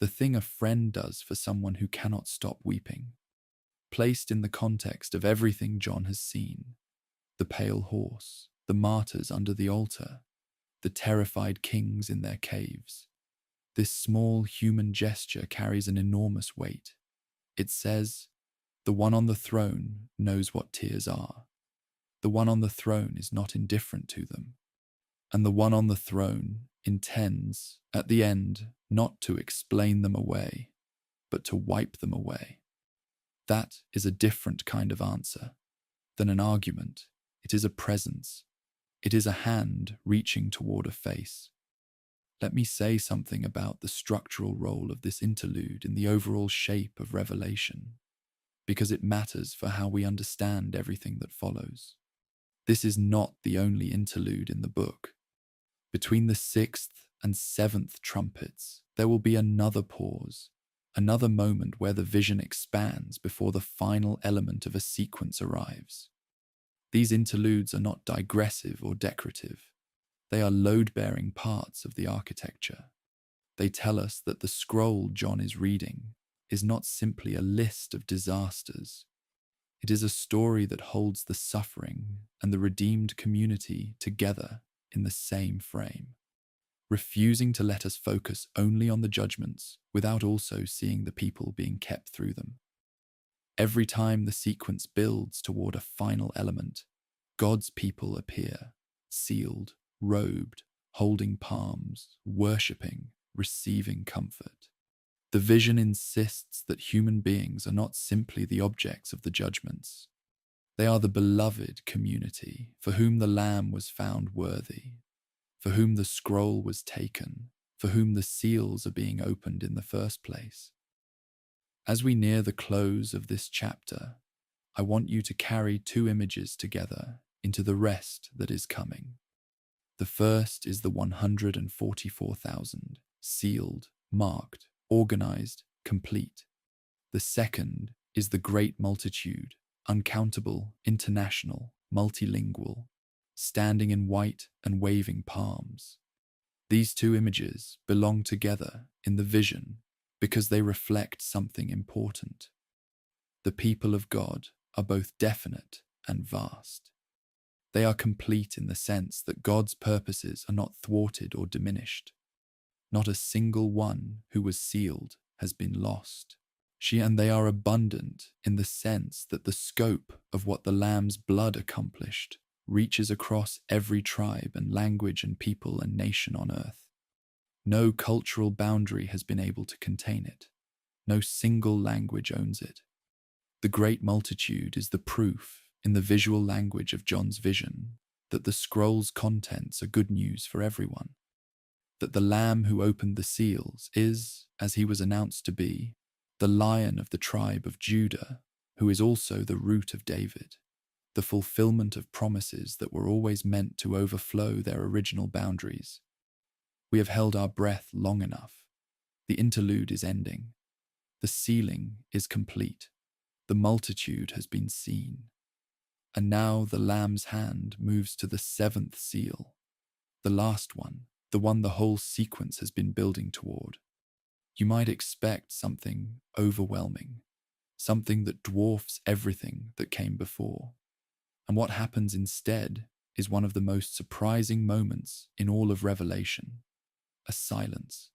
the thing a friend does for someone who cannot stop weeping, placed in the context of everything John has seen: the pale horse, the martyrs under the altar, the terrified kings in their caves. This small human gesture carries an enormous weight. It says, the one on the throne knows what tears are. The one on the throne is not indifferent to them. And the one on the throne intends, at the end, not to explain them away, but to wipe them away. That is a different kind of answer than an argument. It is a presence. It is a hand reaching toward a face. Let me say something about the structural role of this interlude in the overall shape of Revelation, because it matters for how we understand everything that follows. This is not the only interlude in the book. Between the 6th and 7th trumpets, there will be another pause, another moment where the vision expands before the final element of a sequence arrives. These interludes are not digressive or decorative. They are load-bearing parts of the architecture. They tell us that the scroll John is reading is not simply a list of disasters. It is a story that holds the suffering and the redeemed community together in the same frame, refusing to let us focus only on the judgments without also seeing the people being kept through them. Every time the sequence builds toward a final element, God's people appear, sealed, robed, holding palms, worshipping, receiving comfort. The vision insists that human beings are not simply the objects of the judgments. They are the beloved community for whom the Lamb was found worthy, for whom the scroll was taken, for whom the seals are being opened in the first place. As we near the close of this chapter, I want you to carry two images together into the rest that is coming. The first is the 144,000, sealed, marked, organized, complete. The second is the great multitude, uncountable, international, multilingual, standing in white and waving palms. These two images belong together in the vision because they reflect something important. The people of God are both definite and vast. They are complete in the sense that God's purposes are not thwarted or diminished. Not a single one who was sealed has been lost. They are abundant in the sense that the scope of what the Lamb's blood accomplished reaches across every tribe and language and people and nation on earth. No cultural boundary has been able to contain it. No single language owns it. The great multitude is the proof, in the visual language of John's vision, that the scroll's contents are good news for everyone. That the Lamb who opened the seals is, as he was announced to be, the Lion of the tribe of Judah, who is also the root of David, the fulfillment of promises that were always meant to overflow their original boundaries. We have held our breath long enough. The interlude is ending. The sealing is complete. The multitude has been seen. And now the Lamb's hand moves to the 7th seal, the last one, the one the whole sequence has been building toward. You might expect something overwhelming, something that dwarfs everything that came before. And what happens instead is one of the most surprising moments in all of Revelation: a silence.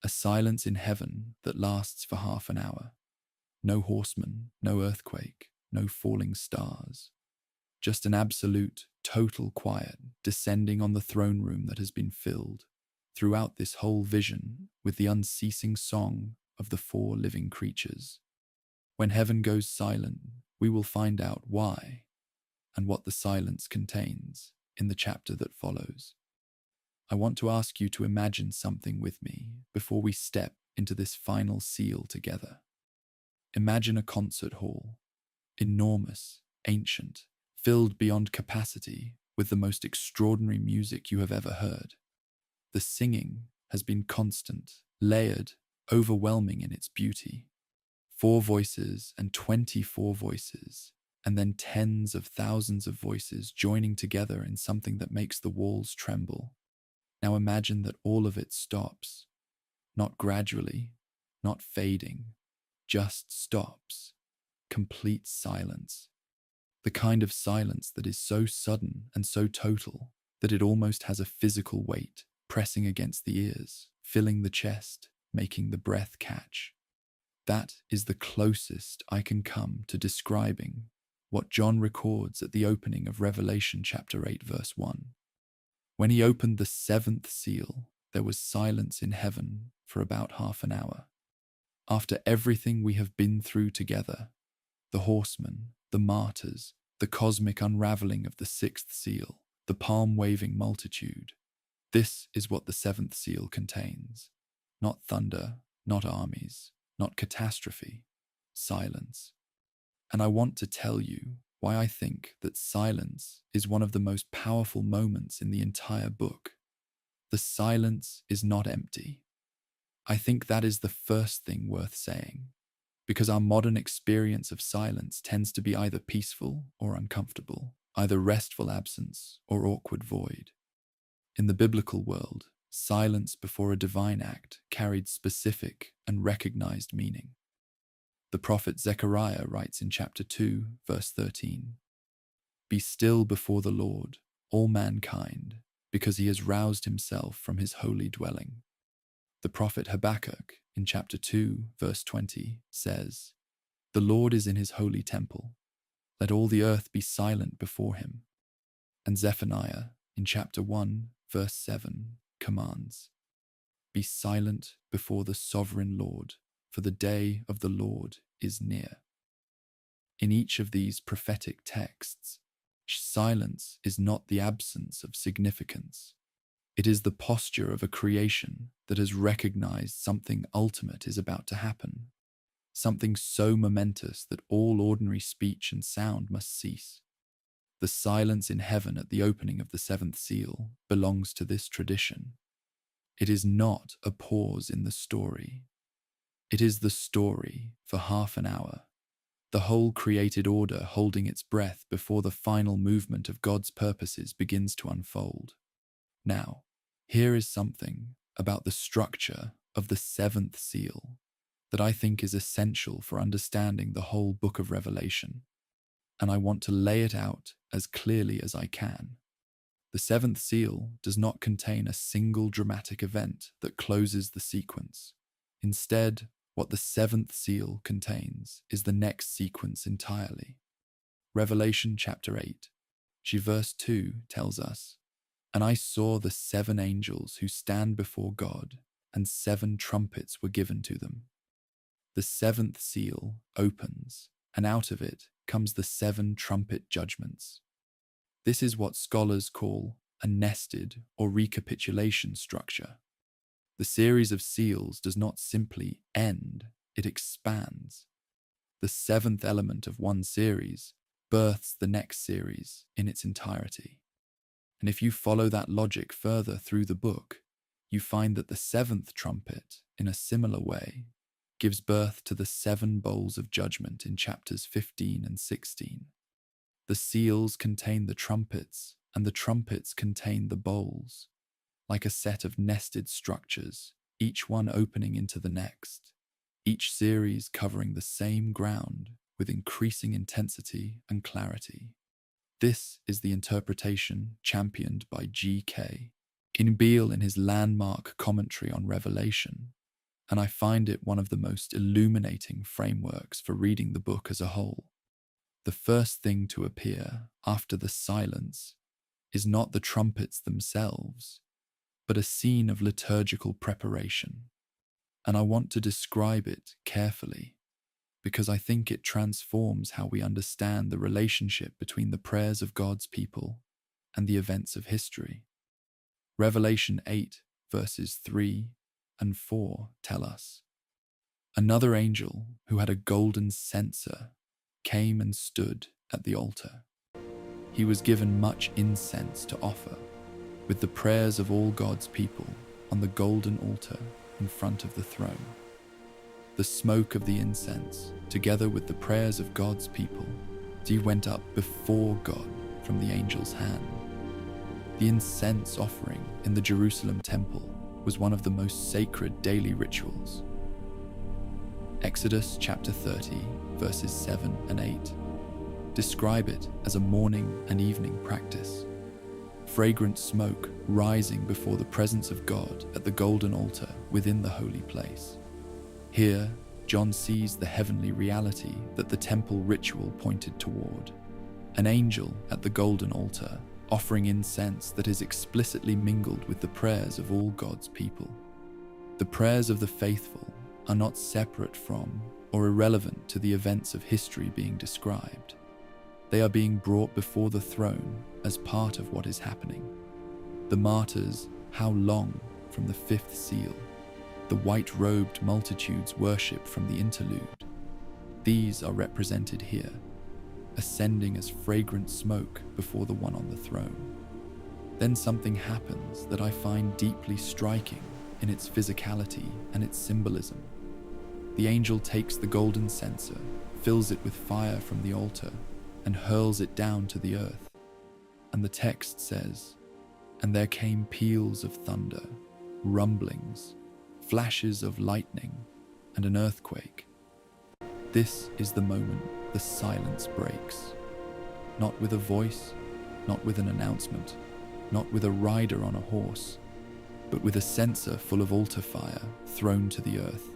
A silence in heaven that lasts for half an hour. No horseman, no earthquake, no falling stars. Just an absolute, total quiet descending on the throne room that has been filled throughout this whole vision with the unceasing song of the 4 living creatures. When heaven goes silent, we will find out why. and what the silence contains in the chapter that follows. I want to ask you to imagine something with me before we step into this final seal together. Imagine a concert hall, enormous, ancient, filled beyond capacity with the most extraordinary music you have ever heard. The singing has been constant, layered, overwhelming in its beauty. 4 voices and 24 voices, and then tens of thousands of voices joining together in something that makes the walls tremble. Now imagine that all of it stops, not gradually, not fading, just stops. Complete silence. The kind of silence that is so sudden and so total that it almost has a physical weight, pressing against the ears, filling the chest, making the breath catch. That is the closest I can come to describing what John records at the opening of Revelation chapter 8, verse 1. When he opened the 7th seal, there was silence in heaven for about half an hour. After everything we have been through together, the horsemen, the martyrs, the cosmic unraveling of the 6th seal, the palm-waving multitude, this is what the 7th seal contains. Not thunder, not armies, not catastrophe, silence. And I want to tell you why I think that silence is one of the most powerful moments in the entire book. The silence is not empty. I think that is the first thing worth saying, because our modern experience of silence tends to be either peaceful or uncomfortable, either restful absence or awkward void. In the biblical world, silence before a divine act carried specific and recognized meaning. The prophet Zechariah writes in chapter 2, verse 13, "Be still before the Lord, all mankind, because he has roused himself from his holy dwelling." The prophet Habakkuk in chapter 2, verse 20 says, "The Lord is in his holy temple. Let all the earth be silent before him." And Zephaniah in chapter 1, verse 7 commands, "Be silent before the sovereign Lord, for the day of the Lord is near." In each of these prophetic texts, silence is not the absence of significance. It is the posture of a creation that has recognized something ultimate is about to happen, something so momentous that all ordinary speech and sound must cease. The silence in heaven at the opening of the 7th seal belongs to this tradition. It is not a pause in the story. It is the story for half an hour, the whole created order holding its breath before the final movement of God's purposes begins to unfold. Now, here is something about the structure of the 7th seal that I think is essential for understanding the whole book of Revelation, and I want to lay it out as clearly as I can. The 7th seal does not contain a single dramatic event that closes the sequence. Instead, what the 7th seal contains is the next sequence entirely. Revelation chapter 8, verse 2 tells us, "And I saw the 7 angels who stand before God, and 7 trumpets were given to them." The 7th seal opens, and out of it comes the 7 trumpet judgments. This is what scholars call a nested or recapitulation structure. The series of seals does not simply end, it expands. The 7th element of one series births the next series in its entirety. And if you follow that logic further through the book, you find that the 7th trumpet, in a similar way, gives birth to the 7 bowls of judgment in chapters 15 and 16. The seals contain the trumpets, and the trumpets contain the bowls, like a set of nested structures, each one opening into the next, each series covering the same ground with increasing intensity and clarity. This is the interpretation championed by G.K. Beale in his landmark commentary on Revelation, and I find it one of the most illuminating frameworks for reading the book as a whole. The first thing to appear after the silence is not the trumpets themselves, but a scene of liturgical preparation, and I want to describe it carefully. because I think it transforms how we understand the relationship between the prayers of God's people and the events of history. Revelation 8, verses 3 and 4 tell us, "Another angel who had a golden censer came and stood at the altar. He was given much incense to offer, with the prayers of all God's people on the golden altar in front of the throne. The smoke of the incense, together with the prayers of God's people, went up before God from the angel's hand. The incense offering in the Jerusalem temple was one of the most sacred daily rituals. Exodus chapter 30, verses 7 and 8 describe it as a morning and evening practice. Fragrant smoke rising before the presence of God at the golden altar within the holy place. Here, John sees the heavenly reality that the temple ritual pointed toward. An angel at the golden altar offering incense that is explicitly mingled with the prayers of all God's people. The prayers of the faithful are not separate from or irrelevant to the events of history being described. They are being brought before the throne as part of what is happening. The martyrs, how long from the fifth seal, the white-robed multitudes worship from the interlude. These are represented here, ascending as fragrant smoke before the one on the throne. Then something happens that I find deeply striking in its physicality and its symbolism. The angel takes the golden censer, fills it with fire from the altar, and hurls it down to the earth. And the text says, "And there came peals of thunder, rumblings, flashes of lightning, and an earthquake." This is the moment the silence breaks. Not with a voice, not with an announcement, not with a rider on a horse, but with a censer full of altar fire thrown to the earth,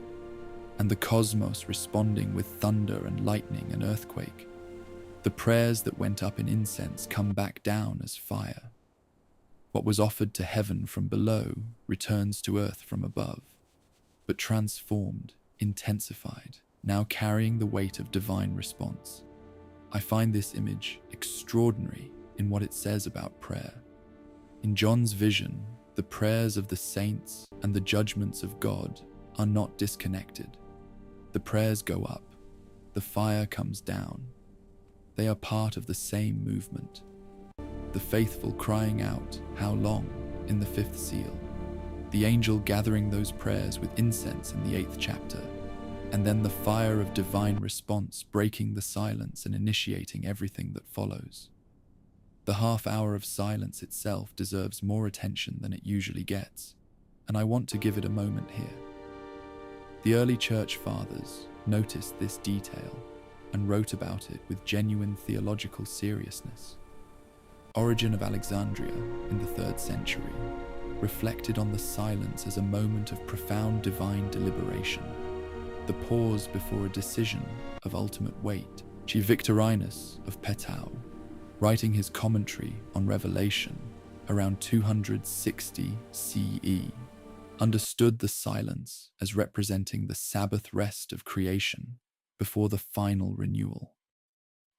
and the cosmos responding with thunder and lightning and earthquake. The prayers that went up in incense come back down as fire. What was offered to heaven from below returns to earth from above, but transformed, intensified, now carrying the weight of divine response. I find this image extraordinary in what it says about prayer. In John's vision, the prayers of the saints and the judgments of God are not disconnected. The prayers go up, the fire comes down. They are part of the same movement. The faithful crying out, "How long?" in the fifth seal. The angel gathering those prayers with incense in the 8th chapter. And then the fire of divine response breaking the silence and initiating everything that follows. The half hour of silence itself deserves more attention than it usually gets, and I want to give it a moment here. The early church fathers noticed this detail and wrote about it with genuine theological seriousness. Origen of Alexandria in the 3rd century reflected on the silence as a moment of profound divine deliberation, the pause before a decision of ultimate weight. Victorinus of Petau, writing his commentary on Revelation around 260 CE, understood the silence as representing the Sabbath rest of creation before the final renewal,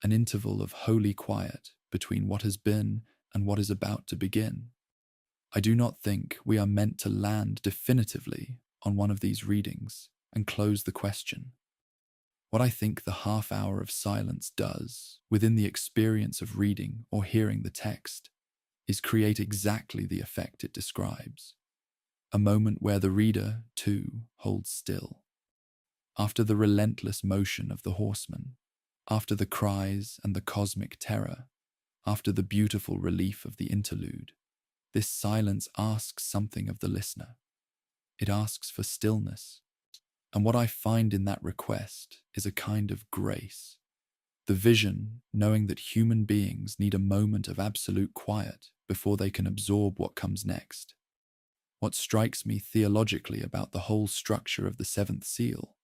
an interval of holy quiet between what has been and what is about to begin. I do not think we are meant to land definitively on one of these readings and close the question. What I think the half hour of silence does within the experience of reading or hearing the text is create exactly the effect it describes. A moment where the reader, too, holds still. After the relentless motion of the horseman, after the cries and the cosmic terror, after the beautiful relief of the interlude, this silence asks something of the listener. It asks for stillness. And what I find in that request is a kind of grace. The vision, knowing that human beings need a moment of absolute quiet before they can absorb what comes next. What strikes me theologically about the whole structure of the 7th seal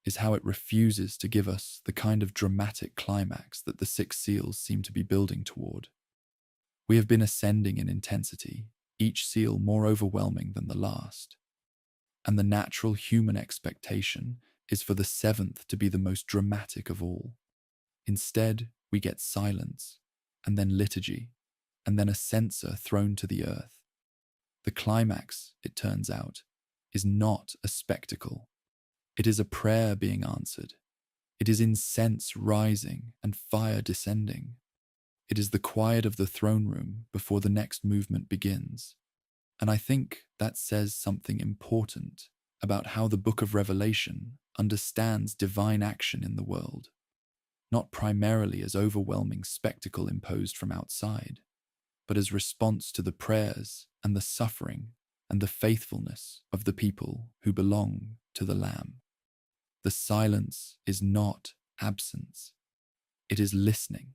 is how it refuses to give us the kind of dramatic climax that the 6 seals seem to be building toward. We have been ascending in intensity, each seal more overwhelming than the last. And the natural human expectation is for the seventh to be the most dramatic of all. Instead, we get silence, and then liturgy, and then a censer thrown to the earth. The climax, it turns out, is not a spectacle. It is a prayer being answered. It is incense rising and fire descending. It is the quiet of the throne room before the next movement begins. And I think that says something important about how the book of Revelation understands divine action in the world, not primarily as overwhelming spectacle imposed from outside, but as response to the prayers and the suffering and the faithfulness of the people who belong to the Lamb. The silence is not absence, it is listening,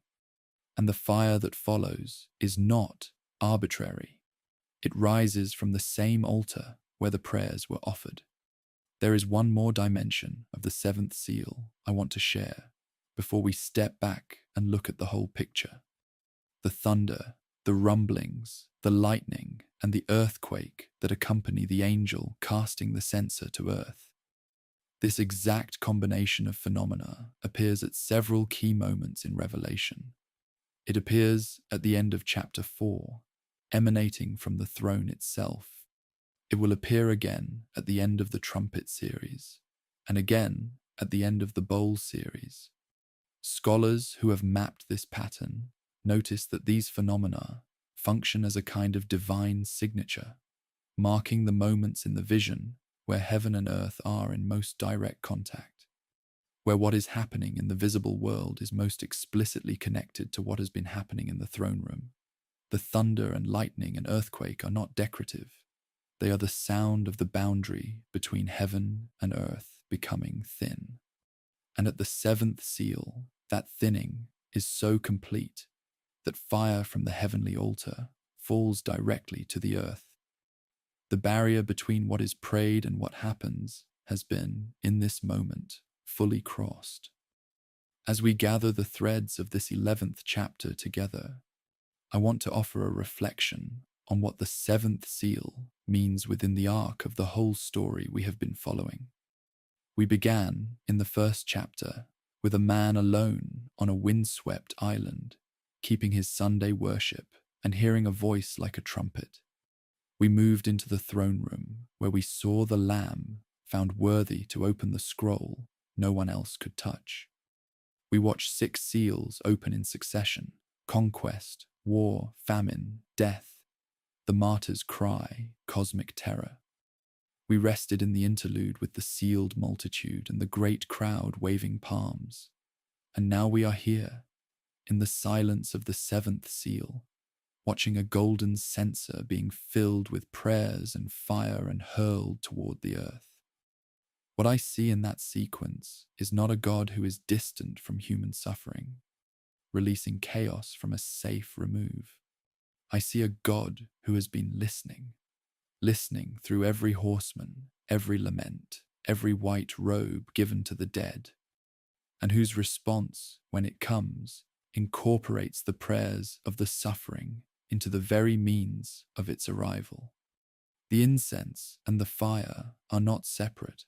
and the fire that follows is not arbitrary. It rises from the same altar where the prayers were offered. There is one more dimension of the seventh seal I want to share before we step back and look at the whole picture. The thunder, the rumblings, the lightning, and the earthquake that accompany the angel casting the censer to earth. This exact combination of phenomena appears at several key moments in Revelation. It appears at the end of chapter 4, emanating from the throne itself. It will appear again at the end of the trumpet series, and again at the end of the bowl series. Scholars who have mapped this pattern notice that these phenomena function as a kind of divine signature, marking the moments in the vision where heaven and earth are in most direct contact, where what is happening in the visible world is most explicitly connected to what has been happening in the throne room. The thunder and lightning and earthquake are not decorative. They are the sound of the boundary between heaven and earth becoming thin. And at the seventh seal, that thinning is so complete that fire from the heavenly altar falls directly to the earth. The barrier between what is prayed and what happens has been, in this moment, fully crossed. As we gather the threads of this 11th chapter together, I want to offer a reflection on what the seventh seal means within the arc of the whole story we have been following. We began, in the first chapter, with a man alone on a windswept island, keeping his Sunday worship and hearing a voice like a trumpet. We moved into the throne room, where we saw the Lamb found worthy to open the scroll no one else could touch. We watched 6 seals open in succession: conquest, war, famine, death, the martyr's cry, cosmic terror. We rested in the interlude with the sealed multitude and the great crowd waving palms. And now we are here, in the silence of the 7th seal, watching a golden censer being filled with prayers and fire and hurled toward the earth. What I see in that sequence is not a God who is distant from human suffering, releasing chaos from a safe remove. I see a God who has been listening through every horseman, every lament, every white robe given to the dead, and whose response, when it comes, incorporates the prayers of the suffering into the very means of its arrival. The incense and the fire are not separate.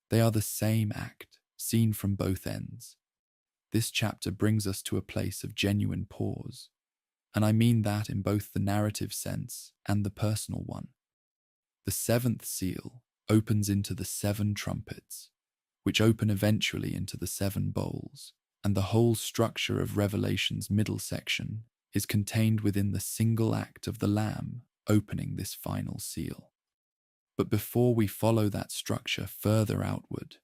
They are the same act, seen from both ends. This chapter brings us to a place of genuine pause, and I mean that in both the narrative sense and the personal one. The 7th seal opens into the 7 trumpets, which open eventually into the 7 bowls, and the whole structure of Revelation's middle section is contained within the single act of the Lamb opening this final seal. But before we follow that structure further outward,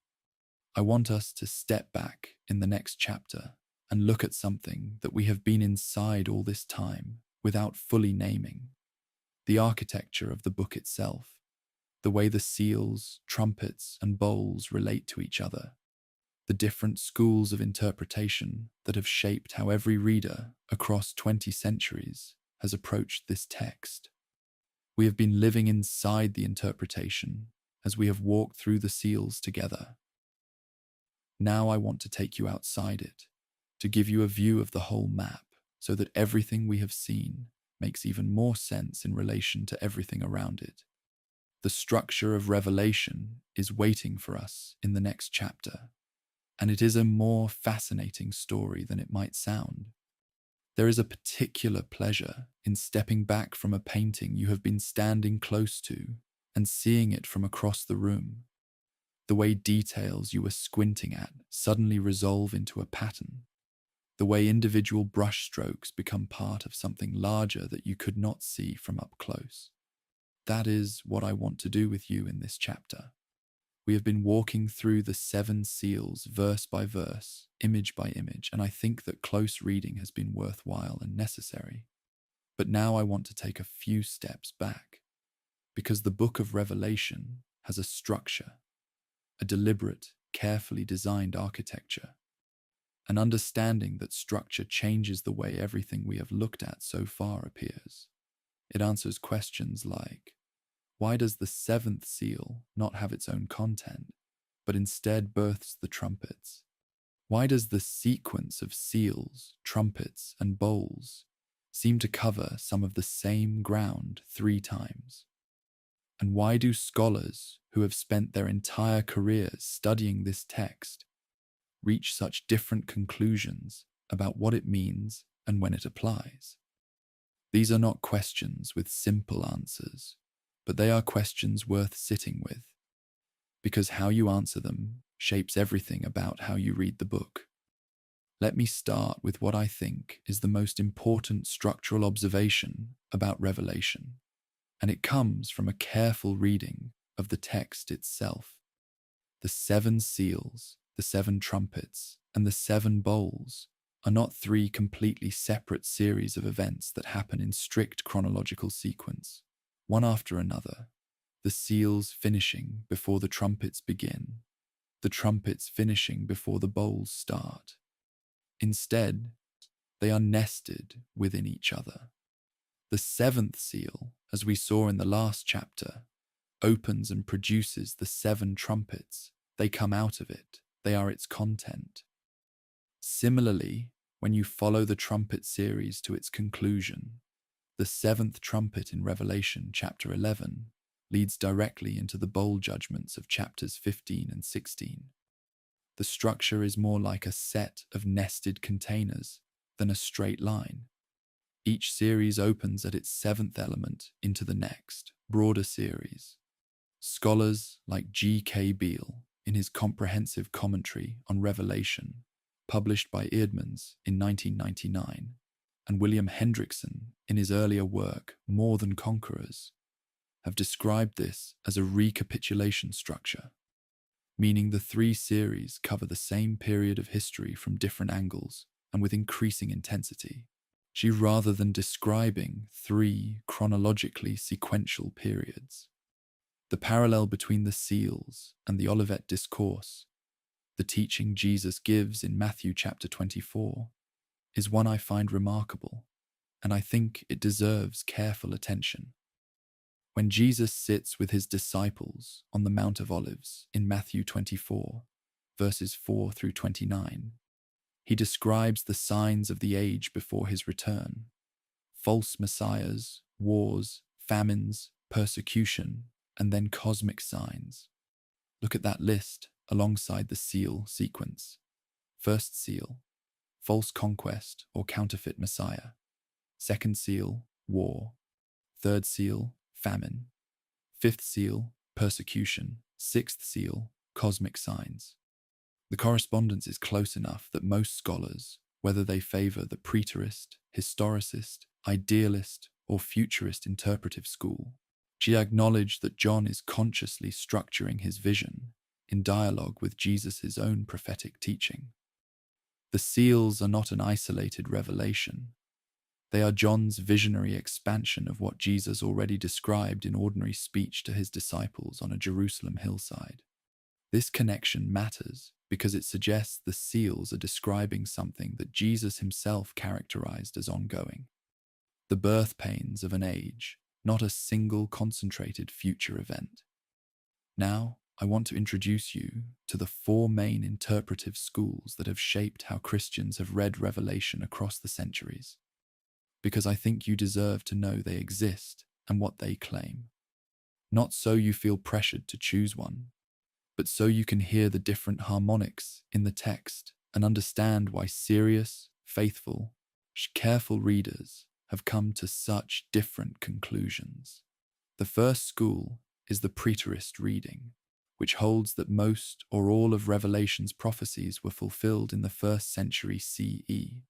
I want us to step back in the next chapter and look at something that we have been inside all this time without fully naming: the architecture of the book itself, the way the seals, trumpets, and bowls relate to each other, the different schools of interpretation that have shaped how every reader across 20 centuries has approached this text. We have been living inside the interpretation as we have walked through the seals together. Now I want to take you outside it, to give you a view of the whole map, so that everything we have seen makes even more sense in relation to everything around it. The structure of Revelation is waiting for us in the next chapter, and it is a more fascinating story than it might sound. There is a particular pleasure in stepping back from a painting you have been standing close to and seeing it from across the room. The way details you were squinting at suddenly resolve into a pattern. The way individual brushstrokes become part of something larger that you could not see from up close. That is what I want to do with you in this chapter. We have been walking through the 7 seals verse by verse, image by image, and I think that close reading has been worthwhile and necessary. But now I want to take a few steps back, because the book of Revelation has a structure, a deliberate, carefully designed architecture, an understanding that structure changes the way everything we have looked at so far appears. It answers questions like, why does the 7th seal not have its own content, but instead births the trumpets? Why does the sequence of seals, trumpets, and bowls seem to cover some of the same ground 3 times? And why do scholars who have spent their entire careers studying this text reach such different conclusions about what it means and when it applies? These are not questions with simple answers, but they are questions worth sitting with, because how you answer them shapes everything about how you read the book. Let me start with what I think is the most important structural observation about Revelation, and it comes from a careful reading of the text itself. The 7 seals, the 7 trumpets, and the 7 bowls are not 3 completely separate series of events that happen in strict chronological sequence, one after another, the seals finishing before the trumpets begin, the trumpets finishing before the bowls start. Instead, they are nested within each other. The 7th seal, as we saw in the last chapter, opens and produces the 7 trumpets. They come out of it. They are its content. Similarly, when you follow the trumpet series to its conclusion, the 7th trumpet in Revelation chapter 11 leads directly into the bowl judgments of chapters 15 and 16. The structure is more like a set of nested containers than a straight line. Each series opens at its 7th element into the next, broader series. Scholars like G.K. Beale, in his comprehensive commentary on Revelation, published by Eerdmans in 1999, and William Hendrickson in his earlier work, More Than Conquerors, have described this as a recapitulation structure, meaning the 3 series cover the same period of history from different angles and with increasing intensity, rather than describing 3 chronologically sequential periods. The parallel between the seals and the Olivet Discourse, the teaching Jesus gives in Matthew chapter 24, is one I find remarkable, and I think it deserves careful attention. When Jesus sits with his disciples on the Mount of Olives in Matthew 24, verses 4 through 29, he describes the signs of the age before his return: false messiahs, wars, famines, persecution, and then cosmic signs. Look at that list alongside the seal sequence. First seal, false conquest or counterfeit messiah. Second seal, war. Third seal, famine. Fifth seal, persecution. Sixth seal, cosmic signs. The correspondence is close enough that most scholars, whether they favor the preterist, historicist, idealist, or futurist interpretive school, acknowledge that John is consciously structuring his vision in dialogue with Jesus' own prophetic teaching. The seals are not an isolated revelation. They are John's visionary expansion of what Jesus already described in ordinary speech to his disciples on a Jerusalem hillside. This connection matters because it suggests the seals are describing something that Jesus himself characterized as ongoing: the birth pains of an age, not a single concentrated future event. Now, I want to introduce you to the 4 main interpretive schools that have shaped how Christians have read Revelation across the centuries, because I think you deserve to know they exist and what they claim. not so you feel pressured to choose one, but so you can hear the different harmonics in the text and understand why serious, faithful, careful readers have come to such different conclusions. The first school is the preterist reading, which holds that most or all of Revelation's prophecies were fulfilled in the 1st century CE,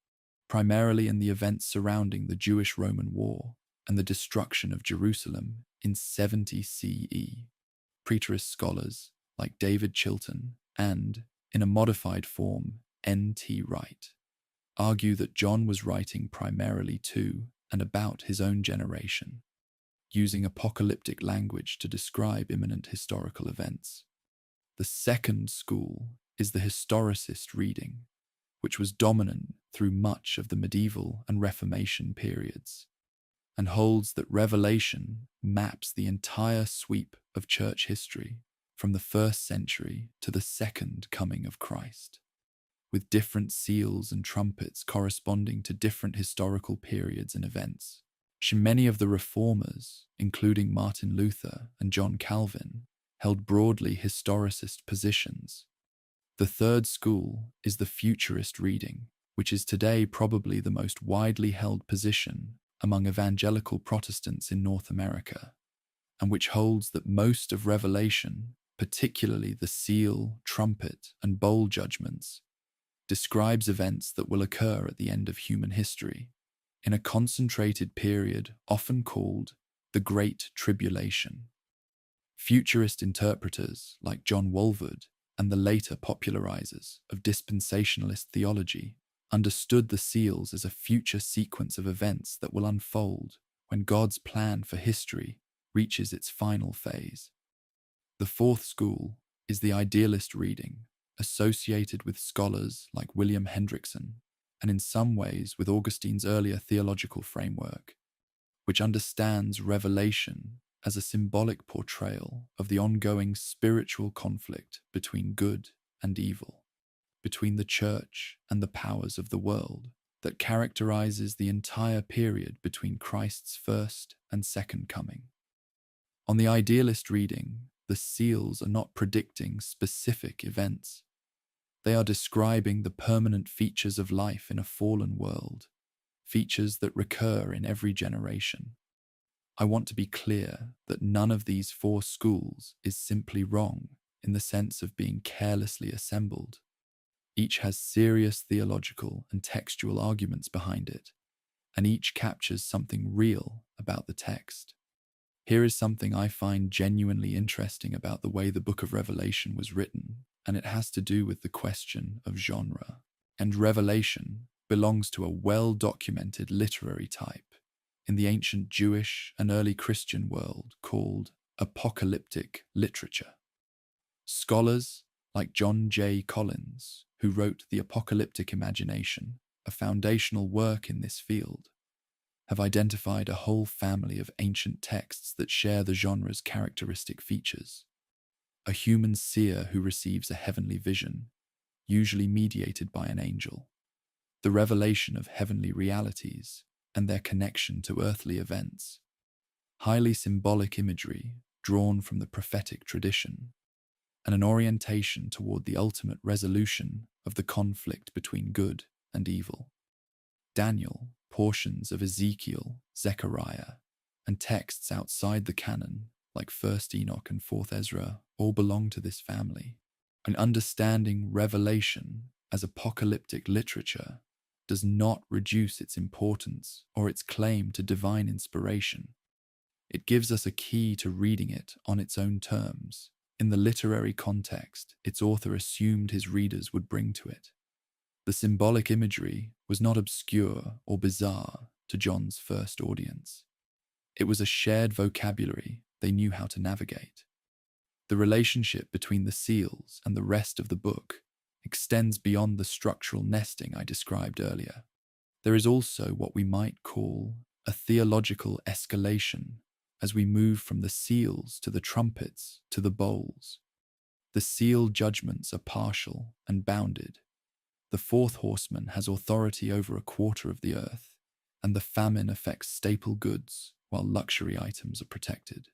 primarily in the events surrounding the Jewish-Roman War and the destruction of Jerusalem in 70 CE. Preterist scholars like David Chilton and, in a modified form, N.T. Wright, argue that John was writing primarily to and about his own generation, using apocalyptic language to describe imminent historical events. The second school is the historicist reading, which was dominant through much of the medieval and Reformation periods, and holds that Revelation maps the entire sweep of church history from the 1st century to the second coming of Christ, with different seals and trumpets corresponding to different historical periods and events. Many of the reformers, including Martin Luther and John Calvin, held broadly historicist positions. The third school is the futurist reading, which is today probably the most widely held position among evangelical Protestants in North America, and which holds that most of Revelation, particularly the seal, trumpet, and bowl judgments, describes events that will occur at the end of human history, in a concentrated period often called the Great Tribulation. Futurist interpreters like John Walvoord and the later popularizers of dispensationalist theology understood the seals as a future sequence of events that will unfold when God's plan for history reaches its final phase. The fourth school is the idealist reading, associated with scholars like William Hendrickson, and in some ways with Augustine's earlier theological framework, which understands Revelation as a symbolic portrayal of the ongoing spiritual conflict between good and evil, between the church and the powers of the world, that characterizes the entire period between Christ's first and second coming. On the idealist reading, the seals are not predicting specific events. They are describing the permanent features of life in a fallen world, features that recur in every generation. I want to be clear that none of these four schools is simply wrong in the sense of being carelessly assembled. Each has serious theological and textual arguments behind it, and each captures something real about the text. Here is something I find genuinely interesting about the way the book of Revelation was written, and it has to do with the question of genre. And Revelation belongs to a well-documented literary type in the ancient Jewish and early Christian world called apocalyptic literature. Scholars like John J. Collins, who wrote The Apocalyptic Imagination, a foundational work in this field, have identified a whole family of ancient texts that share the genre's characteristic features. A human seer who receives a heavenly vision, usually mediated by an angel. The revelation of heavenly realities and their connection to earthly events. Highly symbolic imagery drawn from the prophetic tradition, and an orientation toward the ultimate resolution of the conflict between good and evil. Daniel, portions of Ezekiel, Zechariah, and texts outside the canon, like 1st Enoch and 4th Ezra, all belong to this family. And understanding Revelation as apocalyptic literature does not reduce its importance or its claim to divine inspiration. It gives us a key to reading it on its own terms, in the literary context its author assumed his readers would bring to it. The symbolic imagery was not obscure or bizarre to John's first audience. It was a shared vocabulary they knew how to navigate. The relationship between the seals and the rest of the book extends beyond the structural nesting I described earlier. There is also what we might call a theological escalation as we move from the seals to the trumpets to the bowls. The seal judgments are partial and bounded. The fourth horseman has authority over a quarter of the earth, and the famine affects staple goods while luxury items are protected.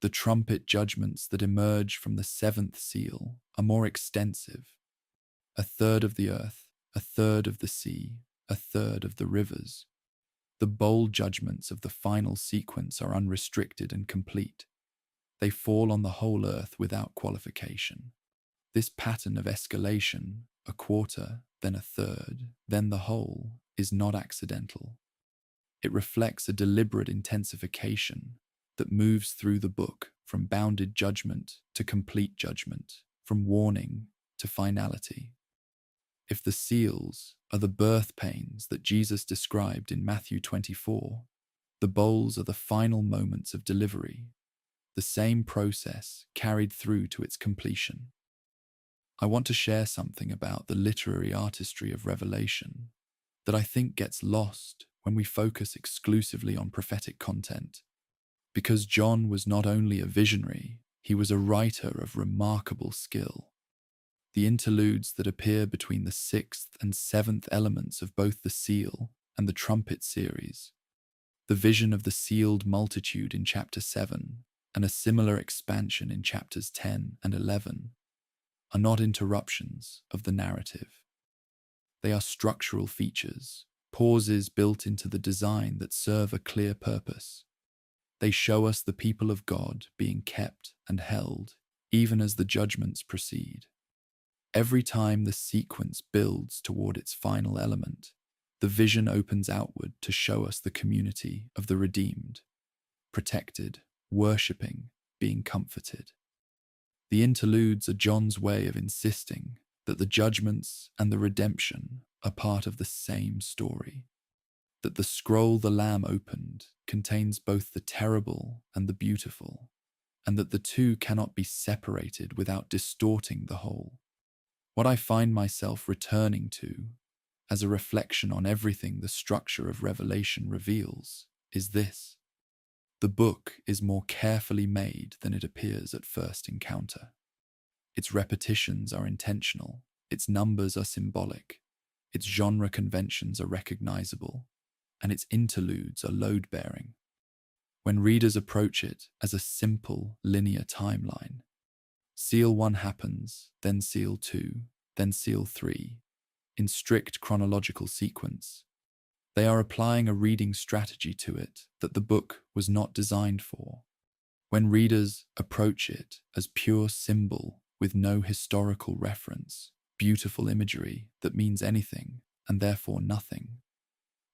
the trumpet judgments that emerge from the seventh seal are more extensive. A third of the earth, a third of the sea, a third of the rivers. The bold judgments of the final sequence are unrestricted and complete. They fall on the whole earth without qualification. This pattern of escalation, a quarter, then a third, then the whole, is not accidental. It reflects a deliberate intensification that moves through the book from bounded judgment to complete judgment, from warning to finality. If the seals are the birth pains that Jesus described in Matthew 24, the bowls are the final moments of delivery, the same process carried through to its completion. I want to share something about the literary artistry of Revelation that I think gets lost when we focus exclusively on prophetic content. Because John was not only a visionary, he was a writer of remarkable skill. The interludes that appear between the sixth and seventh elements of both the seal and the trumpet series, the vision of the sealed multitude in chapter 7 and a similar expansion in chapters 10 and 11, are not interruptions of the narrative. They are structural features, pauses built into the design that serve a clear purpose. They show us the people of God being kept and held, even as the judgments proceed. Every time the sequence builds toward its final element, the vision opens outward to show us the community of the redeemed, protected, worshipping, being comforted. The interludes are John's way of insisting that the judgments and the redemption are part of the same story, that the scroll the Lamb opened contains both the terrible and the beautiful, and that the two cannot be separated without distorting the whole. What I find myself returning to, as a reflection on everything the structure of Revelation reveals, is this: the book is more carefully made than it appears at first encounter. Its repetitions are intentional, its numbers are symbolic, its genre conventions are recognizable, and its interludes are load-bearing. When readers approach it as a simple, linear timeline, Seal 1 happens, then Seal 2, then Seal 3, in strict chronological sequence. They are applying a reading strategy to it that the book was not designed for. When readers approach it as pure symbol with no historical reference, beautiful imagery that means anything and therefore nothing,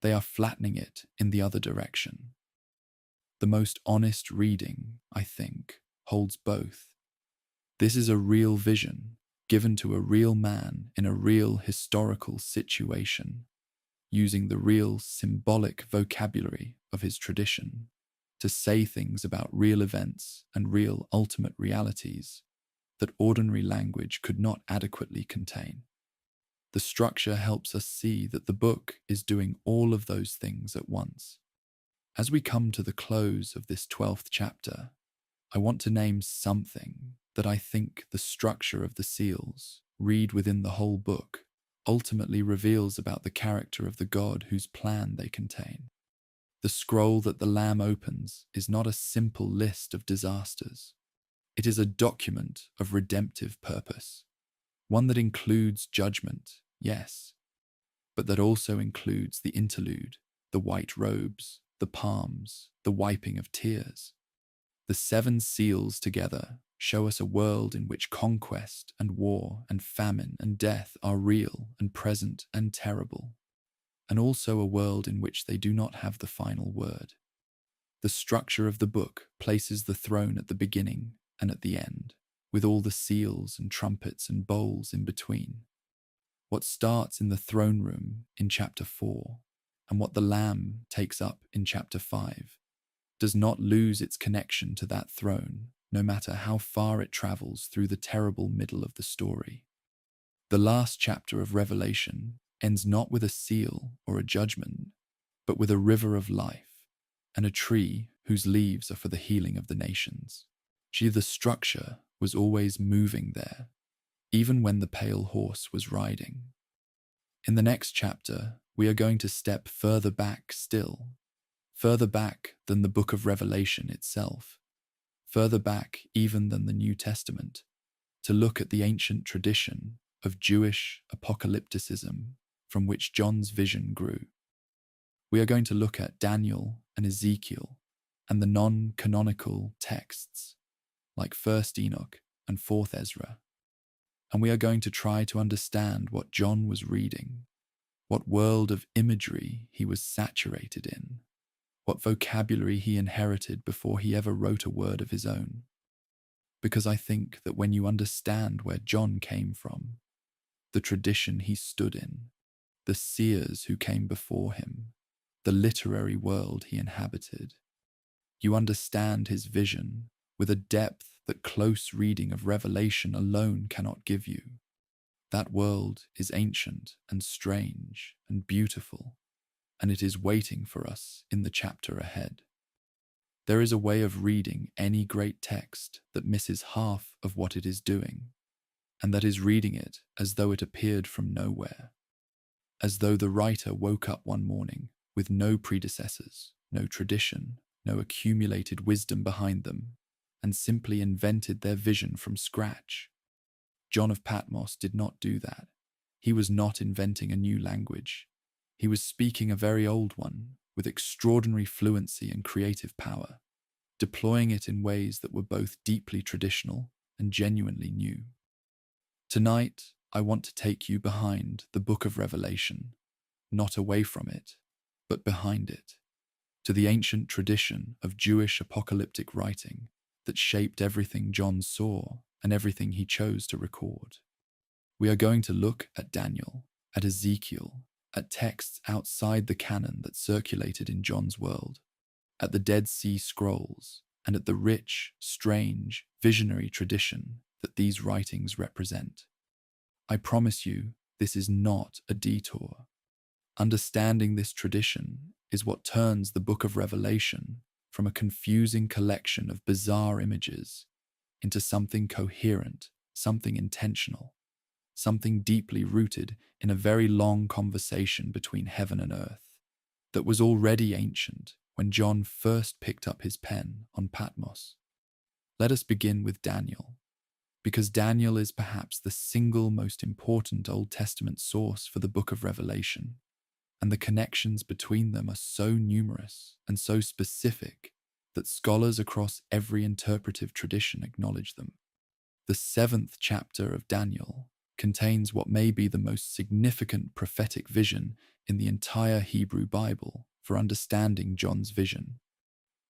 they are flattening it in the other direction. The most honest reading, I think, holds both. This is a real vision given to a real man in a real historical situation, using the real symbolic vocabulary of his tradition to say things about real events and real ultimate realities that ordinary language could not adequately contain. The structure helps us see that the book is doing all of those things at once. As we come to the close of this 12th chapter, I want to name something that I think the structure of the seals, read within the whole book, ultimately reveals about the character of the God whose plan they contain. The scroll that the Lamb opens is not a simple list of disasters. It is a document of redemptive purpose, one that includes judgment, yes, but that also includes the interlude, the white robes, the palms, the wiping of tears. The 7 seals together show us a world in which conquest and war and famine and death are real and present and terrible, and also a world in which they do not have the final word. The structure of the book places the throne at the beginning and at the end, with all the seals and trumpets and bowls in between. What starts in the throne room in chapter 4 and what the Lamb takes up in chapter 5 does not lose its connection to that throne, no matter how far it travels through the terrible middle of the story. The last chapter of Revelation ends not with a seal or a judgment, but with a river of life and a tree whose leaves are for the healing of the nations. The structure was always moving there, even when the pale horse was riding. In the next chapter, we are going to step further back still, further back than the book of Revelation itself, further back even than the New Testament, to look at the ancient tradition of Jewish apocalypticism from which John's vision grew. We are going to look at Daniel and Ezekiel and the non-canonical texts like 1st Enoch and 4th Ezra. And we are going to try to understand what John was reading, what world of imagery he was saturated in, what vocabulary he inherited before he ever wrote a word of his own. Because I think that when you understand where John came from, the tradition he stood in, the seers who came before him, the literary world he inhabited, you understand his vision with a depth that close reading of Revelation alone cannot give you. That world is ancient and strange and beautiful, and it is waiting for us in the chapter ahead. There is a way of reading any great text that misses half of what it is doing, and that is reading it as though it appeared from nowhere, as though the writer woke up one morning with no predecessors, no tradition, no accumulated wisdom behind them, and simply invented their vision from scratch. John of Patmos did not do that. He was not inventing a new language. He was speaking a very old one with extraordinary fluency and creative power, deploying it in ways that were both deeply traditional and genuinely new. Tonight, I want to take you behind the book of Revelation, not away from it, but behind it, to the ancient tradition of Jewish apocalyptic writing that shaped everything John saw and everything he chose to record. We are going to look at Daniel, at Ezekiel, at texts outside the canon that circulated in John's world, at the Dead Sea Scrolls, and at the rich, strange, visionary tradition that these writings represent. I promise you, this is not a detour. Understanding this tradition is what turns the book of Revelation from a confusing collection of bizarre images into something coherent, something intentional, something deeply rooted in a very long conversation between heaven and earth that was already ancient when John first picked up his pen on Patmos. Let us begin with Daniel, because Daniel is perhaps the single most important Old Testament source for the book of Revelation, and the connections between them are so numerous and so specific that scholars across every interpretive tradition acknowledge them. The 7th chapter of Daniel contains what may be the most significant prophetic vision in the entire Hebrew Bible for understanding John's vision.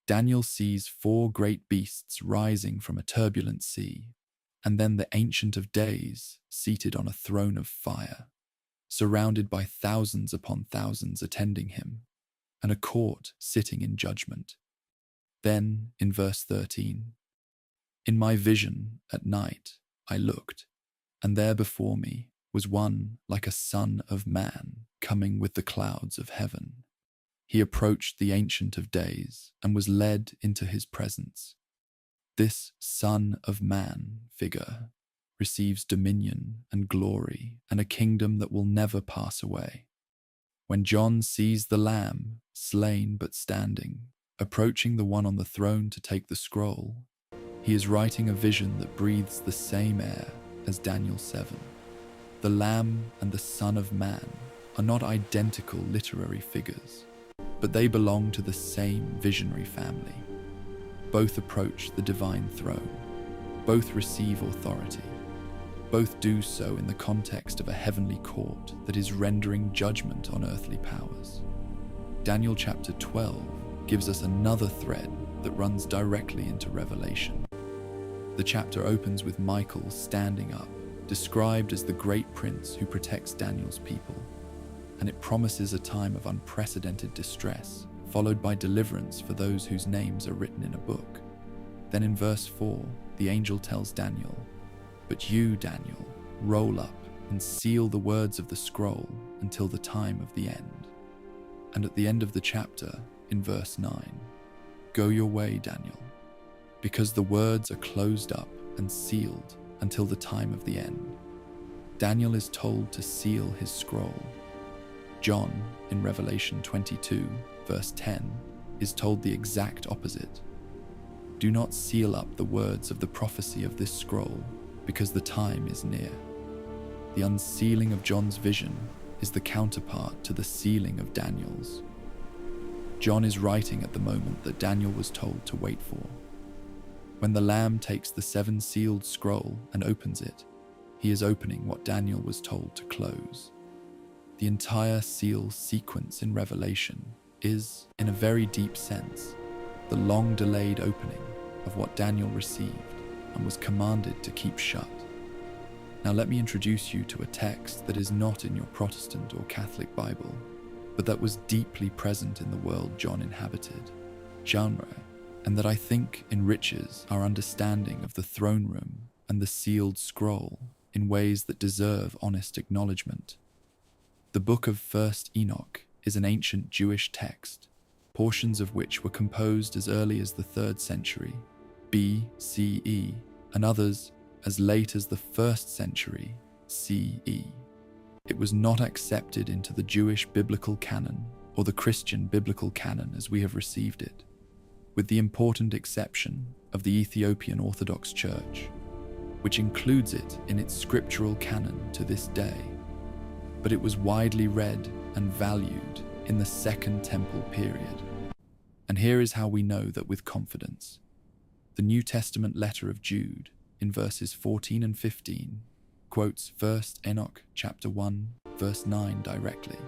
Daniel sees 4 great beasts rising from a turbulent sea, and then the Ancient of Days seated on a throne of fire, surrounded by thousands upon thousands attending him, and a court sitting in judgment. Then, in verse 13, "In my vision at night I looked, and there before me was one like a son of man coming with the clouds of heaven. He approached the Ancient of Days and was led into his presence. This Son of Man figure receives dominion and glory and a kingdom that will never pass away. When John sees the Lamb, slain but standing, approaching the one on the throne to take the scroll, he is writing a vision that breathes the same air as Daniel 7. The Lamb and the Son of Man are not identical literary figures, but they belong to the same visionary family. Both approach the divine throne. Both receive authority. Both do so in the context of a heavenly court that is rendering judgment on earthly powers. Daniel chapter 12 gives us another thread that runs directly into Revelation. The chapter opens with Michael standing up, described as the great prince who protects Daniel's people, and it promises a time of unprecedented distress, followed by deliverance for those whose names are written in a book. Then in verse 4, the angel tells Daniel, "But you, Daniel, roll up and seal the words of the scroll until the time of the end." And at the end of the chapter, in verse 9, "Go your way, Daniel, because the words are closed up and sealed until the time of the end." Daniel is told to seal his scroll. John, in Revelation 22, verse 10, is told the exact opposite. "Do not seal up the words of the prophecy of this scroll, because the time is near." The unsealing of John's vision is the counterpart to the sealing of Daniel's. John is writing at the moment that Daniel was told to wait for. When the Lamb takes the 7-sealed scroll and opens it, he is opening what Daniel was told to close. The entire seal sequence in Revelation is, in a very deep sense, the long-delayed opening of what Daniel received and was commanded to keep shut. Now let me introduce you to a text that is not in your Protestant or Catholic Bible, but that was deeply present in the world John inhabited, genre, and that I think enriches our understanding of the throne room and the sealed scroll in ways that deserve honest acknowledgement. The book of 1st Enoch is an ancient Jewish text, portions of which were composed as early as the 3rd century BCE, and others as late as the 1st century CE. It was not accepted into the Jewish biblical canon or the Christian biblical canon as we have received it, with the important exception of the Ethiopian Orthodox Church, which includes it in its scriptural canon to this day. But it was widely read and valued in the Second Temple period. And here is how we know that with confidence. The New Testament letter of Jude, in verses 14 and 15, quotes 1st Enoch chapter 1, verse 9 directly,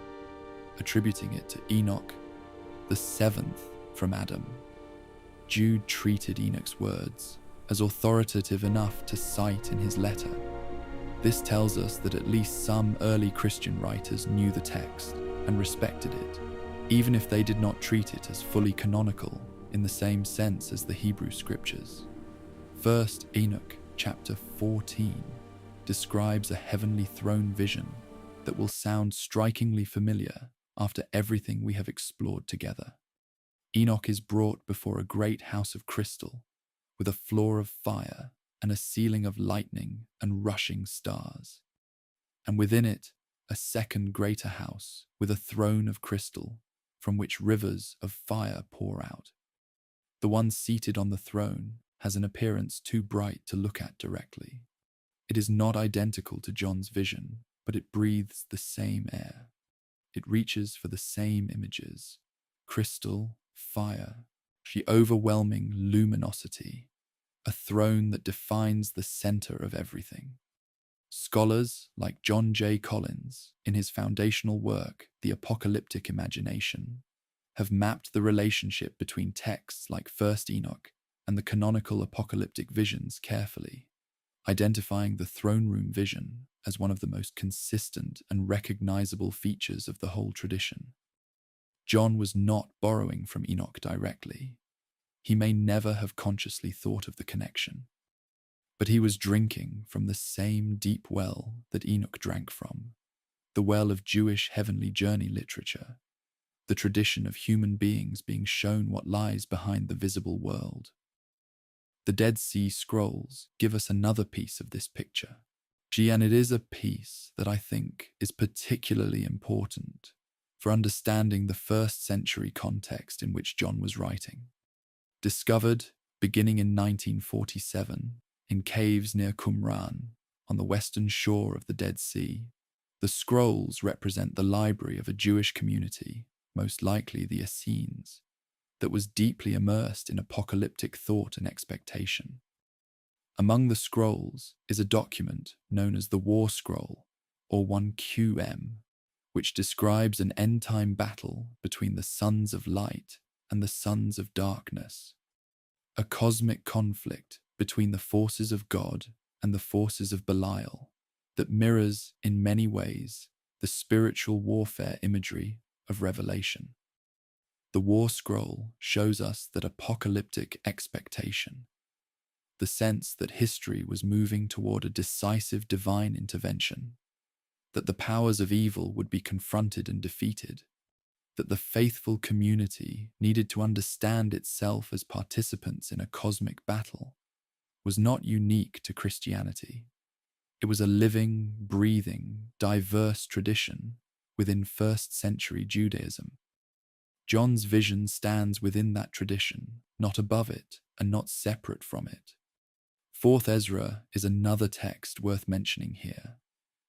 attributing it to Enoch, the 7th from Adam. Jude treated Enoch's words as authoritative enough to cite in his letter. This tells us that at least some early Christian writers knew the text and respected it, even if they did not treat it as fully canonical in the same sense as the Hebrew scriptures. 1st Enoch chapter 14 describes a heavenly throne vision that will sound strikingly familiar after everything we have explored together. Enoch is brought before a great house of crystal, with a floor of fire and a ceiling of lightning and rushing stars, and within it a second greater house with a throne of crystal from which rivers of fire pour out. The one seated on the throne has an appearance too bright to look at directly. It is not identical to John's vision, but it breathes the same air. It reaches for the same images: crystal, fire, the overwhelming luminosity, a throne that defines the center of everything. Scholars like John J. Collins, in his foundational work, The Apocalyptic Imagination, have mapped the relationship between texts like 1st Enoch and the canonical apocalyptic visions carefully, identifying the throne room vision as one of the most consistent and recognizable features of the whole tradition. John was not borrowing from Enoch directly. He may never have consciously thought of the connection, but he was drinking from the same deep well that Enoch drank from, the well of Jewish heavenly journey literature, the tradition of human beings being shown what lies behind the visible world. The Dead Sea Scrolls give us another piece of this picture. And it is a piece that I think is particularly important for understanding the 1st century context in which John was writing. Discovered beginning in 1947 in caves near Qumran on the western shore of the Dead Sea, the scrolls represent the library of a Jewish community, most likely the Essenes, that was deeply immersed in apocalyptic thought and expectation. Among the scrolls is a document known as the War Scroll, or 1QM, which describes an end-time battle between the sons of light and the sons of darkness, a cosmic conflict between the forces of God and the forces of Belial that mirrors, in many ways, the spiritual warfare imagery of Revelation. The War Scroll shows us that apocalyptic expectation, the sense that history was moving toward a decisive divine intervention, that the powers of evil would be confronted and defeated, that the faithful community needed to understand itself as participants in a cosmic battle, was not unique to Christianity. It was a living, breathing, diverse tradition within 1st century Judaism. John's vision stands within that tradition, not above it and not separate from it. 4th Ezra is another text worth mentioning here,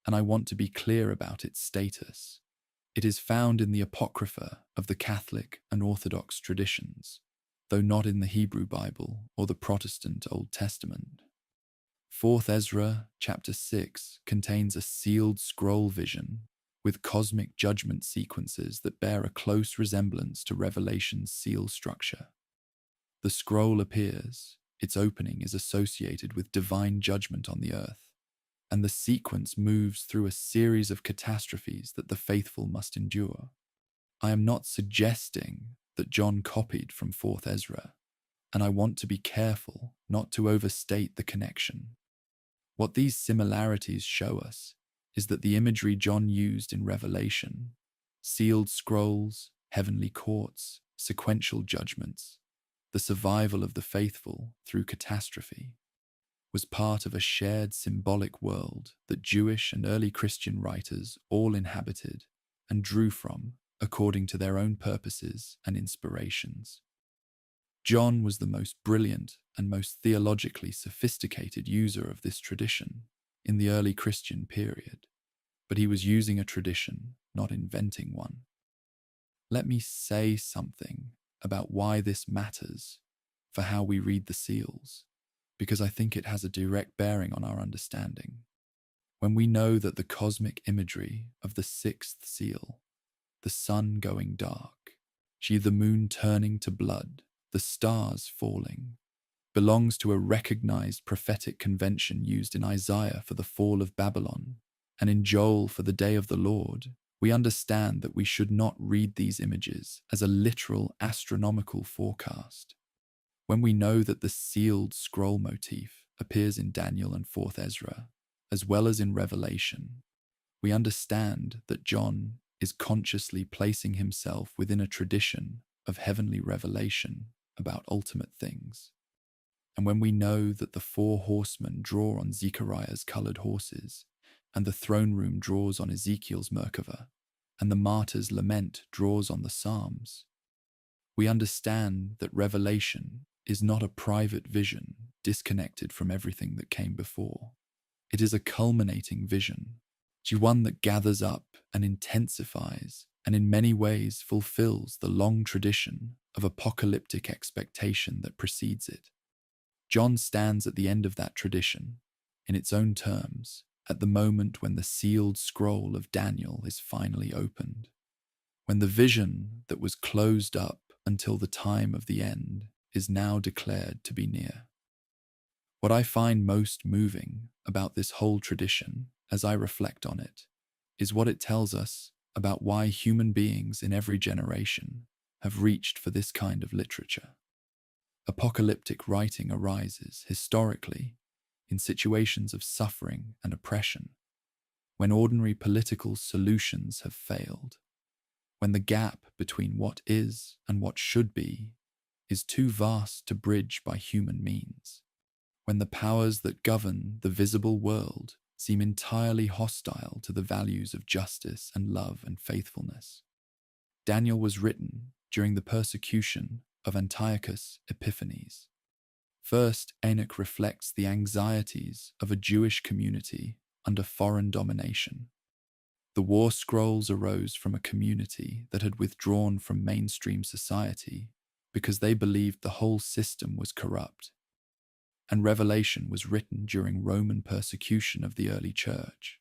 and I want to be clear about its status. It is found in the Apocrypha of the Catholic and Orthodox traditions, though not in the Hebrew Bible or the Protestant Old Testament. 4th Ezra chapter 6 contains a sealed scroll vision with cosmic judgment sequences that bear a close resemblance to Revelation's seal structure. The scroll appears, its opening is associated with divine judgment on the earth, and the sequence moves through a series of catastrophes that the faithful must endure. I am not suggesting that John copied from 4th Ezra, and I want to be careful not to overstate the connection. What these similarities show us is that the imagery John used in Revelation, sealed scrolls, heavenly courts, sequential judgments, the survival of the faithful through catastrophe, was part of a shared symbolic world that Jewish and early Christian writers all inhabited and drew from according to their own purposes and inspirations. John was the most brilliant and most theologically sophisticated user of this tradition in the early Christian period, but he was using a tradition, not inventing one. Let me say something about why this matters for how we read the seals, because I think it has a direct bearing on our understanding. When we know that the cosmic imagery of the 6th seal, the sun going dark, the moon turning to blood, the stars falling, belongs to a recognized prophetic convention used in Isaiah for the fall of Babylon and in Joel for the day of the Lord, we understand that we should not read these images as a literal astronomical forecast. When we know that the sealed scroll motif appears in Daniel and 4th Ezra, as well as in Revelation, we understand that John is consciously placing himself within a tradition of heavenly revelation about ultimate things. And when we know that the 4 horsemen draw on Zechariah's colored horses, and the throne room draws on Ezekiel's Merkava, and the martyr's lament draws on the Psalms, we understand that Revelation is not a private vision disconnected from everything that came before. It is a culminating vision, one that gathers up and intensifies and in many ways fulfills the long tradition of apocalyptic expectation that precedes it. John stands at the end of that tradition, in its own terms, at the moment when the sealed scroll of Daniel is finally opened, when the vision that was closed up until the time of the end is now declared to be near. What I find most moving about this whole tradition, as I reflect on it, is what it tells us about why human beings in every generation have reached for this kind of literature. Apocalyptic writing arises, historically, in situations of suffering and oppression, when ordinary political solutions have failed, when the gap between what is and what should be is too vast to bridge by human means, when the powers that govern the visible world seem entirely hostile to the values of justice and love and faithfulness. Daniel was written during the persecution of Antiochus Epiphanes. First, Enoch reflects the anxieties of a Jewish community under foreign domination. The war scrolls arose from a community that had withdrawn from mainstream society because they believed the whole system was corrupt. And Revelation was written during Roman persecution of the early church.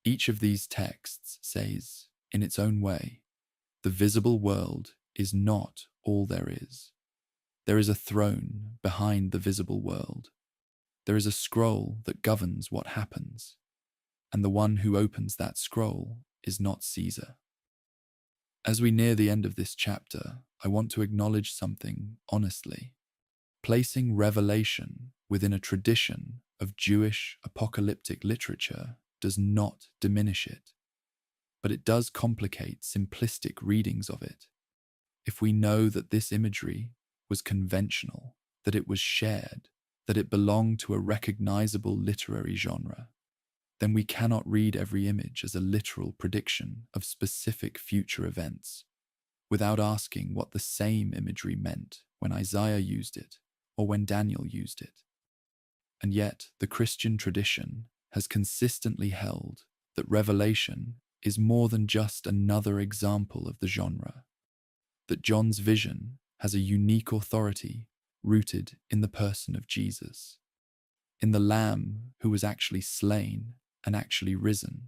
Each of these texts says, in its own way, the visible world is not all there is. There is a throne behind the visible world. There is a scroll that governs what happens, and the one who opens that scroll is not Caesar. As we near the end of this chapter, I want to acknowledge something honestly. Placing Revelation within a tradition of Jewish apocalyptic literature does not diminish it, but it does complicate simplistic readings of it. If we know that this imagery was conventional, that it was shared, that it belonged to a recognizable literary genre, then we cannot read every image as a literal prediction of specific future events. without asking what the same imagery meant when Isaiah used it or when Daniel used it. And yet, the Christian tradition has consistently held that Revelation is more than just another example of the genre, that John's vision has a unique authority rooted in the person of Jesus, in the Lamb who was actually slain and actually risen,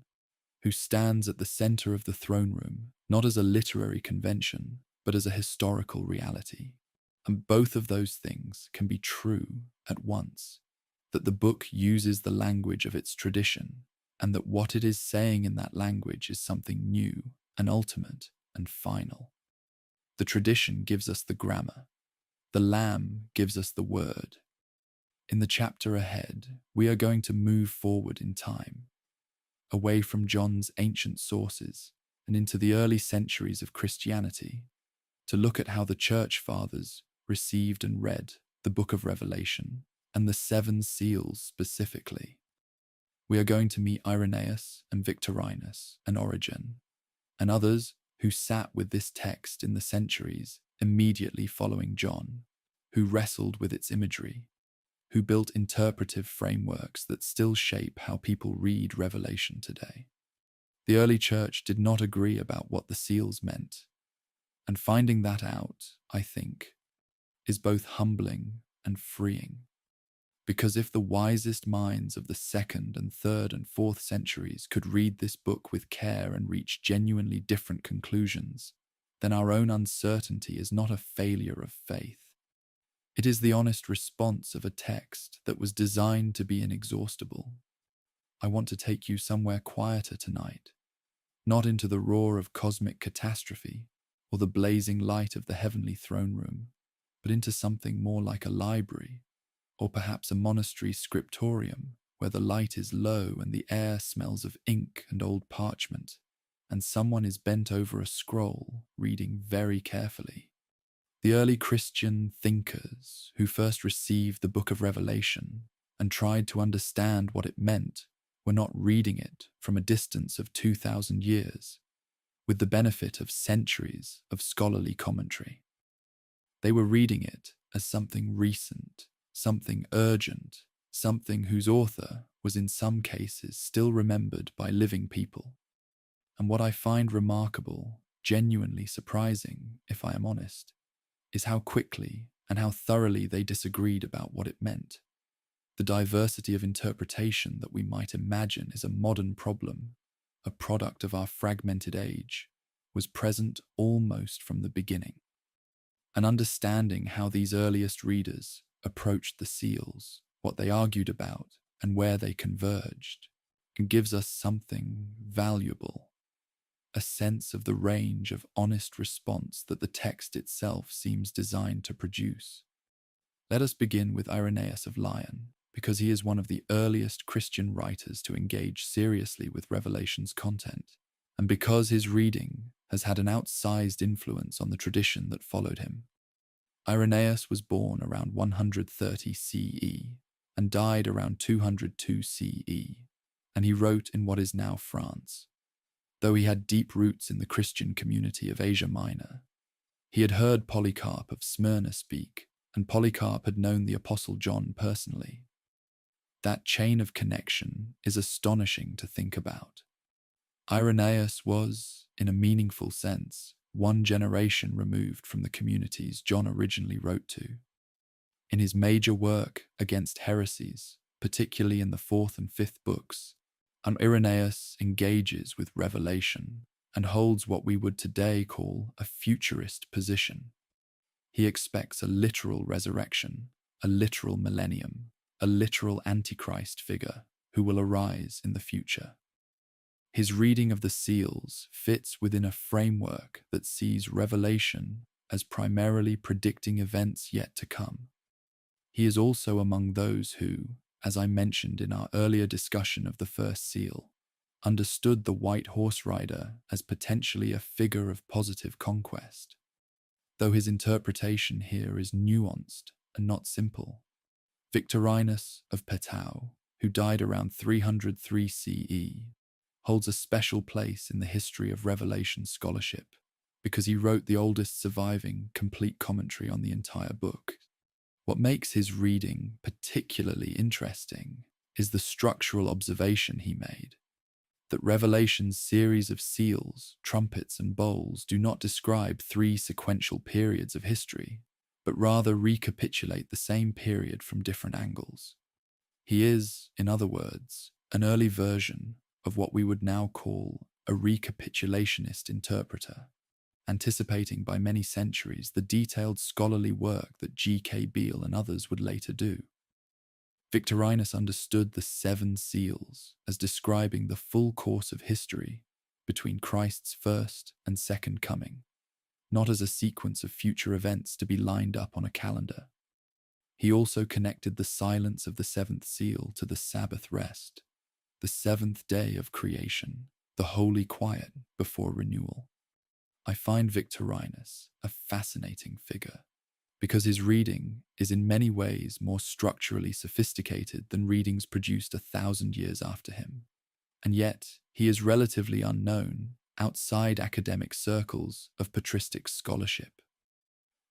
who stands at the center of the throne room, not as a literary convention, but as a historical reality. And both of those things can be true at once, that the book uses the language of its tradition, and that what it is saying in that language is something new and ultimate and final. The tradition gives us the grammar. The Lamb gives us the word. In the chapter ahead, we are going to move forward in time, away from John's ancient sources and into the early centuries of Christianity, to look at how the church fathers received and read the book of Revelation and the seven seals specifically. We are going to meet Irenaeus and Victorinus and Origen, and others who sat with this text in the centuries immediately following John, who wrestled with its imagery, who built interpretive frameworks that still shape how people read Revelation today. The early church did not agree about what the seals meant, and finding that out, I think, is both humbling and freeing. Because if the wisest minds of the 2nd and 3rd and 4th centuries could read this book with care and reach genuinely different conclusions, then our own uncertainty is not a failure of faith. It is the honest response of a text that was designed to be inexhaustible. I want to take you somewhere quieter tonight, not into the roar of cosmic catastrophe or the blazing light of the heavenly throne room, but into something more like a library, or perhaps a monastery scriptorium where the light is low and the air smells of ink and old parchment, and someone is bent over a scroll, reading very carefully. The early Christian thinkers who first received the book of Revelation and tried to understand what it meant were not reading it from a distance of 2,000 years, with the benefit of centuries of scholarly commentary. They were reading it as something recent, something urgent, something whose author was in some cases still remembered by living people. And what I find remarkable, genuinely surprising, if I am honest, is how quickly and how thoroughly they disagreed about what it meant. The diversity of interpretation that we might imagine is a modern problem, a product of our fragmented age, was present almost from the beginning. And understanding how these earliest readers approached the seals, what they argued about, and where they converged, gives us something valuable, a sense of the range of honest response that the text itself seems designed to produce. Let us begin with Irenaeus of Lyon, because he is one of the earliest Christian writers to engage seriously with Revelation's content, and because his reading has had an outsized influence on the tradition that followed him. Irenaeus was born around 130 CE and died around 202 CE, and he wrote in what is now France. Though he had deep roots in the Christian community of Asia Minor, he had heard Polycarp of Smyrna speak, and Polycarp had known the Apostle John personally. That chain of connection is astonishing to think about. Irenaeus was, in a meaningful sense, one generation removed from the communities John originally wrote to. In his major work against heresies, particularly in the 4th and 5th books, Irenaeus engages with Revelation and holds what we would today call a futurist position. He expects a literal resurrection, a literal millennium, a literal Antichrist figure who will arise in the future. His reading of the seals fits within a framework that sees Revelation as primarily predicting events yet to come. He is also among those who, as I mentioned in our earlier discussion of the first seal, understood the white horse rider as potentially a figure of positive conquest, though his interpretation here is nuanced and not simple. Victorinus of Petau, who died around 303 CE, holds a special place in the history of Revelation scholarship, because he wrote the oldest surviving complete commentary on the entire book. What makes his reading particularly interesting is the structural observation he made, that Revelation's series of seals, trumpets, and bowls do not describe three sequential periods of history, but rather recapitulate the same period from different angles. He is, in other words, an early version of what we would now call a recapitulationist interpreter, anticipating by many centuries the detailed scholarly work that G.K. Beale and others would later do. Victorinus understood the seven seals as describing the full course of history between Christ's first and second coming, not as a sequence of future events to be lined up on a calendar. He also connected the silence of the seventh seal to the Sabbath rest, the seventh day of creation, the holy quiet before renewal. I find Victorinus a fascinating figure, because his reading is in many ways more structurally sophisticated than readings produced 1,000 years after him. And yet, he is relatively unknown outside academic circles of patristic scholarship.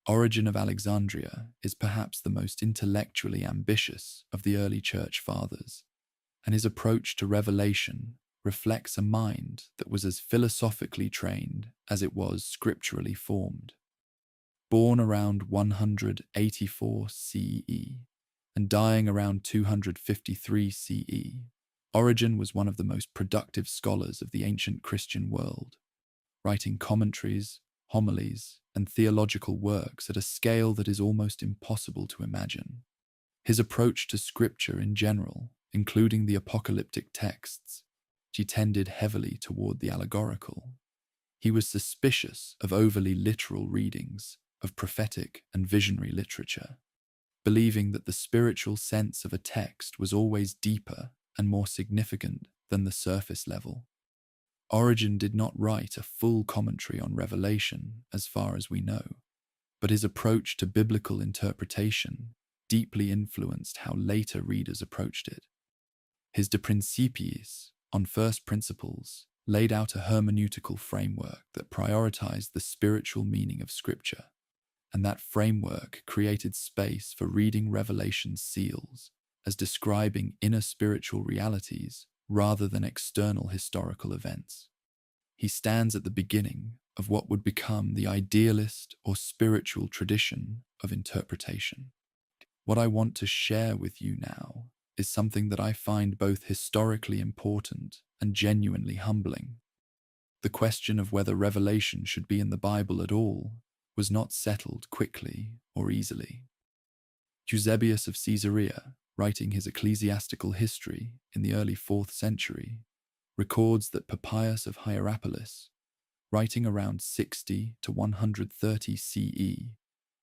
Origen of Alexandria is perhaps the most intellectually ambitious of the early church fathers, and his approach to revelation reflects a mind that was as philosophically trained as it was scripturally formed. Born around 184 CE and dying around 253 CE, Origen was one of the most productive scholars of the ancient Christian world, writing commentaries, homilies, and theological works at a scale that is almost impossible to imagine. His approach to scripture in general, including the apocalyptic texts, tended heavily toward the allegorical. He was suspicious of overly literal readings of prophetic and visionary literature, believing that the spiritual sense of a text was always deeper and more significant than the surface level. Origen did not write a full commentary on Revelation, as far as we know, but his approach to biblical interpretation deeply influenced how later readers approached it. His De Principiis, on first principles, laid out a hermeneutical framework that prioritized the spiritual meaning of Scripture, and that framework created space for reading Revelation's seals as describing inner spiritual realities rather than external historical events. He stands at the beginning of what would become the idealist or spiritual tradition of interpretation. What I want to share with you now is something that I find both historically important and genuinely humbling. The question of whether Revelation should be in the Bible at all was not settled quickly or easily. Eusebius of Caesarea, writing his ecclesiastical history in the early 4th century, records that Papias of Hierapolis, writing around 60 to 130 CE,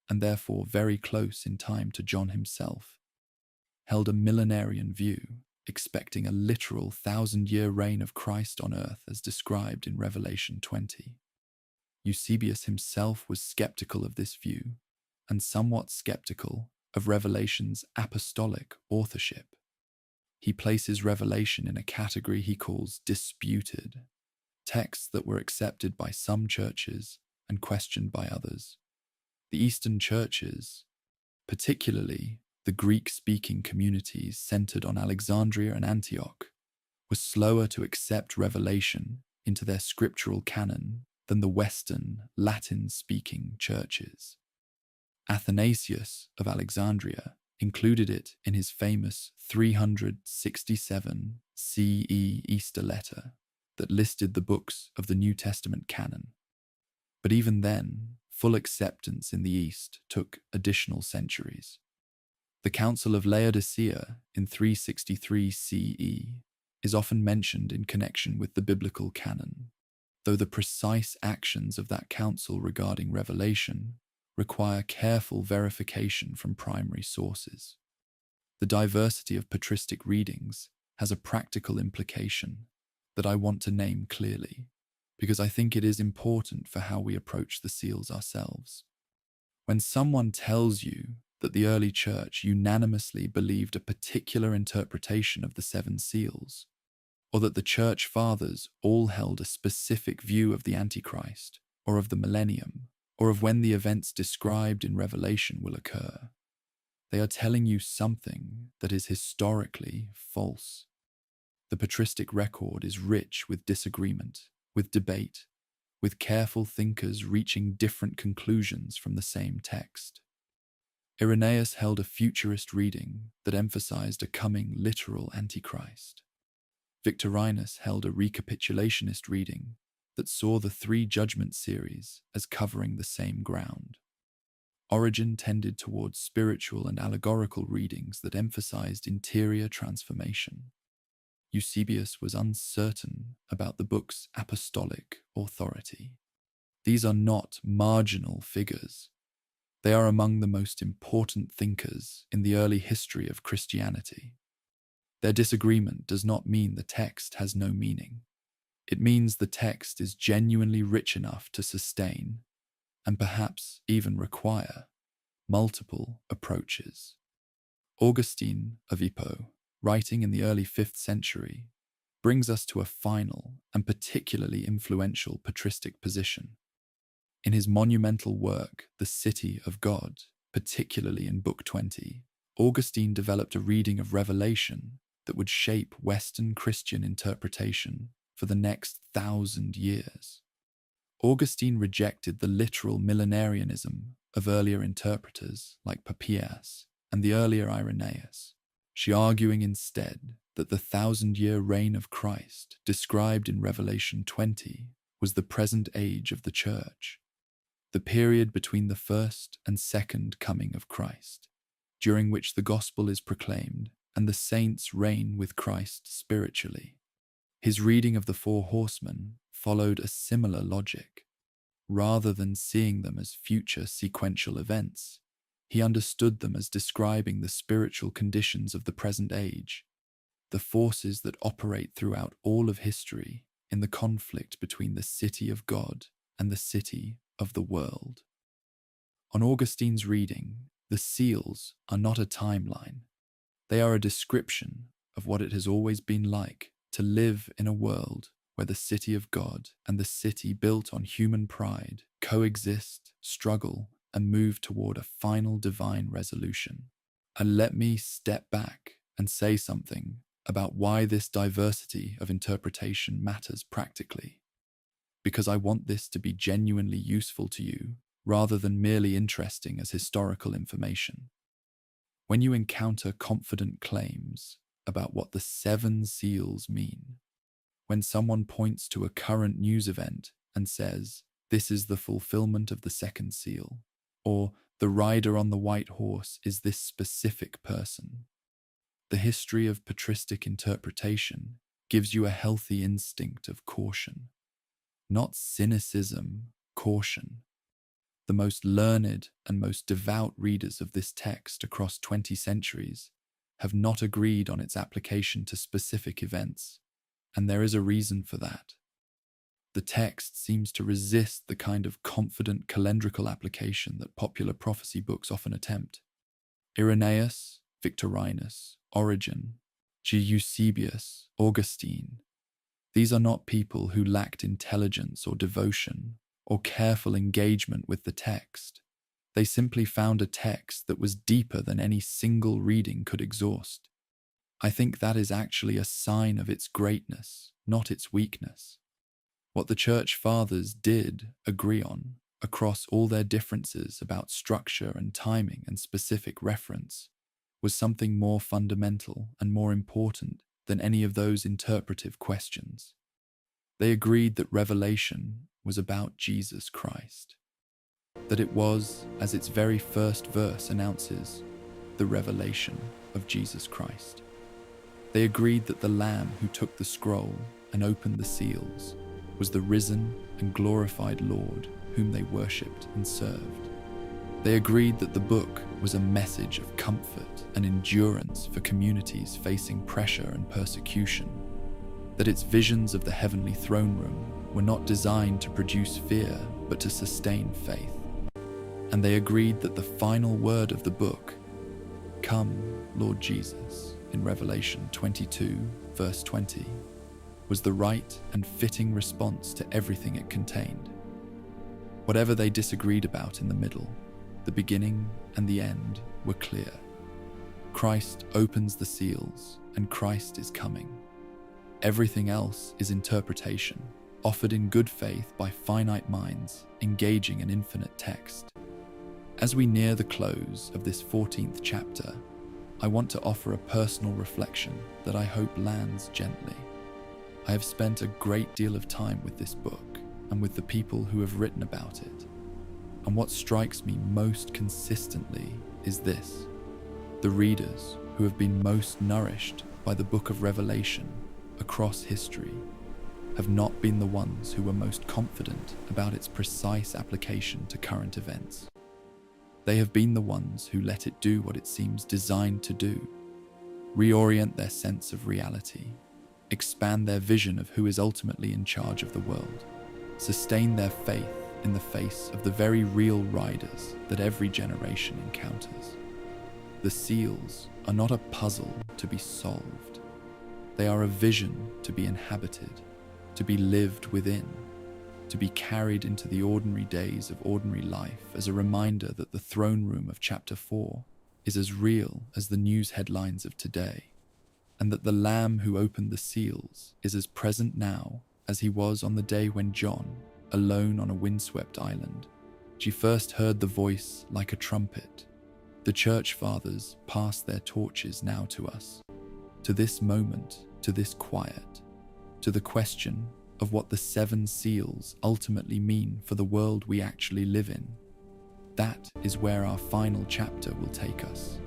and therefore very close in time to John himself, held a millenarian view, expecting a literal 1,000-year reign of Christ on earth as described in Revelation 20. Eusebius himself was skeptical of this view, and somewhat skeptical of Revelation's apostolic authorship. He places Revelation in a category he calls disputed, texts that were accepted by some churches and questioned by others. The Eastern churches, particularly the Greek-speaking communities centered on Alexandria and Antioch, were slower to accept Revelation into their scriptural canon than the Western, Latin-speaking churches. Athanasius of Alexandria included it in his famous 367 CE Easter letter that listed the books of the New Testament canon. But even then, full acceptance in the East took additional centuries. The Council of Laodicea in 363 CE is often mentioned in connection with the biblical canon, though the precise actions of that council regarding Revelation require careful verification from primary sources. The diversity of patristic readings has a practical implication that I want to name clearly, because I think it is important for how we approach the seals ourselves. When someone tells you that the early church unanimously believed a particular interpretation of the seven seals, or that the church fathers all held a specific view of the Antichrist, or of the millennium, or of when the events described in Revelation will occur. They are telling you something that is historically false. The patristic record is rich with disagreement, with debate, with careful thinkers reaching different conclusions from the same text. Irenaeus held a futurist reading that emphasized a coming literal Antichrist. Victorinus held a recapitulationist reading that saw the three judgment series as covering the same ground. Origen tended towards spiritual and allegorical readings that emphasized interior transformation. Eusebius was uncertain about the book's apostolic authority. These are not marginal figures. They are among the most important thinkers in the early history of Christianity. Their disagreement does not mean the text has no meaning. It means the text is genuinely rich enough to sustain, and perhaps even require, multiple approaches. Augustine of Hippo, writing in the early 5th century, brings us to a final and particularly influential patristic position. In his monumental work, The City of God, particularly in Book 20, Augustine developed a reading of Revelation that would shape Western Christian interpretation for the next 1,000 years. Augustine rejected the literal millenarianism of earlier interpreters like Papias and the earlier Irenaeus, she arguing instead that the 1,000-year reign of Christ described in Revelation 20 was the present age of the Church, the period between the first and second coming of Christ, during which the gospel is proclaimed and the saints reign with Christ spiritually. His reading of the four horsemen followed a similar logic. Rather than seeing them as future sequential events, he understood them as describing the spiritual conditions of the present age, the forces that operate throughout all of history in the conflict between the city of God and the city of the world. On Augustine's reading, the seals are not a timeline. They are a description of what it has always been like to live in a world where the city of God and the city built on human pride coexist, struggle, and move toward a final divine resolution. And let me step back and say something about why this diversity of interpretation matters practically, because I want this to be genuinely useful to you rather than merely interesting as historical information. When you encounter confident claims about what the 7 seals mean, when someone points to a current news event and says, "This is the fulfillment of the 2nd seal," or "the rider on the white horse is this specific person," the history of patristic interpretation gives you a healthy instinct of caution. Not cynicism, caution. The most learned and most devout readers of this text across 20 centuries have not agreed on its application to specific events, and there is a reason for that. The text seems to resist the kind of confident calendrical application that popular prophecy books often attempt. Irenaeus, Victorinus, Origen, Eusebius, Augustine. These are not people who lacked intelligence or devotion or careful engagement with the text. They simply found a text that was deeper than any single reading could exhaust. I think that is actually a sign of its greatness, not its weakness. What the Church Fathers did agree on, across all their differences about structure and timing and specific reference, was something more fundamental and more important than any of those interpretive questions. They agreed that Revelation was about Jesus Christ, that it was, as its very first verse announces, the revelation of Jesus Christ. They agreed that the Lamb who took the scroll and opened the seals was the risen and glorified Lord whom they worshipped and served. They agreed that the book was a message of comfort and endurance for communities facing pressure and persecution, that its visions of the heavenly throne room were not designed to produce fear but to sustain faith. And they agreed that the final word of the book, "Come, Lord Jesus," in Revelation 22, verse 20, was the right and fitting response to everything it contained. Whatever they disagreed about in the middle, the beginning and the end were clear. Christ opens the seals, and Christ is coming. Everything else is interpretation, offered in good faith by finite minds engaging an infinite text. As we near the close of this 14th chapter, I want to offer a personal reflection that I hope lands gently. I have spent a great deal of time with this book and with the people who have written about it. And what strikes me most consistently is this: the readers who have been most nourished by the book of Revelation across history have not been the ones who were most confident about its precise application to current events. They have been the ones who let it do what it seems designed to do: reorient their sense of reality, expand their vision of who is ultimately in charge of the world, sustain their faith in the face of the very real riders that every generation encounters. The seals are not a puzzle to be solved. They are a vision to be inhabited, to be lived within, to be carried into the ordinary days of ordinary life as a reminder that the throne room of chapter 4 is as real as the news headlines of today, and that the Lamb who opened the seals is as present now as he was on the day when John, alone on a windswept island, she first heard the voice like a trumpet. The church fathers pass their torches now to us, to this moment, to this quiet, to the question of what the 7 seals ultimately mean for the world we actually live in. That is where our final chapter will take us.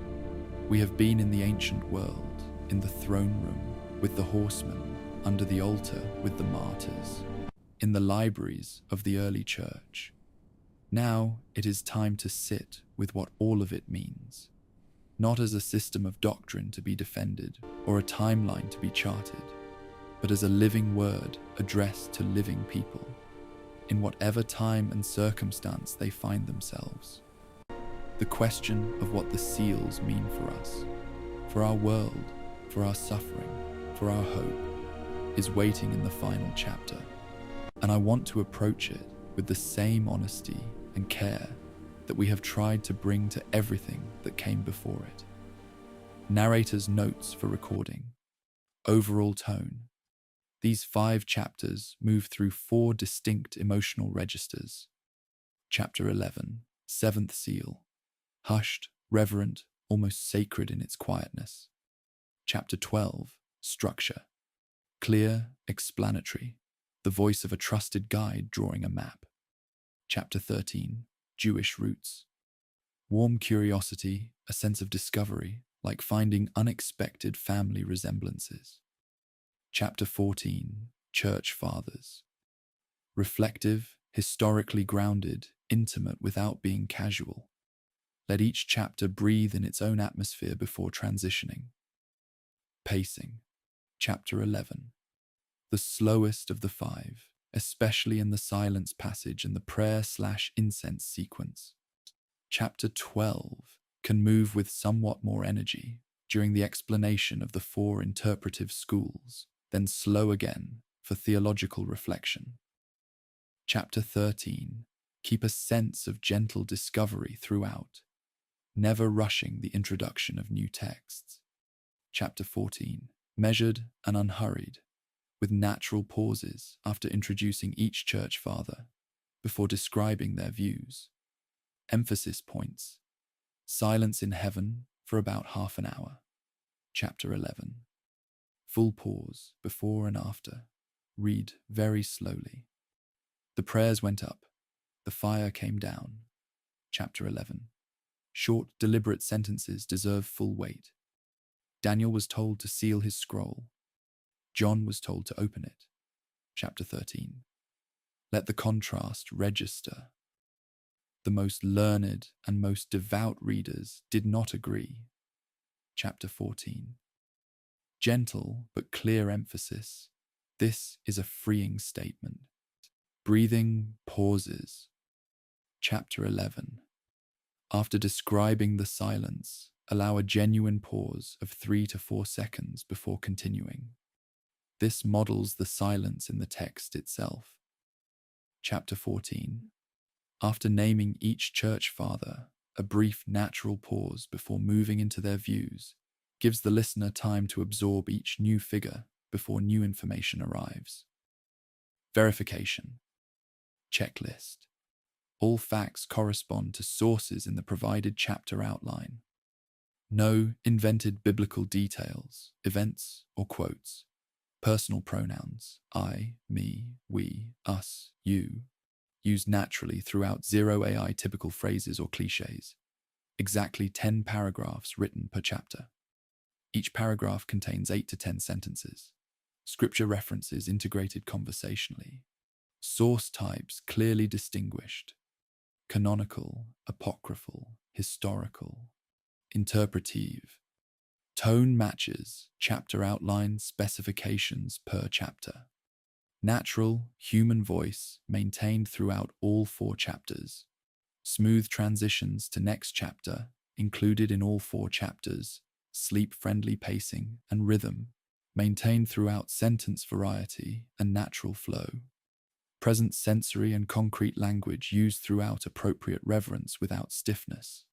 We have been in the ancient world, in the throne room with the horsemen, under the altar with the martyrs, in the libraries of the early church. Now it is time to sit with what all of it means, not as a system of doctrine to be defended or a timeline to be charted, but as a living word addressed to living people, in whatever time and circumstance they find themselves. The question of what the seals mean for us, for our world, for our suffering, for our hope, is waiting in the final chapter, and I want to approach it with the same honesty and care that we have tried to bring to everything that came before it. Narrator's notes for recording. Overall tone. These 5 chapters move through 4 distinct emotional registers. Chapter 11, 7th seal. Hushed, reverent, almost sacred in its quietness. Chapter 12, structure. Clear, explanatory, the voice of a trusted guide drawing a map. Chapter 13, Jewish roots. Warm curiosity, a sense of discovery, like finding unexpected family resemblances. Chapter 14, Church Fathers. Reflective, historically grounded, intimate without being casual. Let each chapter breathe in its own atmosphere before transitioning. Pacing. Chapter 11. The slowest of the 5, especially in the silence passage and the prayer/incense sequence. Chapter 12 can move with somewhat more energy during the explanation of the 4 interpretive schools, then slow again for theological reflection. Chapter 13, keep a sense of gentle discovery throughout, never rushing the introduction of new texts. Chapter 14, measured and unhurried, with natural pauses after introducing each church father, before describing their views. Emphasis points. Silence in heaven for about half an hour. Chapter 11. Full pause before and after. Read very slowly. The prayers went up. The fire came down. Chapter 11. Short, deliberate sentences deserve full weight. Daniel was told to seal his scroll. John was told to open it. Chapter 13. Let the contrast register. The most learned and most devout readers did not agree. Chapter 14. Gentle but clear emphasis. This is a freeing statement. Breathing pauses. Chapter 11. After describing the silence, allow a genuine pause of 3 to 4 seconds before continuing. This models the silence in the text itself. Chapter 14. After naming each church father, a brief natural pause before moving into their views gives the listener time to absorb each new figure before new information arrives. Verification. Checklist. All facts correspond to sources in the provided chapter outline. No invented biblical details, events, or quotes. Personal pronouns, I, me, we, us, you, used naturally throughout zero AI typical phrases or cliches. Exactly 10 paragraphs written per chapter. Each paragraph contains 8 to 10 sentences. Scripture references integrated conversationally. Source types clearly distinguished. Canonical, apocryphal, historical, interpretive. Tone matches chapter outline specifications per chapter. Natural, human voice maintained throughout all 4 chapters. Smooth transitions to next chapter included in all 4 chapters. Sleep-friendly pacing and rhythm maintained throughout sentence variety and natural flow. Present sensory and concrete language used throughout appropriate reverence without stiffness.